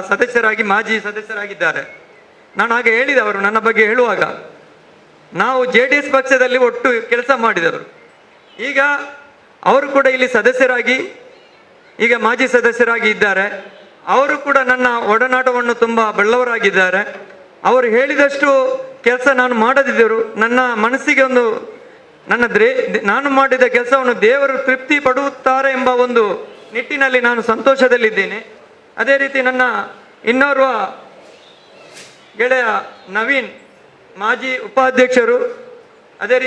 ಸದಸ್ಯರಾಗಿ ಮಾಜಿ ಸದಸ್ಯರಾಗಿದ್ದಾರೆ. ನಾನು ಹಾಗೆ ಹೇಳಿದೆ, ಅವರು ನನ್ನ ಬಗ್ಗೆ ಹೇಳುವಾಗ ನಾವು JDS ಪಕ್ಷದಲ್ಲಿ ಒಟ್ಟು ಕೆಲಸ ಮಾಡಿದವರು. ಈಗ ಅವರು ಕೂಡ ಇಲ್ಲಿ ಸದಸ್ಯರಾಗಿ ಈಗ ಮಾಜಿ ಸದಸ್ಯರಾಗಿ ಇದ್ದಾರೆ. ಅವರು ಕೂಡ ನನ್ನ ಒಡನಾಟವನ್ನು ತುಂಬ ಬಲ್ಲವರಾಗಿದ್ದಾರೆ. ಅವರು ಹೇಳಿದಷ್ಟು ಕೆಲಸ ನಾನು ಮಾಡದಿದ್ದರು ನನ್ನ ಮನಸ್ಸಿಗೆ ನಾನು ಮಾಡಿದ ಕೆಲಸವನ್ನು ದೇವರು ತೃಪ್ತಿ ಪಡುತ್ತಾರೆ ಎಂಬ ನಿಟ್ಟಿನಲ್ಲಿ ನಾನು ಸಂತೋಷದಲ್ಲಿದ್ದೇನೆ. ಅದೇ ರೀತಿ ನನ್ನ ಇನ್ನೋರ್ವ ಗೆಳೆಯ ನವೀನ್ ಮಾಜಿ ಉಪಾಧ್ಯಕ್ಷರು, ಅದೇ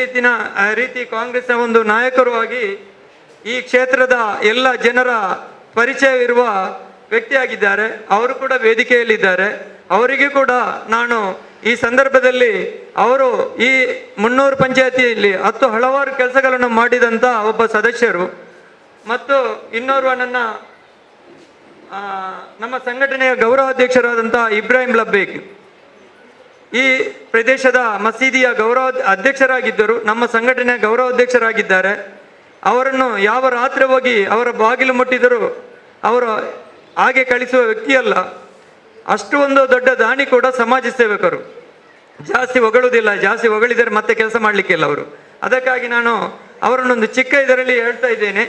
ರೀತಿ ಕಾಂಗ್ರೆಸ್ನ ನಾಯಕರು ಆಗಿ ಈ ಕ್ಷೇತ್ರದ ಎಲ್ಲ ಜನರ ಪರಿಚಯವಿರುವ ವ್ಯಕ್ತಿಯಾಗಿದ್ದಾರೆ. ಅವರು ಕೂಡ ವೇದಿಕೆಯಲ್ಲಿದ್ದಾರೆ. ಅವರಿಗೆ ಕೂಡ ನಾನು ಈ ಸಂದರ್ಭದಲ್ಲಿ ಅವರು ಈ ಮುನ್ನೂರು ಪಂಚಾಯತಿಯಲ್ಲಿ ಹಲವಾರು ಕೆಲಸಗಳನ್ನು ಮಾಡಿದಂಥ ಒಬ್ಬ ಸದಸ್ಯರು ಮತ್ತು ಇನ್ನೋರ್ವ ನಮ್ಮ ಸಂಘಟನೆಯ ಗೌರವಾಧ್ಯಕ್ಷರಾದಂಥ ಇಬ್ರಾಹಿಂ ಲಬ್ಬೇಕ್ ಈ ಪ್ರದೇಶದ ಮಸೀದಿಯ ಅಧ್ಯಕ್ಷರಾಗಿದ್ದರು, ನಮ್ಮ ಸಂಘಟನೆಯ ಗೌರವಾಧ್ಯಕ್ಷರಾಗಿದ್ದಾರೆ. ಅವರನ್ನು ಯಾವ ರಾತ್ರಿ ಹೋಗಿ ಅವರ ಬಾಗಿಲು ಮುಟ್ಟಿದರೂ ಅವರು ಹಾಗೆ ಕಳಿಸುವ ವ್ಯಕ್ತಿಯಲ್ಲ. ಅಷ್ಟು ದೊಡ್ಡ ದಾನಿ ಕೂಡ ಸಮಾಜ ಸೇವಕರು. ಜಾಸ್ತಿ ಹೊಗಳುವುದಿಲ್ಲ, ಜಾಸ್ತಿ ಹೊಗಳಿದರೆ ಮತ್ತೆ ಕೆಲಸ ಮಾಡಲಿಕ್ಕಿಲ್ಲ ಅವರು. ಅದಕ್ಕಾಗಿ ನಾನು ಅವರನ್ನೊಂದು ಚಿಕ್ಕ ಇದರಲ್ಲಿ ಹೇಳ್ತಾ ಇದ್ದೇನೆ.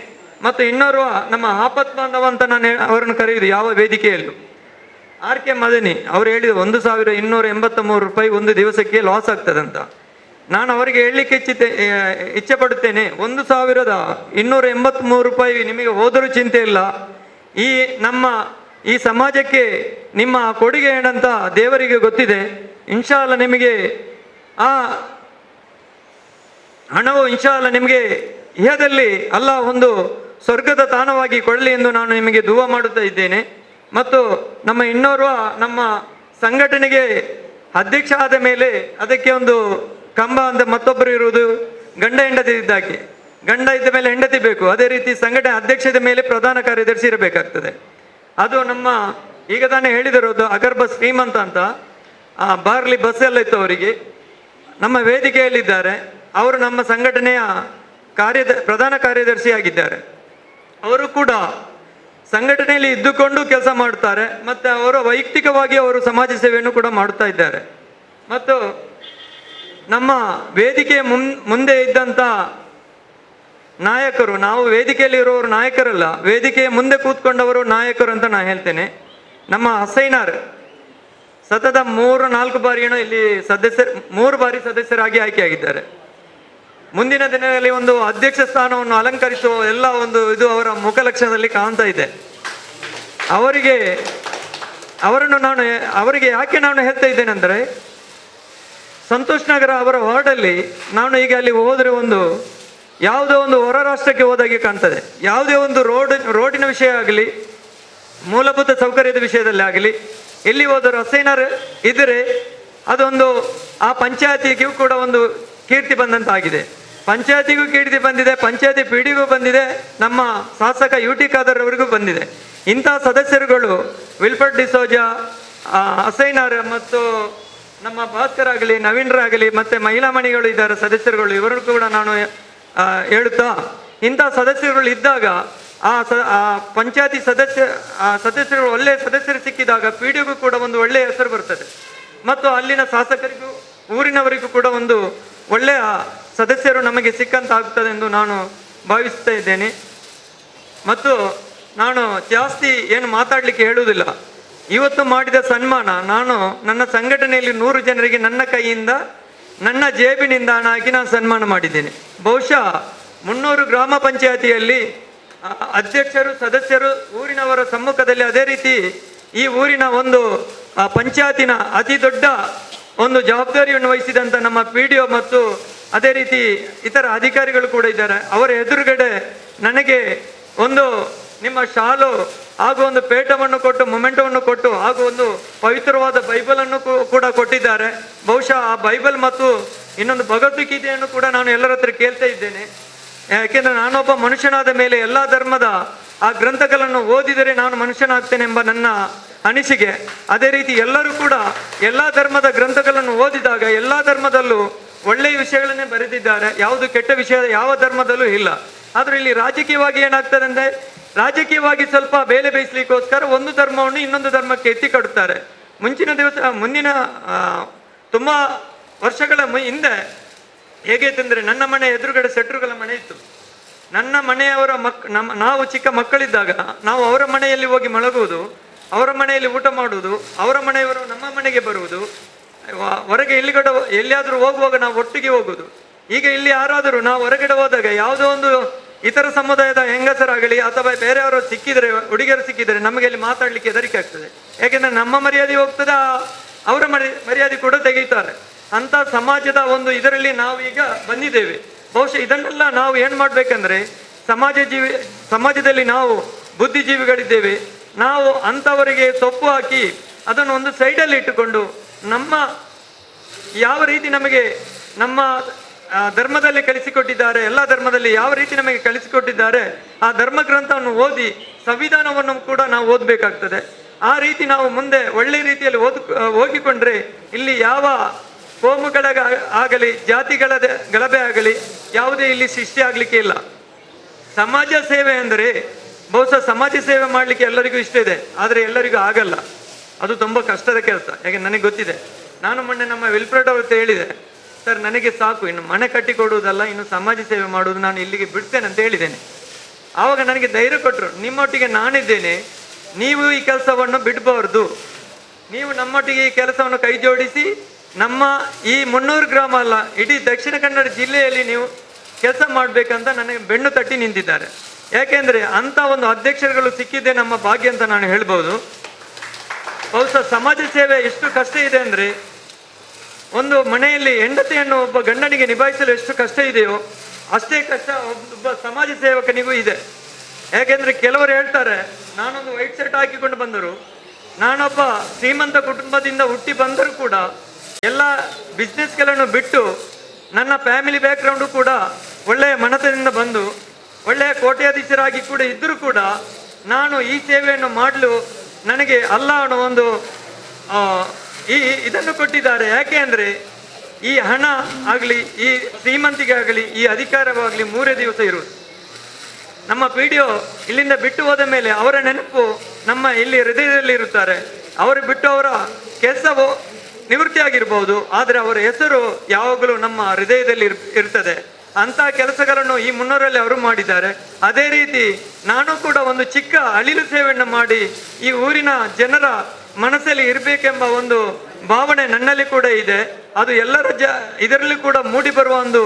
ಮತ್ತು ಇನ್ನೋರ್ವ ನಮ್ಮ ಆಪತ್ ಬಾಂಧವ ಅಂತ ನಾನು ಅವರನ್ನು ಕರೆಯುವುದು ಯಾವ ವೇದಿಕೆಯಲ್ಲೂ RK ಮದನಿ ಅವರು ಹೇಳಿದ 1283 ರೂಪಾಯಿ ಒಂದು ದಿವಸಕ್ಕೆ ಲಾಸ್ ಆಗ್ತದಂತ. ನಾನು ಅವರಿಗೆ ಹೇಳಲಿಕ್ಕೆ ಇಚ್ಛೆ ಪಡುತ್ತೇನೆ, 1283 ರೂಪಾಯಿ ನಿಮಗೆ ಹೋದರೂ ಚಿಂತೆ ಇಲ್ಲ. ಈ ಸಮಾಜಕ್ಕೆ ನಿಮ್ಮ ಕೊಡುಗೆ ಏನಂತ ದೇವರಿಗೆ ಗೊತ್ತಿದೆ. ಇನ್ಶಾಲ್ಲ ನಿಮಗೆ ಆ ಹಣವು ಇನ್ಶಾಲ್ಲ ನಿಮಗೆ ಇಹದಲ್ಲಿ ಅಲ್ಲಾಹ್ ಸ್ವರ್ಗದ ತಾಣವಾಗಿ ಕೊಡಲಿ ಎಂದು ನಾನು ನಿಮಗೆ ದುವಾ ಮಾಡುತ್ತಾ ಇದ್ದೇನೆ. ಮತ್ತು ನಮ್ಮ ಸಂಘಟನೆಗೆ ಅಧ್ಯಕ್ಷ ಆದ ಮೇಲೆ ಅದಕ್ಕೆ ಕಂಬ ಅಂತ ಮತ್ತೊಬ್ಬರು ಇರುವುದು ಗಂಡ ಹೆಂಡತಿ ಇದ್ದಾಗೆ. ಗಂಡ ಇದ್ದ ಮೇಲೆ ಹೆಂಡತಿ ಬೇಕು, ಅದೇ ರೀತಿ ಸಂಘಟನೆ ಅಧ್ಯಕ್ಷದ ಮೇಲೆ ಪ್ರಧಾನ ಕಾರ್ಯದರ್ಶಿ ಇರಬೇಕಾಗ್ತದೆ. ಅದು ನಮ್ಮ ಈಗ ತಾನೇ ಹೇಳಿದಿರೋದು ಅಗರ್ಭ ಶ್ರೀಮಂತ ಅಂತ ಬಾರ್ಲಿ ಬಸ್ ಎಲ್ಲ ಇತ್ತು ಅವರಿಗೆ, ನಮ್ಮ ವೇದಿಕೆಯಲ್ಲಿದ್ದಾರೆ. ಅವರು ನಮ್ಮ ಸಂಘಟನೆಯ ಪ್ರಧಾನ ಕಾರ್ಯದರ್ಶಿ ಆಗಿದ್ದಾರೆ. ಅವರು ಕೂಡ ಸಂಘಟನೆಯಲ್ಲಿ ಇದ್ದುಕೊಂಡು ಕೆಲಸ ಮಾಡುತ್ತಾರೆ ಮತ್ತು ಅವರ ವೈಯಕ್ತಿಕವಾಗಿ ಅವರು ಸಮಾಜ ಸೇವೆಯನ್ನು ಕೂಡ ಮಾಡುತ್ತಾ ಇದ್ದಾರೆ. ಮತ್ತು ನಮ್ಮ ವೇದಿಕೆಯ ಮುಂದೆ ಇದ್ದಂಥ ನಾಯಕರು, ನಾವು ವೇದಿಕೆಯಲ್ಲಿ ಇರುವವರು ನಾಯಕರಲ್ಲ, ವೇದಿಕೆಯ ಮುಂದೆ ಕೂತ್ಕೊಂಡವರು ನಾಯಕರು ಅಂತ ನಾನು ಹೇಳ್ತೇನೆ. ನಮ್ಮ ಹಸೈನಾರ್ ಸತತ 3-4 ಬಾರಿ ಏನೋ ಇಲ್ಲಿ 3 ಬಾರಿ ಸದಸ್ಯರಾಗಿ ಆಯ್ಕೆಯಾಗಿದ್ದಾರೆ. ಮುಂದಿನ ದಿನಗಳಲ್ಲಿ ಒಂದು ಅಧ್ಯಕ್ಷ ಸ್ಥಾನವನ್ನು ಅಲಂಕರಿಸುವ ಎಲ್ಲ ಒಂದು ಇದು ಅವರ ಮುಖಲಕ್ಷಣದಲ್ಲಿ ಕಾಣ್ತಾ ಇದೆ. ಅವರಿಗೆ ಯಾಕೆ ನಾನು ಹೇಳ್ತಾ ಇದ್ದೇನೆ ಅಂದರೆ, ಸಂತೋಷ್ ನಗರ ಅವರ ವಾರ್ಡಲ್ಲಿ ನಾನು ಈಗ ಅಲ್ಲಿ ಹೋದರೆ ಯಾವುದೋ ಒಂದು ಹೊರ ರಾಷ್ಟ್ರಕ್ಕೆ ಹೋದಾಗೆ ಕಾಣ್ತದೆ. ಯಾವುದೇ ಒಂದು ರೋಡಿನ ವಿಷಯ ಆಗಲಿ, ಮೂಲಭೂತ ಸೌಕರ್ಯದ ವಿಷಯದಲ್ಲಿ ಆಗಲಿ, ಎಲ್ಲಿ ಹೋದರೂ ಹಸೈನಾರ್ ಇದ್ದರೆ ಅದೊಂದು ಆ ಪಂಚಾಯತಿಗೂ ಕೂಡ ಒಂದು ಕೀರ್ತಿ ಬಂದಂತಾಗಿದೆ. ಪಂಚಾಯತಿಗೂ ಕೀರ್ತಿ ಬಂದಿದೆ, ಪಂಚಾಯತಿ ಪಿಡಿಗೂ ಬಂದಿದೆ, ನಮ್ಮ ಶಾಸಕ UT ಖಾದರ್ ಅವರಿಗೂ ಬಂದಿದೆ. ಇಂಥ ಸದಸ್ಯರುಗಳು ವಿಲ್ಫರ್ಡ್ ಡಿಸೋಜಾ, ಹಸೈನಾರ್ ಮತ್ತು ನಮ್ಮ ಭಾಸ್ಕರ್ ಆಗಲಿ, ನವೀನ್ರಾಗಲಿ, ಮತ್ತು ಮಹಿಳಾ ಮಣಿಗಳು ಇದ್ದಾರೆ ಸದಸ್ಯರುಗಳು, ಇವರು ಕೂಡ ನಾನು ಹೇಳುತ್ತಾ, ಇಂಥ ಸದಸ್ಯರುಗಳು ಇದ್ದಾಗ ಆ ಪಂಚಾಯತಿ ಸದಸ್ಯರು ಒಳ್ಳೆಯ ಸದಸ್ಯರು ಸಿಕ್ಕಿದಾಗ ಪಿಡಿಗೂ ಕೂಡ ಒಂದು ಒಳ್ಳೆಯ ಹೆಸರು ಬರ್ತದೆ ಮತ್ತು ಅಲ್ಲಿನ ಶಾಸಕರಿಗೂ ಊರಿನವರಿಗೂ ಕೂಡ ಒಂದು ಒಳ್ಳೆಯ ಸದಸ್ಯರು ನಮಗೆ ಸಿಕ್ಕಂತಾಗ್ತದೆ ಎಂದು ನಾನು ಭಾವಿಸ್ತಾ ಇದ್ದೇನೆ. ಮತ್ತು ನಾನು ಜಾಸ್ತಿ ಏನು ಮಾತಾಡಲಿಕ್ಕೆ ಹೇಳುವುದಿಲ್ಲ. ಇವತ್ತು ಮಾಡಿದ ಸನ್ಮಾನ ನಾನು ನನ್ನ ಸಂಘಟನೆಯಲ್ಲಿ 100 ಜನರಿಗೆ ನನ್ನ ಕೈಯಿಂದ ನನ್ನ ಜೇಬಿನಿಂದ ಹಣ ಹಾಕಿ ನಾನು ಸನ್ಮಾನ ಮಾಡಿದ್ದೇನೆ. ಬಹುಶಃ 300 ಗ್ರಾಮ ಪಂಚಾಯತಿಯಲ್ಲಿ ಅಧ್ಯಕ್ಷರು ಸದಸ್ಯರು ಊರಿನವರ ಸಮ್ಮುಖದಲ್ಲಿ, ಅದೇ ರೀತಿ ಈ ಊರಿನ ಒಂದು ಪಂಚಾಯತಿನ ಅತಿ ದೊಡ್ಡ ಒಂದು ಜವಾಬ್ದಾರಿಯನ್ನು ವಹಿಸಿದಂಥ ನಮ್ಮ PDO ಮತ್ತು ಅದೇ ರೀತಿ ಇತರ ಅಧಿಕಾರಿಗಳು ಕೂಡ ಇದ್ದಾರೆ. ಅವರ ಎದುರುಗಡೆ ನನಗೆ ಒಂದು ನಿಮ್ಮ ಶಾಲು ಹಾಗೂ ಒಂದು ಪೇಟವನ್ನು ಕೊಟ್ಟು, ಮೊಮೆಂಟವನ್ನು ಕೊಟ್ಟು, ಹಾಗೂ ಒಂದು ಪವಿತ್ರವಾದ ಬೈಬಲನ್ನು ಕೂಡ ಕೊಟ್ಟಿದ್ದಾರೆ. ಬಹುಶಃ ಆ ಬೈಬಲ್ ಮತ್ತು ಇನ್ನೊಂದು ಭಗವದ್ಗೀತೆಯನ್ನು ಕೂಡ ನಾನು ಎಲ್ಲರ ಹತ್ರ ಕೇಳ್ತಾ ಇದ್ದೇನೆ. ಯಾಕೆಂದರೆ ನಾನೊಬ್ಬ ಮನುಷ್ಯನಾದ ಮೇಲೆ ಎಲ್ಲ ಧರ್ಮದ ಆ ಗ್ರಂಥಗಳನ್ನು ಓದಿದರೆ ನಾನು ಮನುಷ್ಯನಾಗ್ತೇನೆ ಎಂಬ ನನ್ನ ಅನಿಸಿಕೆ. ಅದೇ ರೀತಿ ಎಲ್ಲರೂ ಕೂಡ ಎಲ್ಲ ಧರ್ಮದ ಗ್ರಂಥಗಳನ್ನು ಓದಿದಾಗ ಎಲ್ಲ ಧರ್ಮದಲ್ಲೂ ಒಳ್ಳೆಯ ವಿಷಯಗಳನ್ನೇ ಬರೆದಿದ್ದಾರೆ. ಯಾವುದು ಕೆಟ್ಟ ವಿಷಯ ಯಾವ ಧರ್ಮದಲ್ಲೂ ಇಲ್ಲ. ಆದರೆ ಇಲ್ಲಿ ರಾಜಕೀಯವಾಗಿ ಏನಾಗ್ತದೆ ಅಂದರೆ, ರಾಜಕೀಯವಾಗಿ ಸ್ವಲ್ಪ ಬೇಲೆ ಬೇಯಿಸಲಿಕ್ಕೋಸ್ಕರ ಒಂದು ಧರ್ಮವನ್ನು ಇನ್ನೊಂದು ಧರ್ಮಕ್ಕೆ ಎತ್ತಿ ಕಡುತ್ತಾರೆ. ಮುಂದಿನ ತುಂಬ ವರ್ಷಗಳ ಹಿಂದೆ ಹೇಗೈತೆಂದರೆ, ನನ್ನ ಮನೆ ಎದುರುಗಡೆ ಶೆಟ್ರುಗಳ ಮನೆ ಇತ್ತು. ನನ್ನ ಮನೆಯವರ ನಾವು ಚಿಕ್ಕ ಮಕ್ಕಳಿದ್ದಾಗ ನಾವು ಅವರ ಮನೆಯಲ್ಲಿ ಹೋಗಿ ಮಲಗುವುದು, ಅವರ ಮನೆಯಲ್ಲಿ ಊಟ ಮಾಡುವುದು, ಅವರ ಮನೆಯವರು ನಮ್ಮ ಮನೆಗೆ ಬರುವುದು, ಹೊರಗೆ ಎಲ್ಲಿಯಾದರೂ ಹೋಗುವಾಗ ನಾವು ಒಟ್ಟಿಗೆ ಹೋಗುವುದು. ಈಗ ಇಲ್ಲಿ ಯಾರಾದರೂ ನಾವು ಹೊರಗಡೆ ಹೋದಾಗ ಯಾವುದೋ ಒಂದು ಇತರ ಸಮುದಾಯದ ಹೆಂಗಸರಾಗಲಿ ಅಥವಾ ಬೇರೆಯವರು ಸಿಕ್ಕಿದರೆ, ಹುಡುಗಿಯರು ಸಿಕ್ಕಿದರೆ ನಮಗೆ ಅಲ್ಲಿ ಮಾತಾಡಲಿಕ್ಕೆ ಹೆದರಿಕೆ ಆಗ್ತದೆ. ಯಾಕೆಂದರೆ ನಮ್ಮ ಮರ್ಯಾದೆ ಹೋಗ್ತದೆ, ಅವರ ಮರ್ಯಾದೆ ಕೂಡ ತೆಗೀತಾರೆ. ಅಂಥ ಸಮಾಜದ ಒಂದು ಇದರಲ್ಲಿ ನಾವು ಈಗ ಬಂದಿದ್ದೇವೆ. ಬಹುಶಃ ಇದನ್ನೆಲ್ಲ ನಾವು ಏನು ಮಾಡಬೇಕಂದ್ರೆ, ಸಮಾಜದಲ್ಲಿ ನಾವು ಬುದ್ಧಿಜೀವಿಗಳಿದ್ದೇವೆ. ನಾವು ಅಂಥವರಿಗೆ ಸೊಪ್ಪು ಹಾಕಿ ಅದನ್ನು ಒಂದು ಸೈಡಲ್ಲಿ ಇಟ್ಟುಕೊಂಡು, ನಮ್ಮ ಯಾವ ರೀತಿ ನಮಗೆ ನಮ್ಮ ಧರ್ಮದಲ್ಲಿ ಕಲಿಸಿಕೊಟ್ಟಿದ್ದಾರೆ, ಎಲ್ಲ ಧರ್ಮದಲ್ಲಿ ಯಾವ ರೀತಿ ನಮಗೆ ಕಲಿಸಿಕೊಟ್ಟಿದ್ದಾರೆ ಆ ಧರ್ಮ ಗ್ರಂಥವನ್ನು ಓದಿ ಸಂವಿಧಾನವನ್ನು ಕೂಡ ನಾವು ಓದಬೇಕಾಗ್ತದೆ. ಆ ರೀತಿ ನಾವು ಮುಂದೆ ಒಳ್ಳೆ ರೀತಿಯಲ್ಲಿ ಹೋಗಿಕೊಂಡ್ರೆ ಇಲ್ಲಿ ಯಾವ ಕೋಮುಗಳ ಆಗಲಿ ಜಾತಿಗಳ ಗಲಭೆ ಆಗಲಿ ಯಾವುದೇ ಇಲ್ಲಿ ಸೃಷ್ಟಿ ಆಗಲಿಕ್ಕೆ ಇಲ್ಲ. ಸಮಾಜ ಸೇವೆ ಅಂದರೆ ಬಹುಶಃ ಸಮಾಜ ಸೇವೆ ಮಾಡಲಿಕ್ಕೆ ಎಲ್ಲರಿಗೂ ಇಷ್ಟ ಇದೆ, ಆದರೆ ಎಲ್ಲರಿಗೂ ಆಗಲ್ಲ. ಅದು ತುಂಬ ಕಷ್ಟದ ಕೆಲಸ. ಯಾಕೆ ನನಗೆ ಗೊತ್ತಿದೆ. ನಾನು ಮೊನ್ನೆ ನಮ್ಮ ವಿಲ್ಫ್ರೆಡ್ ಅವ್ರ ಹತ್ರ ಹೇಳಿದೆ, ಸರ್ ನನಗೆ ಸಾಕು, ಇನ್ನು ಮನೆ ಕಟ್ಟಿಕೊಡುವುದಲ್ಲ, ಇನ್ನು ಸಮಾಜ ಸೇವೆ ಮಾಡುವುದು, ನಾನು ಇಲ್ಲಿಗೆ ಬಿಡ್ತೇನೆ ಅಂತ ಹೇಳಿದ್ದೇನೆ. ಆವಾಗ ನನಗೆ ಧೈರ್ಯ ಕೊಟ್ಟರು, ನಿಮ್ಮೊಟ್ಟಿಗೆ ನಾನಿದ್ದೇನೆ, ನೀವು ಈ ಕೆಲಸವನ್ನು ಬಿಡಬಾರ್ದು, ನೀವು ನಮ್ಮೊಟ್ಟಿಗೆ ಈ ಕೆಲಸವನ್ನು ಕೈ ಜೋಡಿಸಿ ನಮ್ಮ ಈ 300 ಗ್ರಾಮ ಅಲ್ಲ, ಇಡೀ ದಕ್ಷಿಣ ಕನ್ನಡ ಜಿಲ್ಲೆಯಲ್ಲಿ ನೀವು ಕೆಲಸ ಮಾಡಬೇಕಂತ ನನಗೆ ಬೆನ್ನು ತಟ್ಟಿ ನಿಂತಿದ್ದಾರೆ. ಯಾಕೆಂದರೆ ಅಂಥ ಒಂದು ಅಧ್ಯಕ್ಷರುಗಳು ಸಿಕ್ಕಿದ್ದೆ ನಮ್ಮ ಭಾಗ್ಯ ಅಂತ ನಾನು ಹೇಳ್ಬೋದು. ಬಹುಶಃ ಸಮಾಜ ಸೇವೆ ಎಷ್ಟು ಕಷ್ಟ ಇದೆ ಅಂದರೆ, ಒಂದು ಮನೆಯಲ್ಲಿ ಹೆಂಡತಿಯನ್ನು ಒಬ್ಬ ಗಂಡನಿಗೆ ನಿಭಾಯಿಸಲು ಎಷ್ಟು ಕಷ್ಟ ಇದೆಯೋ ಅಷ್ಟೇ ಕಷ್ಟ ಒಬ್ಬ ಸಮಾಜ ಸೇವಕನಿಗೂ ಇದೆ. ಯಾಕೆಂದರೆ ಕೆಲವರು ಹೇಳ್ತಾರೆ, ನಾನೊಂದು ವೈಟ್ ಶರ್ಟ್ ಹಾಕಿಕೊಂಡು ಬಂದರು, ನಾನೊಬ್ಬ ಶ್ರೀಮಂತ ಕುಟುಂಬದಿಂದ ಹುಟ್ಟಿ ಬಂದರೂ ಕೂಡ ಎಲ್ಲ ಬಿಸ್ನೆಸ್ಗಳನ್ನು ಬಿಟ್ಟು ನನ್ನ ಫ್ಯಾಮಿಲಿ ಬ್ಯಾಕ್ಗ್ರೌಂಡು ಕೂಡ ಒಳ್ಳೆಯ ಮನಸ್ಸಿನಿಂದ ಬಂದು ಒಳ್ಳೆಯ ಕೋಟ್ಯಾಧೀಶರಾಗಿ ಕೂಡ ಇದ್ದರೂ ಕೂಡ ನಾನು ಈ ಸೇವೆಯನ್ನು ಮಾಡಲು ನನಗೆ ಅಲ್ಲ ಅನ್ನೋ ಒಂದು ಇದನ್ನು ಕೊಟ್ಟಿದ್ದಾರೆ. ಯಾಕೆ ಅಂದರೆ ಈ ಹಣ ಆಗಲಿ, ಈ ಶ್ರೀಮಂತಿಗೆ ಆಗಲಿ, ಈ ಅಧಿಕಾರವಾಗಲಿ 3 ದಿವಸ ಇರುವುದು. ನಮ್ಮ PDO ಇಲ್ಲಿಂದ ಬಿಟ್ಟು ಹೋದ ಮೇಲೆ ಅವರ ನೆನಪು ನಮ್ಮ ಇಲ್ಲಿ ಹೃದಯದಲ್ಲಿ ಇರುತ್ತಾರೆ. ಅವರು ಬಿಟ್ಟು ಅವರ ಕೆಲಸವು ನಿವೃತ್ತಿ ಆಗಿರ್ಬೋದು, ಆದರೆ ಅವರ ಹೆಸರು ಯಾವಾಗಲೂ ನಮ್ಮ ಹೃದಯದಲ್ಲಿ ಇರ್ತದೆ. ಅಂಥ ಕೆಲಸಗಳನ್ನು ಈ 300ರಲ್ಲಿ ಅವರು ಮಾಡಿದ್ದಾರೆ. ಅದೇ ರೀತಿ ನಾನು ಕೂಡ ಒಂದು ಚಿಕ್ಕ ಅಳಿಲು ಸೇವೆಯನ್ನು ಮಾಡಿ ಈ ಊರಿನ ಜನರ ಮನಸ್ಸಲ್ಲಿ ಇರಬೇಕೆಂಬ ಒಂದು ಭಾವನೆ ನನ್ನಲ್ಲಿ ಕೂಡ ಇದೆ. ಅದು ಎಲ್ಲರ ಇದರಲ್ಲಿ ಕೂಡ ಮೂಡಿ ಬರುವ ಒಂದು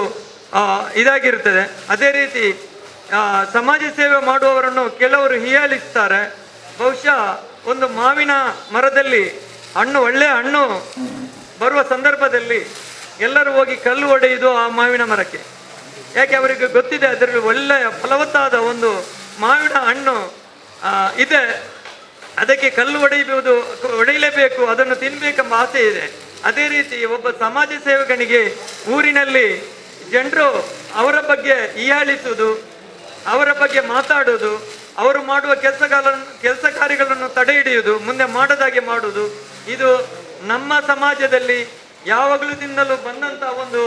ಇದಾಗಿರುತ್ತದೆ. ಅದೇ ರೀತಿ ಸಮಾಜ ಸೇವೆ ಮಾಡುವವರನ್ನು ಕೆಲವರು ಹೀಯಾಳಿಸ್ತಾರೆ. ಬಹುಶಃ ಒಂದು ಮಾವಿನ ಮರದಲ್ಲಿ ಒಳ್ಳೆಯ ಹಣ್ಣು ಬರುವ ಸಂದರ್ಭದಲ್ಲಿ ಎಲ್ಲರೂ ಹೋಗಿ ಕಲ್ಲು ಹೊಡೆಯುವುದು ಆ ಮಾವಿನ ಮರಕ್ಕೆ. ಯಾಕೆ ಅವರಿಗೆ ಗೊತ್ತಿದೆ ಅದರಲ್ಲಿ ಒಳ್ಳೆಯ ಫಲವತ್ತಾದ ಒಂದು ಮಾವಿನ ಹಣ್ಣು ಇದೆ, ಅದಕ್ಕೆ ಕಲ್ಲು ಹೊಡೆಯಲೇಬೇಕು, ಅದನ್ನು ತಿನ್ನಬೇಕೆಂಬ ಆಸೆ ಇದೆ. ಅದೇ ರೀತಿ ಒಬ್ಬ ಸಮಾಜ ಸೇವಕನಿಗೆ ಊರಿನಲ್ಲಿ ಜನರು ಅವರ ಬಗ್ಗೆ ಹೀಯಾಳಿಸುವುದು, ಅವರ ಬಗ್ಗೆ ಮಾತಾಡುವುದು, ಅವರು ಮಾಡುವ ಕೆಲಸ ಕಾರ್ಯಗಳನ್ನು ತಡೆ ಹಿಡಿಯುವುದು, ಮುಂದೆ ಮಾಡದಾಗೆ ಮಾಡುವುದು, ಇದು ನಮ್ಮ ಸಮಾಜದಲ್ಲಿ ಯಾವಾಗಲೂ ತಿನ್ನಲು ಬಂದಂತ ಒಂದು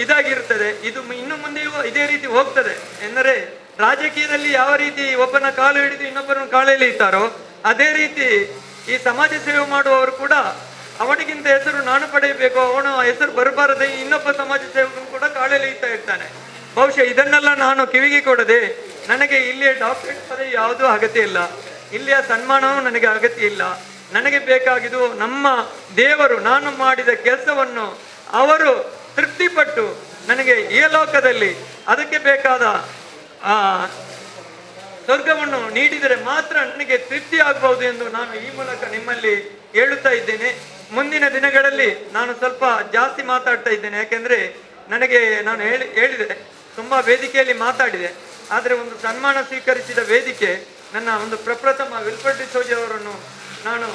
ಇದಾಗಿರುತ್ತದೆ. ಇದು ಇನ್ನು ಮುಂದೆಯೂ ಇದೇ ರೀತಿ ಹೋಗ್ತದೆ. ಎಂದರೆ ರಾಜಕೀಯದಲ್ಲಿ ಯಾವ ರೀತಿ ಒಬ್ಬನ ಕಾಲು ಹಿಡಿದು ಇನ್ನೊಬ್ಬರನ್ನು ಕಾಲು ಎಳೆಯುತ್ತಾರೋ ಅದೇ ರೀತಿ ಈ ಸಮಾಜ ಸೇವೆ ಮಾಡುವವರು ಕೂಡ ಅವನಿಗಿಂತ ಹೆಸರು ನಾನು ಪಡೆಯಬೇಕು, ಅವನ ಹೆಸರು ಬರಬಾರದೆ ಇನ್ನೊಬ್ಬ ಸಮಾಜ ಸೇವಕನು ಕೂಡ ಕಾಲು ಎಳೆಯುತ್ತಾ ಇರ್ತಾನೆ. ಬಹುಶಃ ಇದನ್ನೆಲ್ಲ ನಾನು ಕಿವಿಗೆ ಕೊಡದೆ, ನನಗೆ ಇಲ್ಲಿಯ ಡಾಕ್ಟರೇಟ್ ಪದವಿ ಯಾವುದೂ ಅಗತ್ಯ ಇಲ್ಲ, ಇಲ್ಲಿಯ ಸನ್ಮಾನವೂ ನನಗೆ ಅಗತ್ಯ ಇಲ್ಲ. ನನಗೆ ಬೇಕಾಗಿದ್ದು ನಮ್ಮ ದೇವರು ನಾನು ಮಾಡಿದ ಕೆಲಸವನ್ನು ಅವರು ತೃಪ್ತಿಪಟ್ಟು ನನಗೆ ಈ ಲೋಕದಲ್ಲಿ ಅದಕ್ಕೆ ಬೇಕಾದ ಸ್ವರ್ಗವನ್ನು ನೀಡಿದರೆ ಮಾತ್ರ ನನಗೆ ತೃಪ್ತಿ ಆಗಬಹುದು ಎಂದು ನಾನು ಈ ಮೂಲಕ ನಿಮ್ಮಲ್ಲಿ ಹೇಳುತ್ತಾ ಇದ್ದೇನೆ. ಮುಂದಿನ ದಿನಗಳಲ್ಲಿ ನಾನು ಸ್ವಲ್ಪ ಜಾಸ್ತಿ ಮಾತಾಡ್ತಾ ಇದ್ದೇನೆ. ಯಾಕೆಂದರೆ ನಾನು ಹೇಳಿದೆ ತುಂಬ ವೇದಿಕೆಯಲ್ಲಿ ಮಾತಾಡಿದೆ. ಆದರೆ ಒಂದು ಸನ್ಮಾನ ಸ್ವೀಕರಿಸಿದ ವೇದಿಕೆ ನನ್ನ ಒಂದು ಪ್ರಪ್ರಥಮ ವಿಲ್ಫರ್ಡ್ ಡಿಸೋಜಾ ಅವರನ್ನು ನಾನು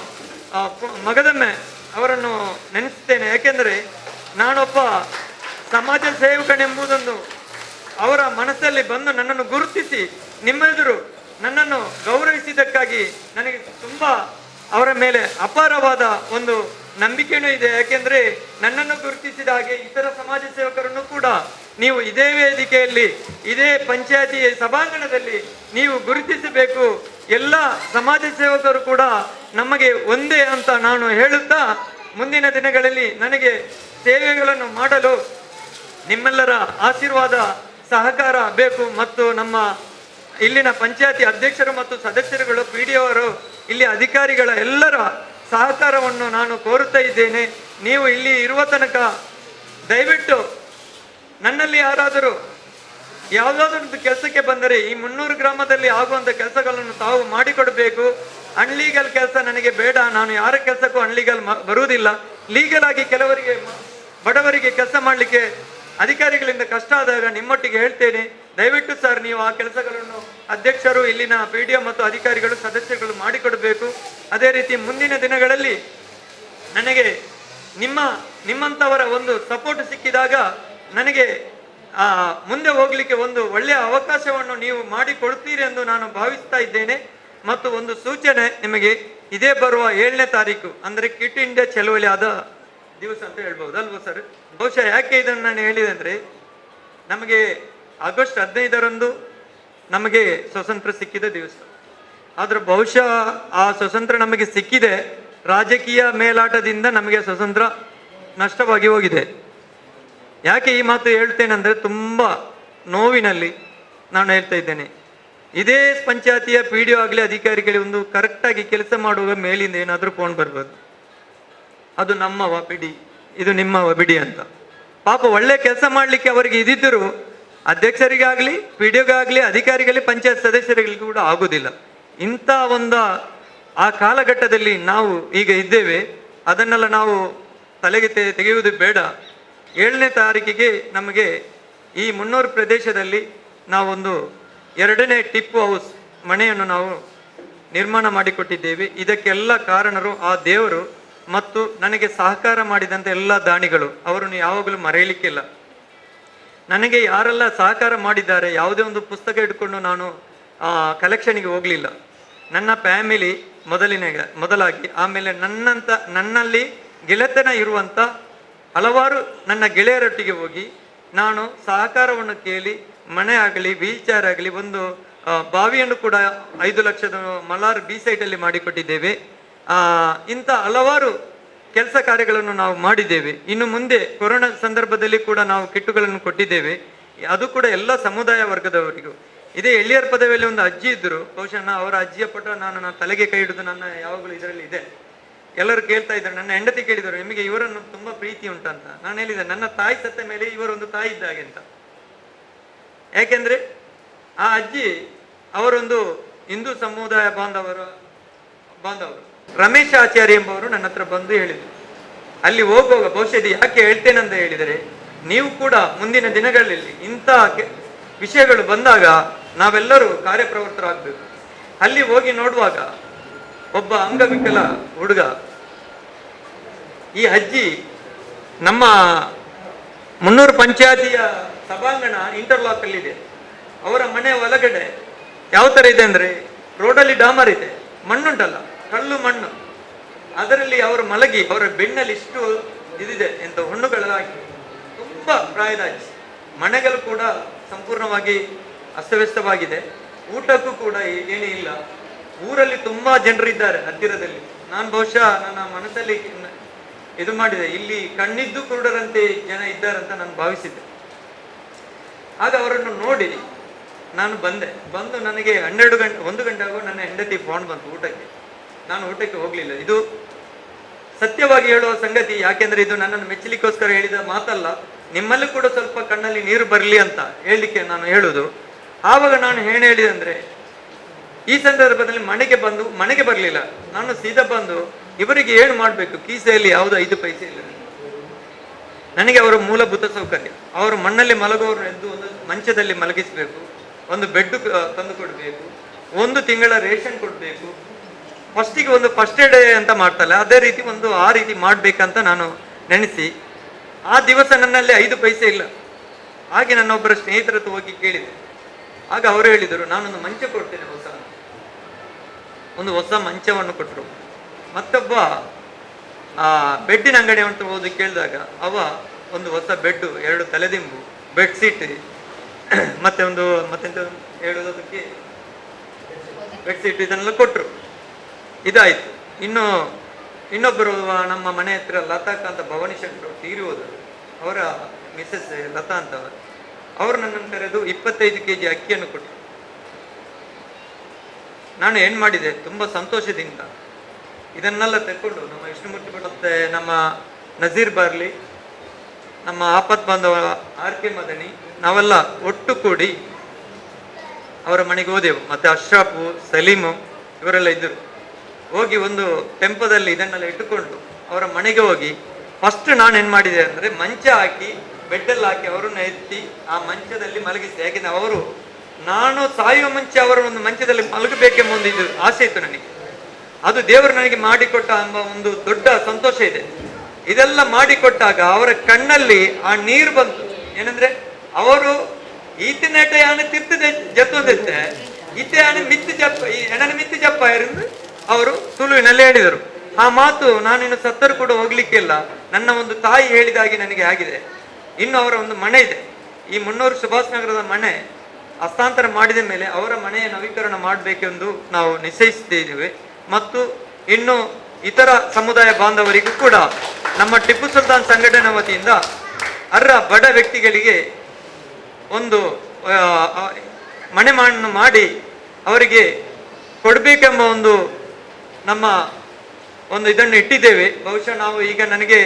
ಮಗದೊಮ್ಮೆ ಅವರನ್ನು ನೆನೆಸುತ್ತೇನೆ. ಯಾಕೆಂದರೆ ನಾನೊಬ್ಬ ಸಮಾಜ ಸೇವಕನೆಂಬುದನ್ನು ಅವರ ಮನಸ್ಸಲ್ಲಿ ಬಂದು ನನ್ನನ್ನು ಗುರುತಿಸಿ ನಿಮ್ಮೆದುರು ನನ್ನನ್ನು ಗೌರವಿಸಿದ್ದಕ್ಕಾಗಿ ನನಗೆ ತುಂಬ ಅವರ ಮೇಲೆ ಅಪಾರವಾದ ಒಂದು ನಂಬಿಕೆಯೂ ಇದೆ. ಯಾಕೆಂದರೆ ನನ್ನನ್ನು ಗುರುತಿಸಿದ ಹಾಗೆ ಇತರ ಸಮಾಜ ಸೇವಕರನ್ನು ಕೂಡ ನೀವು ಇದೇ ವೇದಿಕೆಯಲ್ಲಿ ಇದೇ ಪಂಚಾಯತಿ ಸಭಾಂಗಣದಲ್ಲಿ ನೀವು ಗುರುತಿಸಬೇಕು. ಎಲ್ಲ ಸಮಾಜ ಸೇವಕರು ಕೂಡ ನಮಗೆ ಒಂದೇ ಅಂತ ನಾನು ಹೇಳುತ್ತಾ, ಮುಂದಿನ ದಿನಗಳಲ್ಲಿ ನನಗೆ ಸೇವೆಗಳನ್ನು ಮಾಡಲು ನಿಮ್ಮೆಲ್ಲರ ಆಶೀರ್ವಾದ ಸಹಕಾರ ಬೇಕು. ಮತ್ತು ನಮ್ಮ ಇಲ್ಲಿನ ಪಂಚಾಯತಿ ಅಧ್ಯಕ್ಷರು ಮತ್ತು ಸದಸ್ಯರುಗಳು, PDO ಅವರು, ಇಲ್ಲಿ ಅಧಿಕಾರಿಗಳ ಎಲ್ಲರ ಸಹಕಾರವನ್ನು ನಾನು ಕೋರುತ್ತಾ ಇದ್ದೇನೆ. ನೀವು ಇಲ್ಲಿ ಇರುವ ತನಕ ದಯವಿಟ್ಟು ನನ್ನಲ್ಲಿ ಯಾರಾದರೂ ಯಾವುದಾದ್ರೂ ಕೆಲಸಕ್ಕೆ ಬಂದರೆ ಈ 300 ಗ್ರಾಮದಲ್ಲಿ ಆಗುವಂಥ ಕೆಲಸಗಳನ್ನು ತಾವು ಮಾಡಿಕೊಡಬೇಕು. ಅನ್ಲೀಗಲ್ ಕೆಲಸ ನನಗೆ ಬೇಡ. ನಾನು ಯಾರ ಕೆಲಸಕ್ಕೂ ಅನ್ಲೀಗಲ್ ಬರುವುದಿಲ್ಲ. ಲೀಗಲ್ ಆಗಿ ಕೆಲವರಿಗೆ ಬಡವರಿಗೆ ಕೆಲಸ ಮಾಡಲಿಕ್ಕೆ ಅಧಿಕಾರಿಗಳಿಂದ ಕಷ್ಟ ಆದಾಗ ನಿಮ್ಮೊಟ್ಟಿಗೆ ಹೇಳ್ತೇನೆ, ದಯವಿಟ್ಟು ಸರ್ ನೀವು ಆ ಕೆಲಸಗಳನ್ನು ಅಧ್ಯಕ್ಷರು, ಇಲ್ಲಿನ PDO ಮತ್ತು ಅಧಿಕಾರಿಗಳು, ಸದಸ್ಯರುಗಳು ಮಾಡಿಕೊಡಬೇಕು. ಅದೇ ರೀತಿ ಮುಂದಿನ ದಿನಗಳಲ್ಲಿ ನನಗೆ ನಿಮ್ಮಂಥವರ ಒಂದು ಸಪೋರ್ಟ್ ಸಿಕ್ಕಿದಾಗ ನನಗೆ ಮುಂದೆ ಹೋಗಲಿಕ್ಕೆ ಒಂದು ಒಳ್ಳೆಯ ಅವಕಾಶವನ್ನು ನೀವು ಮಾಡಿಕೊಡ್ತೀರಿ ಎಂದು ನಾನು ಭಾವಿಸ್ತಾ ಇದ್ದೇನೆ. ಮತ್ತು ಒಂದು ಸೂಚನೆ ನಿಮಗೆ, ಇದೇ ಬರುವ 7ನೇ ತಾರೀಕು ಅಂದರೆ ಕ್ವಿಟ್ ಇಂಡಿಯಾ ಚಳವಳಿ ಆದ ದಿವಸ ಅಂತ ಹೇಳ್ಬೋದು ಅಲ್ವಾ ಸರ್? ಬಹುಶಃ ಯಾಕೆ ಇದನ್ನು ನಾನು ಹೇಳಿದೆ ಅಂದರೆ, ನಮಗೆ ಆಗಸ್ಟ್ 15ರಂದು ನಮಗೆ ಸ್ವತಂತ್ರ ಸಿಕ್ಕಿದ ದಿವಸ. ಆದ್ರೆ ಬಹುಶಃ ಆ ಸ್ವತಂತ್ರ ನಮಗೆ ಸಿಕ್ಕಿದೆ, ರಾಜಕೀಯ ಮೇಲಾಟದಿಂದ ನಮಗೆ ಸ್ವತಂತ್ರ ನಷ್ಟವಾಗಿ ಹೋಗಿದೆ. ಯಾಕೆ ಈ ಮಾತು ಹೇಳ್ತೇನೆ ಅಂದರೆ, ತುಂಬ ನೋವಿನಲ್ಲಿ ನಾನು ಹೇಳ್ತಾ ಇದ್ದೇನೆ. ಇದೇ ಪಂಚಾಯತಿಯ PDO ಆಗಲಿ ಅಧಿಕಾರಿಗಳಿಗೆ ಒಂದು ಕರೆಕ್ಟಾಗಿ ಕೆಲಸ ಮಾಡುವ ಮೇಲಿಂದ ಏನಾದರೂ ಫೋನ್ ಬರ್ಬೋದು, ಅದು ನಮ್ಮ ಬಿಡಿ, ಇದು ನಿಮ್ಮ ಬಿಡಿ ಅಂತ. ಪಾಪ ಒಳ್ಳೆ ಕೆಲಸ ಮಾಡಲಿಕ್ಕೆ ಅವರಿಗೆ ಇದ್ದಿದ್ದರೂ ಅಧ್ಯಕ್ಷರಿಗಾಗಲಿ, PDOಗಾಗಲಿ, ಅಧಿಕಾರಿಗಲಿ, ಪಂಚಾಯತ್ ಸದಸ್ಯರಿಗೆ ಕೂಡ ಆಗುವುದಿಲ್ಲ. ಇಂಥ ಒಂದು ಆ ಕಾಲಘಟ್ಟದಲ್ಲಿ ನಾವು ಈಗ ಇದ್ದೇವೆ. ಅದನ್ನೆಲ್ಲ ನಾವು ತಲೆಗೆ ತೆಗೆಯುವುದು ಬೇಡ. 7ನೇ ತಾರೀಕಿಗೆ ನಮಗೆ ಈ 300 ಪ್ರದೇಶದಲ್ಲಿ ನಾವೊಂದು 2ನೇ ಟಿಪ್ಪು ಹೌಸ್ ಮನೆಯನ್ನು ನಾವು ನಿರ್ಮಾಣ ಮಾಡಿಕೊಟ್ಟಿದ್ದೇವೆ. ಇದಕ್ಕೆಲ್ಲ ಕಾರಣರು ಆ ದೇವರು ಮತ್ತು ನನಗೆ ಸಹಕಾರ ಮಾಡಿದಂಥ ಎಲ್ಲ ದಾನಿಗಳು. ಅವರನ್ನು ಯಾವಾಗಲೂ ಮರೆಯಲಿಕ್ಕಿಲ್ಲ. ನನಗೆ ಯಾರೆಲ್ಲ ಸಹಕಾರ ಮಾಡಿದ್ದಾರೆ, ಯಾವುದೇ ಒಂದು ಪುಸ್ತಕ ಇಟ್ಕೊಂಡು ನಾನು ಕಲೆಕ್ಷನ್ಗೆ ಹೋಗಲಿಲ್ಲ. ನನ್ನ ಫ್ಯಾಮಿಲಿ ಮೊದಲಾಗಿ, ಆಮೇಲೆ ನನ್ನಲ್ಲಿ ಗೆಳೆತನ ಇರುವಂಥ ಹಲವಾರು ನನ್ನ ಗೆಳೆಯರೊಟ್ಟಿಗೆ ಹೋಗಿ ನಾನು ಸಹಕಾರವನ್ನು ಕೇಳಿ ಮನೆ ಆಗಲಿ, ವೀಲ್ ಚೇರ್ ಆಗಲಿ, ಒಂದು ಬಾವಿಯನ್ನು ಕೂಡ 5 ಲಕ್ಷದ ಮಲಾರ್ ಬಿ ಸೈಟಲ್ಲಿ ಮಾಡಿಕೊಟ್ಟಿದ್ದೇವೆ. ಇಂಥ ಹಲವಾರು ಕೆಲಸ ಕಾರ್ಯಗಳನ್ನು ನಾವು ಮಾಡಿದ್ದೇವೆ. ಇನ್ನು ಮುಂದೆ ಕೊರೋನಾ ಸಂದರ್ಭದಲ್ಲಿ ಕೂಡ ನಾವು ಕಿಟ್ಟುಗಳನ್ನು ಕೊಟ್ಟಿದ್ದೇವೆ. ಅದು ಕೂಡ ಎಲ್ಲ ಸಮುದಾಯ ವರ್ಗದವರಿಗೂ. ಇದೇ ಎಳ್ಳಿಯರ್ ಪದವಿಯಲ್ಲಿ ಒಂದು ಅಜ್ಜಿ ಇದ್ದರು, ಬಹುಶಃ ಅವರ ಅಜ್ಜಿಯ ಪಟ ನಾನು ತಲೆಗೆ ಕೈ ಹಿಡಿದು ನನ್ನ ಯಾವಾಗಲೂ ಇದರಲ್ಲಿ ಇದೆ. ಎಲ್ಲರೂ ಕೇಳ್ತಾ ಇದ್ದಾರೆ, ನನ್ನ ಹೆಂಡತಿ ಕೇಳಿದರು, ನಿಮಗೆ ಇವರನ್ನು ತುಂಬಾ ಪ್ರೀತಿ ಉಂಟಂತ. ನಾನು ಹೇಳಿದೆ, ನನ್ನ ತಾಯಿ ಸತ್ತ ಮೇಲೆ ಇವರೊಂದು ತಾಯಿ ಇದ್ದಾಗೆ ಅಂತ. ಯಾಕೆಂದ್ರೆ ಆ ಅಜ್ಜಿ ಅವರೊಂದು ಹಿಂದೂ ಸಮುದಾಯ ಬಾಂಧವರು ರಮೇಶ್ ಆಚಾರ್ಯ ಎಂಬವರು ನನ್ನ ಹತ್ರ ಬಂದು ಹೇಳಿದರು. ಅಲ್ಲಿ ಹೋಗುವಾಗ ಬಹುಶಃ ಇದು ಯಾಕೆ ಹೇಳ್ತೇನೆಂತ ಹೇಳಿದರೆ, ನೀವು ಕೂಡ ಮುಂದಿನ ದಿನಗಳಲ್ಲಿ ಇಂಥ ವಿಷಯಗಳು ಬಂದಾಗ ನಾವೆಲ್ಲರೂ ಕಾರ್ಯಪ್ರವೃತ್ತರಾಗಬೇಕು. ಅಲ್ಲಿ ಹೋಗಿ ನೋಡುವಾಗ ಒಬ್ಬ ಅಂಗವಿಕಲ ಹುಡುಗ, ಈ ಅಜ್ಜಿ ನಮ್ಮ 300 ಪಂಚಾಯತಿಯ ಸಭಾಂಗಣ ಇಂಟರ್ಲಾಕ್ ಅಲ್ಲಿ ಇದೆ. ಅವರ ಮನೆ ಒಳಗಡೆ ಯಾವ ತರ ಇದೆ ಅಂದ್ರೆ, ರೋಡಲ್ಲಿ ಡಾಮರ್ ಇದೆ, ಮಣ್ಣುಂಟಲ್ಲ, ಕಲ್ಲು ಮಣ್ಣು, ಅದರಲ್ಲಿ ಅವರು ಮಲಗಿ ಅವರ ಬೆನ್ನಲ್ಲಿ ಇಷ್ಟು ಇದಿದೆ ಎಂತ ಹುಣ್ಣುಗಳಾಗಿ, ತುಂಬಾ ಪ್ರಾಯದ ಅಜ್ಜಿ. ಮನೆಗಳು ಕೂಡ ಸಂಪೂರ್ಣವಾಗಿ ಅಸ್ತವ್ಯಸ್ತವಾಗಿದೆ, ಊಟಕ್ಕೂ ಕೂಡ ಏನೂ ಇಲ್ಲ. ಊರಲ್ಲಿ ತುಂಬಾ ಜನರಿದ್ದಾರೆ ಹತ್ತಿರದಲ್ಲಿ. ನಾನು ಬಹುಶಃ ನನ್ನ ಮನಸ್ಸಲ್ಲಿ ಇದು ಮಾಡಿದೆ, ಇಲ್ಲಿ ಕಣ್ಣಿದ್ದು ಕುರುಡರಂತೆ ಜನ ಇದ್ದಾರಂತ ನಾನು ಭಾವಿಸಿದ್ದೆ. ಆಗ ಅವರನ್ನು ನೋಡಿ ನಾನು ಬಂದು ನನಗೆ 1 ಗಂಟೆ ಆಗೋ ನನ್ನ ಹೆಂಡತಿ ಫೋನ್ ಬಂತು ಊಟಕ್ಕೆ. ನಾನು ಊಟಕ್ಕೆ ಹೋಗ್ಲಿಲ್ಲ. ಇದು ಸತ್ಯವಾಗಿ ಹೇಳುವ ಸಂಗತಿ, ಯಾಕೆಂದ್ರೆ ಇದು ನನ್ನನ್ನು ಮೆಚ್ಚಲಿಕ್ಕೋಸ್ಕರ ಹೇಳಿದ ಮಾತಲ್ಲ. ನಿಮ್ಮಲ್ಲೂ ಕೂಡ ಸ್ವಲ್ಪ ಕಣ್ಣಲ್ಲಿ ನೀರು ಬರಲಿ ಅಂತ ಹೇಳಲಿಕ್ಕೆ ನಾನು ಹೇಳುದು. ಆವಾಗ ನಾನು ಏನು ಹೇಳಿದೆ ಅಂದ್ರೆ, ಈ ಸಂದರ್ಭದಲ್ಲಿ ಮನೆಗೆ ಬರಲಿಲ್ಲ. ನಾನು ಸೀದಾ ಬಂದು ಇವರಿಗೆ ಏನು ಮಾಡಬೇಕು, ಕೀಸೆಯಲ್ಲಿ ಯಾವುದು 5 ಪೈಸೆ ಇಲ್ಲ ನನಗೆ. ಅವರ ಮೂಲಭೂತ ಸೌಕರ್ಯ, ಅವರು ಮಣ್ಣಲ್ಲಿ ಮಲಗುವವರು ಎದ್ದು ಒಂದು ಮಂಚದಲ್ಲಿ ಮಲಗಿಸಬೇಕು, ಒಂದು ಬೆಡ್ ತಂದು ಕೊಡಬೇಕು, 1 ತಿಂಗಳ ರೇಷನ್ ಕೊಡಬೇಕು, ಫಸ್ಟಿಗೆ ಒಂದು ಫಸ್ಟ್ ಏಡ್ ಅಂತ ಮಾಡ್ತಲ್ಲ ಅದೇ ರೀತಿ ಆ ರೀತಿ ಮಾಡ್ಬೇಕಂತ ನಾನು ನೆನೆಸಿ, ಆ ದಿವಸ ನನ್ನಲ್ಲಿ 5 ಪೈಸೆ ಇಲ್ಲ. ಹಾಗೆ ನನ್ನ ಒಬ್ಬರ ಸ್ನೇಹಿತರ ಹತ್ರ ಹೋಗಿ ಕೇಳಿದೆ. ಆಗ ಅವರು ಹೇಳಿದರು, ನಾನೊಂದು ಮಂಚ ಕೊಡ್ತೇನೆ, ಒಂದು ಹೊಸ ಮಂಚವನ್ನು ಕೊಟ್ಟರು. ಮತ್ತೊಬ್ಬ ಬೆಡ್ಡಿನ ಅಂಗಡಿ ಅಂತ ಹೋಗಿ ಕೇಳಿದಾಗ ಅವ ಒಂದು ಹೊಸ ಬೆಡ್, 2 ತಲೆದಿಂಬು, ಬೆಡ್ಶೀಟ್, ಮತ್ತೆಂತ ಹೇಳೋದಕ್ಕೆ ಬೆಡ್ಶೀಟ್ ಇದನ್ನೆಲ್ಲ ಕೊಟ್ಟರು. ಇದಾಯ್ತು. ಇನ್ನೊಬ್ಬರು ನಮ್ಮ ಮನೆ ಹತ್ರ ಲತಾಕ್ ಅಂತ ಭವಾನಿ ಶಂಕರ್ ತೀರಿ ಹೋದರು. ಅವರ ಮಿಸಸ್ ಲತಾ ಅಂತ ಅವರು ನನ್ನನ್ನು ಕರೆದು 25 kg ಅಕ್ಕಿಯನ್ನು ಕೊಟ್ಟರು. ನಾನು ಏನ್ ಮಾಡಿದೆ, ತುಂಬಾ ಸಂತೋಷದಿಂದ ಇದನ್ನೆಲ್ಲ ತೆಕ್ಕೊಂಡು ನಮ್ಮ ವಿಷ್ಣುಮೂರ್ತಿ ಭಟ್, ನಮ್ಮ ನಜೀರ್ ಬಾರ್ಲಿ, ನಮ್ಮ ಆಪತ್ ಬಾಂಧವ RK ಮದನಿ, ನಾವೆಲ್ಲ ಒಟ್ಟು ಕೂಡಿ ಅವರ ಮನೆಗೆ ಹೋದೆವು. ಮತ್ತೆ ಅಶ್ರಾಫು, ಸಲೀಮು ಇವರೆಲ್ಲ ಇದ್ದರು. ಹೋಗಿ ಒಂದು ಟೆಂಪೋದಲ್ಲಿ ಇದನ್ನೆಲ್ಲ ಇಟ್ಟುಕೊಂಡು ಅವರ ಮನೆಗೆ ಹೋಗಿ ಫಸ್ಟ್ ನಾನು ಏನು ಮಾಡಿದೆ ಅಂದರೆ, ಮಂಚ ಹಾಕಿ ಬೆಡ್ಡಲ್ಲಿ ಹಾಕಿ ಅವರನ್ನು ಎತ್ತಿ ಆ ಮಂಚದಲ್ಲಿ ಮಲಗಿಸಿದೆ. ಯಾಕೆಂದ್ರೆ ನಾನು ಸಾಯುವ ಮುಂಚೆ ಅವರ ಒಂದು ಮಂಚದಲ್ಲಿ ಮಲಗಬೇಕೆಂಬ ಒಂದು ಇದು ಆಸೆ ಇತ್ತು ನನಗೆ. ಅದು ದೇವರು ನನಗೆ ಮಾಡಿಕೊಟ್ಟ ಎಂಬ ಒಂದು ದೊಡ್ಡ ಸಂತೋಷ ಇದೆ. ಇದೆಲ್ಲ ಮಾಡಿಕೊಟ್ಟಾಗ ಅವರ ಕಣ್ಣಲ್ಲಿ ಆ ನೀರು ಬಂತು. ಏನಂದ್ರೆ, ಅವರು ಈತಿನೆಟೆಯಾನ ತಿರ್ತದೆ ಜತ್ತೊಂದಿತ್ತೆ ಇತೆಯಾನ ಮಿತ್ತು ಜಪ್ಪ ಎಣನ ಮಿತ್ತು ಜಪ್ಪ ಎಂದು ಅವರು ತುಳುವಿನಲ್ಲಿ ಹೇಳಿದರು. ಆ ಮಾತು ನಾನಿನ್ನು ಸತ್ತರು ಕೂಡ ಹೋಗ್ಲಿಕ್ಕಿಲ್ಲ. ನನ್ನ ಒಂದು ತಾಯಿ ಹೇಳಿದಾಗಿ ನನಗೆ ಆಗಿದೆ. ಇನ್ನು ಅವರ ಒಂದು ಮನೆ ಇದೆ, ಈ 300 ಸುಭಾಷ್ ನಗರದ ಮನೆ ಹಸ್ತಾಂತರ ಮಾಡಿದ ಮೇಲೆ ಅವರ ಮನೆಯ ನವೀಕರಣ ಮಾಡಬೇಕೆಂದು ನಾವು ನಿಶ್ಚಯಿಸಿದ್ದೇವೆ. ಮತ್ತು ಇನ್ನು ಇತರ ಸಮುದಾಯ ಬಾಂಧವರಿಗೂ ಕೂಡ ನಮ್ಮ ಟಿಪ್ಪು ಸುಲ್ತಾನ್ ಸಂಘಟನೆ ವತಿಯಿಂದ ಅರ್ಹ ಬಡ ವ್ಯಕ್ತಿಗಳಿಗೆ ಒಂದು ಮನೆ ಮಾಡಿ ಅವರಿಗೆ ಕೊಡಬೇಕೆಂಬ ಒಂದು ನಮ್ಮ ಇದನ್ನು ಇಟ್ಟಿದ್ದೇವೆ. ಬಹುಶಃ ನಾವು ಈಗ ನನಗೆ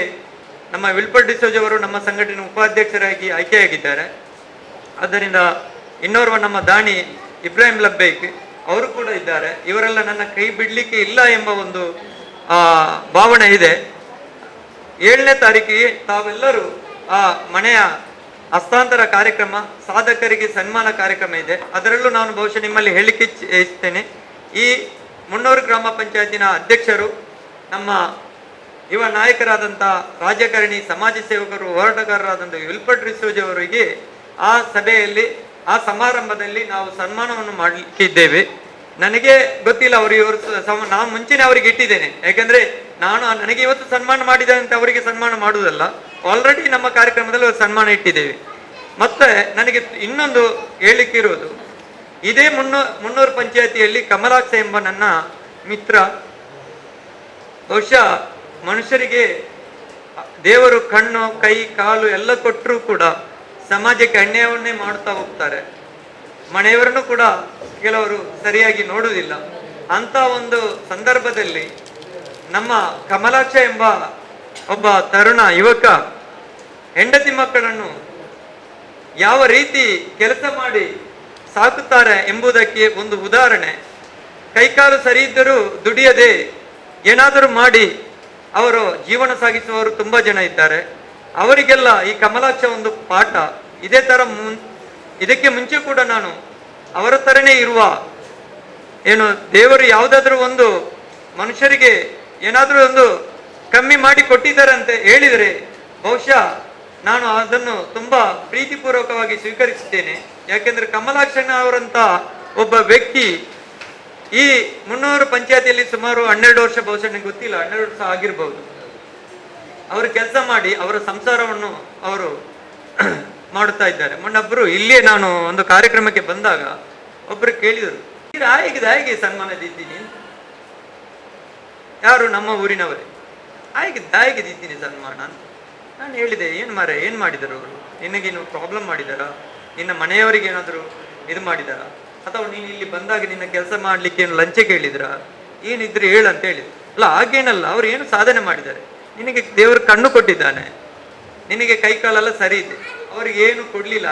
ನಮ್ಮ ವಿಲ್ಪರ್ಟ್ ಡಿಸೋಜ್ ಅವರು ನಮ್ಮ ಸಂಘಟನೆ ಉಪಾಧ್ಯಕ್ಷರಾಗಿ ಆಯ್ಕೆಯಾಗಿದ್ದಾರೆ. ಆದ್ದರಿಂದ ಇನ್ನೋರ್ವ ನಮ್ಮ ದಾನಿ ಇಬ್ರಾಹಿಂ ಲಬ್ಬೈಕ್ ಅವರು ಕೂಡ ಇದ್ದಾರೆ. ಇವರೆಲ್ಲ ನನ್ನ ಕೈ ಬಿಡ್ಲಿಕ್ಕೆ ಇಲ್ಲ ಎಂಬ ಒಂದು ಭಾವನೆ ಇದೆ. 7ನೇ ತಾರೀಕಿಗೆ ತಾವೆಲ್ಲರೂ ಆ ಮನೆಯ ಹಸ್ತಾಂತರ ಕಾರ್ಯಕ್ರಮ, ಸಾಧಕರಿಗೆ ಸನ್ಮಾನ ಕಾರ್ಯಕ್ರಮ ಇದೆ. ಅದರಲ್ಲೂ ನಾನು ಬಹುಶಃ ನಿಮ್ಮಲ್ಲಿ ಹೇಳಿಕೆ ಇಚ್ಛಿಸ್ತೇನೆ. ಈ 300 ಗ್ರಾಮ ಪಂಚಾಯತಿನ ಅಧ್ಯಕ್ಷರು, ನಮ್ಮ ಯುವ ನಾಯಕರಾದಂಥ ರಾಜಕಾರಣಿ, ಸಮಾಜ ಸೇವಕರು, ಹೋರಾಟಗಾರರಾದಂಥ ವಿಲ್ಪರ್ಟ್ ಡಿಸೋಜ್ ಅವರಿಗೆ ಆ ಸಭೆಯಲ್ಲಿ ಆ ಸಮಾರಂಭದಲ್ಲಿ ನಾವು ಸನ್ಮಾನವನ್ನು ಮಾಡಲಿಕ್ಕಿದ್ದೇವೆ. ನನಗೆ ಗೊತ್ತಿಲ್ಲ ಅವರು ಇವರು ನಾನು ಮುಂಚೆನೆ ಅವರಿಗೆ ಇಟ್ಟಿದ್ದೇನೆ. ಯಾಕಂದ್ರೆ ನನಗೆ ಇವತ್ತು ಸನ್ಮಾನ ಮಾಡಿದೆ ಅಂತ ಅವರಿಗೆ ಸನ್ಮಾನ ಮಾಡುವುದಲ್ಲ, ಆಲ್ರೆಡಿ ನಮ್ಮ ಕಾರ್ಯಕ್ರಮದಲ್ಲಿ ಒಂದು ಸನ್ಮಾನ ಇಟ್ಟಿದ್ದೇವೆ. ಮತ್ತೆ ನನಗೆ ಇನ್ನೊಂದು ಹೇಳಿಕ್ಕಿರೋದು, ಇದೇ ಮುನ್ನೂರು ಪಂಚಾಯತಿಯಲ್ಲಿ ಕಮಲಾಕ್ಷ ಎಂಬ ನನ್ನ ಮಿತ್ರ, ಬಹುಶಃ ಮನುಷ್ಯರಿಗೆ ದೇವರು ಕಣ್ಣು ಕೈ ಕಾಲು ಎಲ್ಲ ಕೊಟ್ಟರೂ ಕೂಡ ಸಮಾಜಕ್ಕೆ ಅನ್ಯಾಯವನ್ನೇ ಮಾಡ್ತಾ ಹೋಗ್ತಾರೆ. ಮನೆಯವರನ್ನು ಕೂಡ ಕೆಲವರು ಸರಿಯಾಗಿ ನೋಡುವುದಿಲ್ಲ. ಅಂತ ಒಂದು ಸಂದರ್ಭದಲ್ಲಿ ನಮ್ಮ ಕಮಲಾಕ್ಷ ಎಂಬ ಒಬ್ಬ ತರುಣ ಯುವಕ ಹೆಂಡತಿ ಮಕ್ಕಳನ್ನು ಯಾವ ರೀತಿ ಕೆಲಸ ಮಾಡಿ ಸಾಕುತ್ತಾರೆ ಎಂಬುದಕ್ಕೆ ಒಂದು ಉದಾಹರಣೆ. ಕೈಕಾಲು ಸರಿ ಇದ್ದರೂ ದುಡಿಯದೆ ಏನಾದರೂ ಮಾಡಿ ಅವರು ಜೀವನ ಸಾಗಿಸುವವರು ತುಂಬ ಜನ ಇದ್ದಾರೆ. ಅವರಿಗೆಲ್ಲ ಈ ಕಮಲಾಕ್ಷ ಒಂದು ಪಾಠ. ಇದೇ ಥರ ಇದಕ್ಕೆ ಮುಂಚೆ ಕೂಡ ನಾನು ಅವರ ಥರನೇ ಇರುವ ದೇವರು ಯಾವುದಾದ್ರೂ ಒಂದು ಮನುಷ್ಯರಿಗೆ ಏನಾದರೂ ಒಂದು ಕಮ್ಮಿ ಮಾಡಿ ಕೊಟ್ಟಿದ್ದಾರೆ ಅಂತ ಹೇಳಿದರೆ ಬಹುಶಃ ನಾನು ಅದನ್ನು ತುಂಬ ಪ್ರೀತಿಪೂರ್ವಕವಾಗಿ ಸ್ವೀಕರಿಸಿದ್ದೇನೆ. ಯಾಕೆಂದ್ರೆ ಕಮಲಾಕ್ಷಣ್ಣ ಅವರಂತ ಒಬ್ಬ ವ್ಯಕ್ತಿ ಈ ಮುನ್ನೂರು ಪಂಚಾಯತಿಯಲ್ಲಿ ಸುಮಾರು 12 ವರ್ಷ, ಬಹುಶಃ ನನಗೆ ಗೊತ್ತಿಲ್ಲ, 12 ವರ್ಷ ಆಗಿರ್ಬಹುದು, ಅವರು ಕೆಲಸ ಮಾಡಿ ಅವರ ಸಂಸಾರವನ್ನು ಅವರು ಮಾಡುತ್ತಾ ಇದ್ದಾರೆ. ಮೊನ್ನೊಬ್ಬರು ಇಲ್ಲಿಯೇ ನಾನು ಒಂದು ಕಾರ್ಯಕ್ರಮಕ್ಕೆ ಬಂದಾಗ ಒಬ್ಬರು ಕೇಳಿದರು, ಹೇಗೆ ಸನ್ಮಾನದಿದ್ದೀನಿ, ಯಾರು ನಮ್ಮ ಊರಿನವರೇ, ಹೇಗಿದ್ದೀನಿ ಸನ್ಮಾನ ಅಂತ. ನಾನು ಹೇಳಿದೆ, ಏನು ಮಾಡಿದರು ಅವರು, ನಿನಗೇನು ಪ್ರಾಬ್ಲಮ್ ಮಾಡಿದಾರಾ, ನಿನ್ನ ಮನೆಯವರಿಗೆ ಏನಾದರೂ ಇದು ಮಾಡಿದಾರಾ, ಅಥವಾ ನೀನು ಇಲ್ಲಿ ಬಂದಾಗ ನಿನ್ನ ಕೆಲಸ ಮಾಡ್ಲಿಕ್ಕೆ ಏನು ಲಂಚ ಕೇಳಿದ್ರ, ಏನಿದ್ರೆ ಹೇಳಂತ ಹೇಳಿದ್ರು. ಅಲ್ಲ, ಹಾಗೇನಲ್ಲ, ಅವ್ರು ಏನು ಸಾಧನೆ ಮಾಡಿದ್ದಾರೆ, ನಿನಗೆ ದೇವರು ಕಣ್ಣು ಕೊಟ್ಟಿದ್ದಾನೆ, ನಿನಗೆ ಕೈ ಕಾಲೆಲ್ಲ ಸರಿ ಇದೆ, ಅವರಿಗೆ ಏನು ಕೊಡ್ಲಿಲ್ಲ,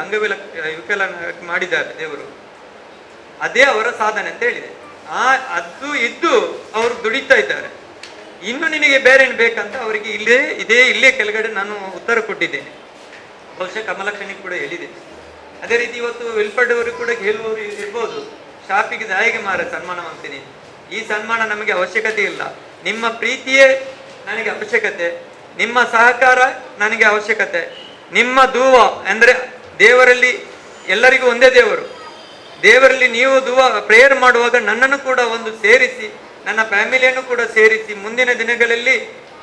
ವಿಕಲ ಮಾಡಿದ್ದಾರೆ ದೇವರು, ಅದೇ ಅವರ ಸಾಧನೆ ಅಂತ ಹೇಳಿದೆ. ಅದು ಇದ್ದು ಅವರು ದುಡಿತಾ ಇದ್ದಾರೆ. ಇನ್ನು ನಿನಗೆ ಬೇರೆ ಏನು ಬೇಕಂತ ಅವರಿಗೆ ಇಲ್ಲೇ ಕೆಳಗಡೆ ನಾನು ಉತ್ತರ ಕೊಟ್ಟಿದ್ದೇನೆ. ಬಹುಶಃ ಕಮಲಾಕ್ಷನಿಗೆ ಕೂಡ ಹೇಳಿದ್ದೇನೆ. ಅದೇ ರೀತಿ ಇವತ್ತು ವೆಲ್ಪಡ್ಡವರು ಕೂಡ ಹೇಳುವವರು ಇರ್ಬೋದು, ಶಾಪಿಗೆ ದಾಯಿಗೆ ಮಾರ ಸನ್ಮಾನ ಮಾಡ್ತೀನಿ, ಈ ಸನ್ಮಾನ ನಮಗೆ ಅವಶ್ಯಕತೆ ಇಲ್ಲ, ನಿಮ್ಮ ಪ್ರೀತಿಯೇ ನನಗೆ ಅವಶ್ಯಕತೆ, ನಿಮ್ಮ ಸಹಕಾರ ನನಗೆ ಅವಶ್ಯಕತೆ, ನಿಮ್ಮ ಧೂವ ಅಂದರೆ ದೇವರಲ್ಲಿ ಎಲ್ಲರಿಗೂ ಒಂದೇ ದೇವರು, ದೇವರಲ್ಲಿ ನೀವು ಧೂವ ಪ್ರೇಯರ್ ಮಾಡುವಾಗ ನನ್ನನ್ನು ಕೂಡ ಒಂದು ಸೇರಿಸಿ, ನನ್ನ ಫ್ಯಾಮಿಲಿಯನ್ನು ಕೂಡ ಸೇರಿಸಿ, ಮುಂದಿನ ದಿನಗಳಲ್ಲಿ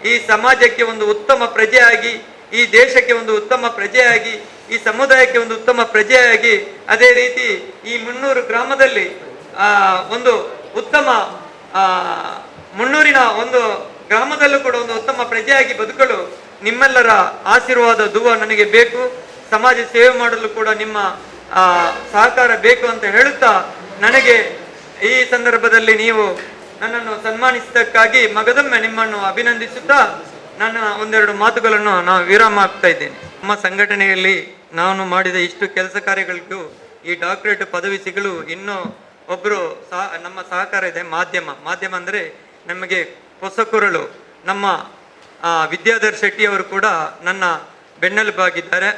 ಈ ಸಮಾಜಕ್ಕೆ ಒಂದು ಉತ್ತಮ ಪ್ರಜೆಯಾಗಿ, ಈ ದೇಶಕ್ಕೆ ಒಂದು ಉತ್ತಮ ಪ್ರಜೆಯಾಗಿ, ಈ ಸಮುದಾಯಕ್ಕೆ ಒಂದು ಉತ್ತಮ ಪ್ರಜೆಯಾಗಿ, ಅದೇ ರೀತಿ ಈ 300 ಗ್ರಾಮದಲ್ಲಿ ಒಂದು ಉತ್ತಮ ಮುನ್ನೂರಿನ ಒಂದು ಗ್ರಾಮದಲ್ಲೂ ಕೂಡ ಒಂದು ಉತ್ತಮ ಪ್ರಜೆಯಾಗಿ ಬದುಕಲು ನಿಮ್ಮೆಲ್ಲರ ಆಶೀರ್ವಾದ ದುವಾ ನನಗೆ ಬೇಕು. ಸಮಾಜ ಸೇವೆ ಮಾಡಲು ಕೂಡ ನಿಮ್ಮ ಸಹಕಾರ ಬೇಕು ಅಂತ ಹೇಳುತ್ತಾ, ನನಗೆ ಈ ಸಂದರ್ಭದಲ್ಲಿ ನೀವು ನನ್ನನ್ನು ಸನ್ಮಾನಿಸಿದ್ದಕ್ಕಾಗಿ ಮಗದೊಮ್ಮೆ ನಿಮ್ಮನ್ನು ಅಭಿನಂದಿಸುತ್ತಾ ನನ್ನ ಒಂದೆರಡು ಮಾತುಗಳನ್ನು ನಾನು ವಿರಾಮ ಆಗ್ತಾ ಇದ್ದೇನೆ. ನಮ್ಮ ಸಂಘಟನೆಯಲ್ಲಿ ನಾನು ಮಾಡಿದ ಇಷ್ಟು ಕೆಲಸ ಕಾರ್ಯಗಳಿಗೂ ಈ ಡಾಕ್ಟರೇಟ್ ಪದವಿ ಸಿಗಲು ಇನ್ನೂ ಒಬ್ಬರು ನಮ್ಮ ಸಹಕಾರ ಇದೆ. ಮಾಧ್ಯಮ ಅಂದರೆ ನಮಗೆ ಹೊಸಕುರಳು ನಮ್ಮ ವಿದ್ಯಾಧರ್ ಶೆಟ್ಟಿ ಅವರು ಕೂಡ ನನ್ನ ಬೆನ್ನೆಲುಬಾಗಿದ್ದಾರೆ.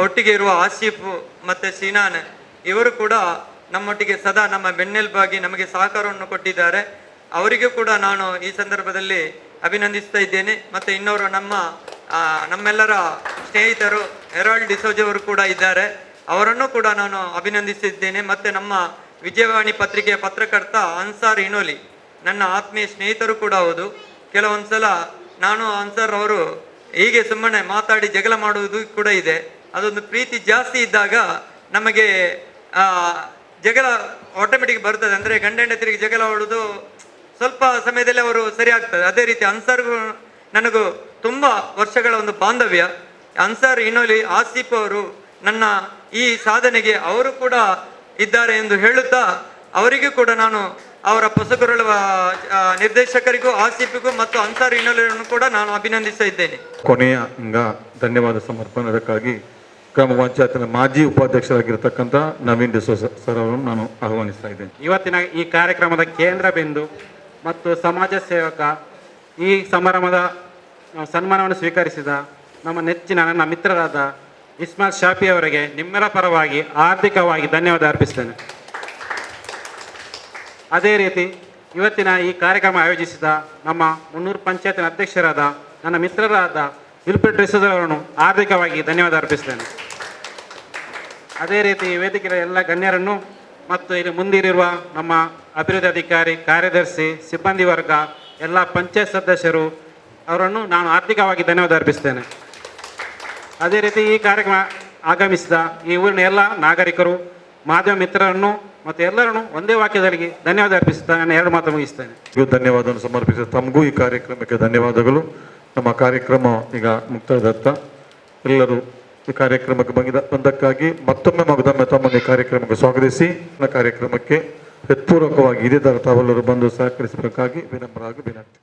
ಒಟ್ಟಿಗೆ ಇರುವ ಆಸಿಫ್ ಮತ್ತು ಸಿನಾನ್ ಇವರು ಕೂಡ ನಮ್ಮೊಟ್ಟಿಗೆ ಸದಾ ನಮ್ಮ ಬೆನ್ನೆಲುಬಾಗಿ ನಮಗೆ ಸಹಕಾರವನ್ನು ಕೊಟ್ಟಿದ್ದಾರೆ. ಅವರಿಗೂ ಕೂಡ ನಾನು ಈ ಸಂದರ್ಭದಲ್ಲಿ ಅಭಿನಂದಿಸ್ತಾ ಇದ್ದೇನೆ. ಮತ್ತು ಇನ್ನೋರು ನಮ್ಮೆಲ್ಲರ ಸ್ನೇಹಿತರು ಹೆರಾಲ್ಡ್ ಡಿಸೋಜ್ ಅವರು ಕೂಡ ಇದ್ದಾರೆ, ಅವರನ್ನು ಕೂಡ ನಾನು ಅಭಿನಂದಿಸಿದ್ದೇನೆ. ಮತ್ತು ನಮ್ಮ ವಿಜಯವಾಣಿ ಪತ್ರಿಕೆಯ ಪತ್ರಕರ್ತ ಅನ್ಸಾರ್ ಇನೋಲಿ ನನ್ನ ಆತ್ಮೀಯ ಸ್ನೇಹಿತರು ಕೂಡ ಹೌದು. ಕೆಲವೊಂದು ಸಲ ನಾನು ಅನ್ಸಾರ್ ಅವರು ಹೀಗೆ ಸುಮ್ಮನೆ ಮಾತಾಡಿ ಜಗಳ ಮಾಡುವುದು ಕೂಡ ಇದೆ. ಅದೊಂದು ಪ್ರೀತಿ ಜಾಸ್ತಿ ಇದ್ದಾಗ ನಮಗೆ ಜಗಳ ಆಟೋಮೆಟಿಕ್ ಬರ್ತದೆ. ಅಂದರೆ ಗಂಡ ಹೆಂಡತಿರಿಗೆ ಜಗಳ ಆಡೋದು ಸ್ವಲ್ಪ ಸಮಯದಲ್ಲಿ ಅವರು ಸರಿ ಆಗ್ತದೆ. ಅದೇ ರೀತಿ ಅನ್ಸಾರ್ಗೂ ನನಗೂ ತುಂಬ ವರ್ಷಗಳ ಒಂದು ಬಾಂಧವ್ಯ. ಅನ್ಸಾರ್ ಇನೋಲಿ ಆಸಿಫ್ ಅವರು ನನ್ನ ಈ ಸಾಧನೆಗೆ ಅವರು ಕೂಡ ಇದ್ದಾರೆ ಎಂದು ಹೇಳುತ್ತಾ, ಅವರಿಗೂ ಕೂಡ ನಾನು ಅವರ ಹೊಸಕುರಳ ನಿರ್ದೇಶಕರಿಗೂ ಆಸಿಫಿಗೂ ಮತ್ತು ಅನ್ಸಾರ್ ಇನೋಲಿಯನ್ನು ಕೂಡ ನಾನು ಅಭಿನಂದಿಸ್ತಾ ಇದ್ದೇನೆ. ಕೊನೆಯ ಧನ್ಯವಾದ ಸಮರ್ಪಣೆದಕ್ಕಾಗಿ ಗ್ರಾಮ ಪಂಚಾಯತ್ನ ಮಾಜಿ ಉಪಾಧ್ಯಕ್ಷರಾಗಿರ್ತಕ್ಕಂಥ ನವೀನ್ ಡಿಸೋಜ ಸರ್ ಅವರನ್ನು ನಾನು ಆಹ್ವಾನಿಸ್ತಾ ಇದ್ದೇನೆ. ಇವತ್ತಿನ ಈ ಕಾರ್ಯಕ್ರಮದ ಕೇಂದ್ರ ಬಿಂದು ಮತ್ತು ಸಮಾಜ ಸೇವಕ, ಈ ಸಮಾರಂಭದ ಸನ್ಮಾನವನ್ನು ಸ್ವೀಕರಿಸಿದ ನಮ್ಮ ನೆಚ್ಚಿನ ನನ್ನ ಮಿತ್ರರಾದ ಇಸ್ಮಾಲ್ ಶಾಫಿ ಅವರಿಗೆ ನಿಮ್ಮೆಲ್ಲ ಪರವಾಗಿ ಆರ್ಥಿಕವಾಗಿ ಧನ್ಯವಾದ ಅರ್ಪಿಸ್ತೇನೆ. ಅದೇ ರೀತಿ ಇವತ್ತಿನ ಈ ಕಾರ್ಯಕ್ರಮ ಆಯೋಜಿಸಿದ ನಮ್ಮ ಮುನ್ನೂರು ಪಂಚಾಯತಿನ ಅಧ್ಯಕ್ಷರಾದ ನನ್ನ ಮಿತ್ರರಾದ ವಿಲ್ಫ್ರೆಡ್ ಡಿಸೋಜ ಅವರನ್ನು ಆರ್ಥಿಕವಾಗಿ ಧನ್ಯವಾದ ಅರ್ಪಿಸ್ತೇನೆ. ಅದೇ ರೀತಿ ಈ ವೇದಿಕೆಯ ಎಲ್ಲ ಗಣ್ಯರನ್ನು ಮತ್ತು ಇಲ್ಲಿ ಮುಂದಿರುವ ನಮ್ಮ ಅಭಿವೃದ್ಧಿ ಅಧಿಕಾರಿ, ಕಾರ್ಯದರ್ಶಿ, ಸಿಬ್ಬಂದಿ ವರ್ಗ, ಎಲ್ಲ ಪಂಚಾಯತ್ ಸದಸ್ಯರು ಅವರನ್ನು ನಾನು ಆರ್ಥಿಕವಾಗಿ ಧನ್ಯವಾದ ಅರ್ಪಿಸ್ತೇನೆ. ಅದೇ ರೀತಿ ಈ ಕಾರ್ಯಕ್ರಮ ಆಗಮಿಸಿದ ಈ ಊರಿನ ಎಲ್ಲ ನಾಗರಿಕರು, ಮಾಧ್ಯಮ ಮಿತ್ರರನ್ನು ಮತ್ತು ಎಲ್ಲರನ್ನು ಒಂದೇ ವಾಕ್ಯದಲ್ಲಿ ಧನ್ಯವಾದ ಅರ್ಪಿಸುತ್ತಾ ನಾನು 2 ಮಾತು ಮುಗಿಸ್ತೇನೆ. ಧನ್ಯವಾದವನ್ನು ಸಮರ್ಪಿಸಿದ ತಮಗೂ ಈ ಕಾರ್ಯಕ್ರಮಕ್ಕೆ ಧನ್ಯವಾದಗಳು. ನಮ್ಮ ಕಾರ್ಯಕ್ರಮ ಈಗ ಮುಕ್ತಾಯದತ್ತ. ಎಲ್ಲರೂ ಈ ಕಾರ್ಯಕ್ರಮಕ್ಕೆ ಬಂದಕ್ಕಾಗಿ ಮತ್ತೊಮ್ಮೆ ತಮ್ಮನ್ನು ಈ ಕಾರ್ಯಕ್ರಮಕ್ಕೆ ಸ್ವಾಗತಿಸಿ ಕಾರ್ಯಕ್ರಮಕ್ಕೆ ಹೃತ್ಪೂರ್ವಕವಾಗಿ ಇದೇ ಥರ ತಾವೆಲ್ಲರೂ ಬಂದು ಸಹಕರಿಸಬೇಕಾಗಿ ವಿನಮ್ರವಾಗಿ ವಿನಂತಿ.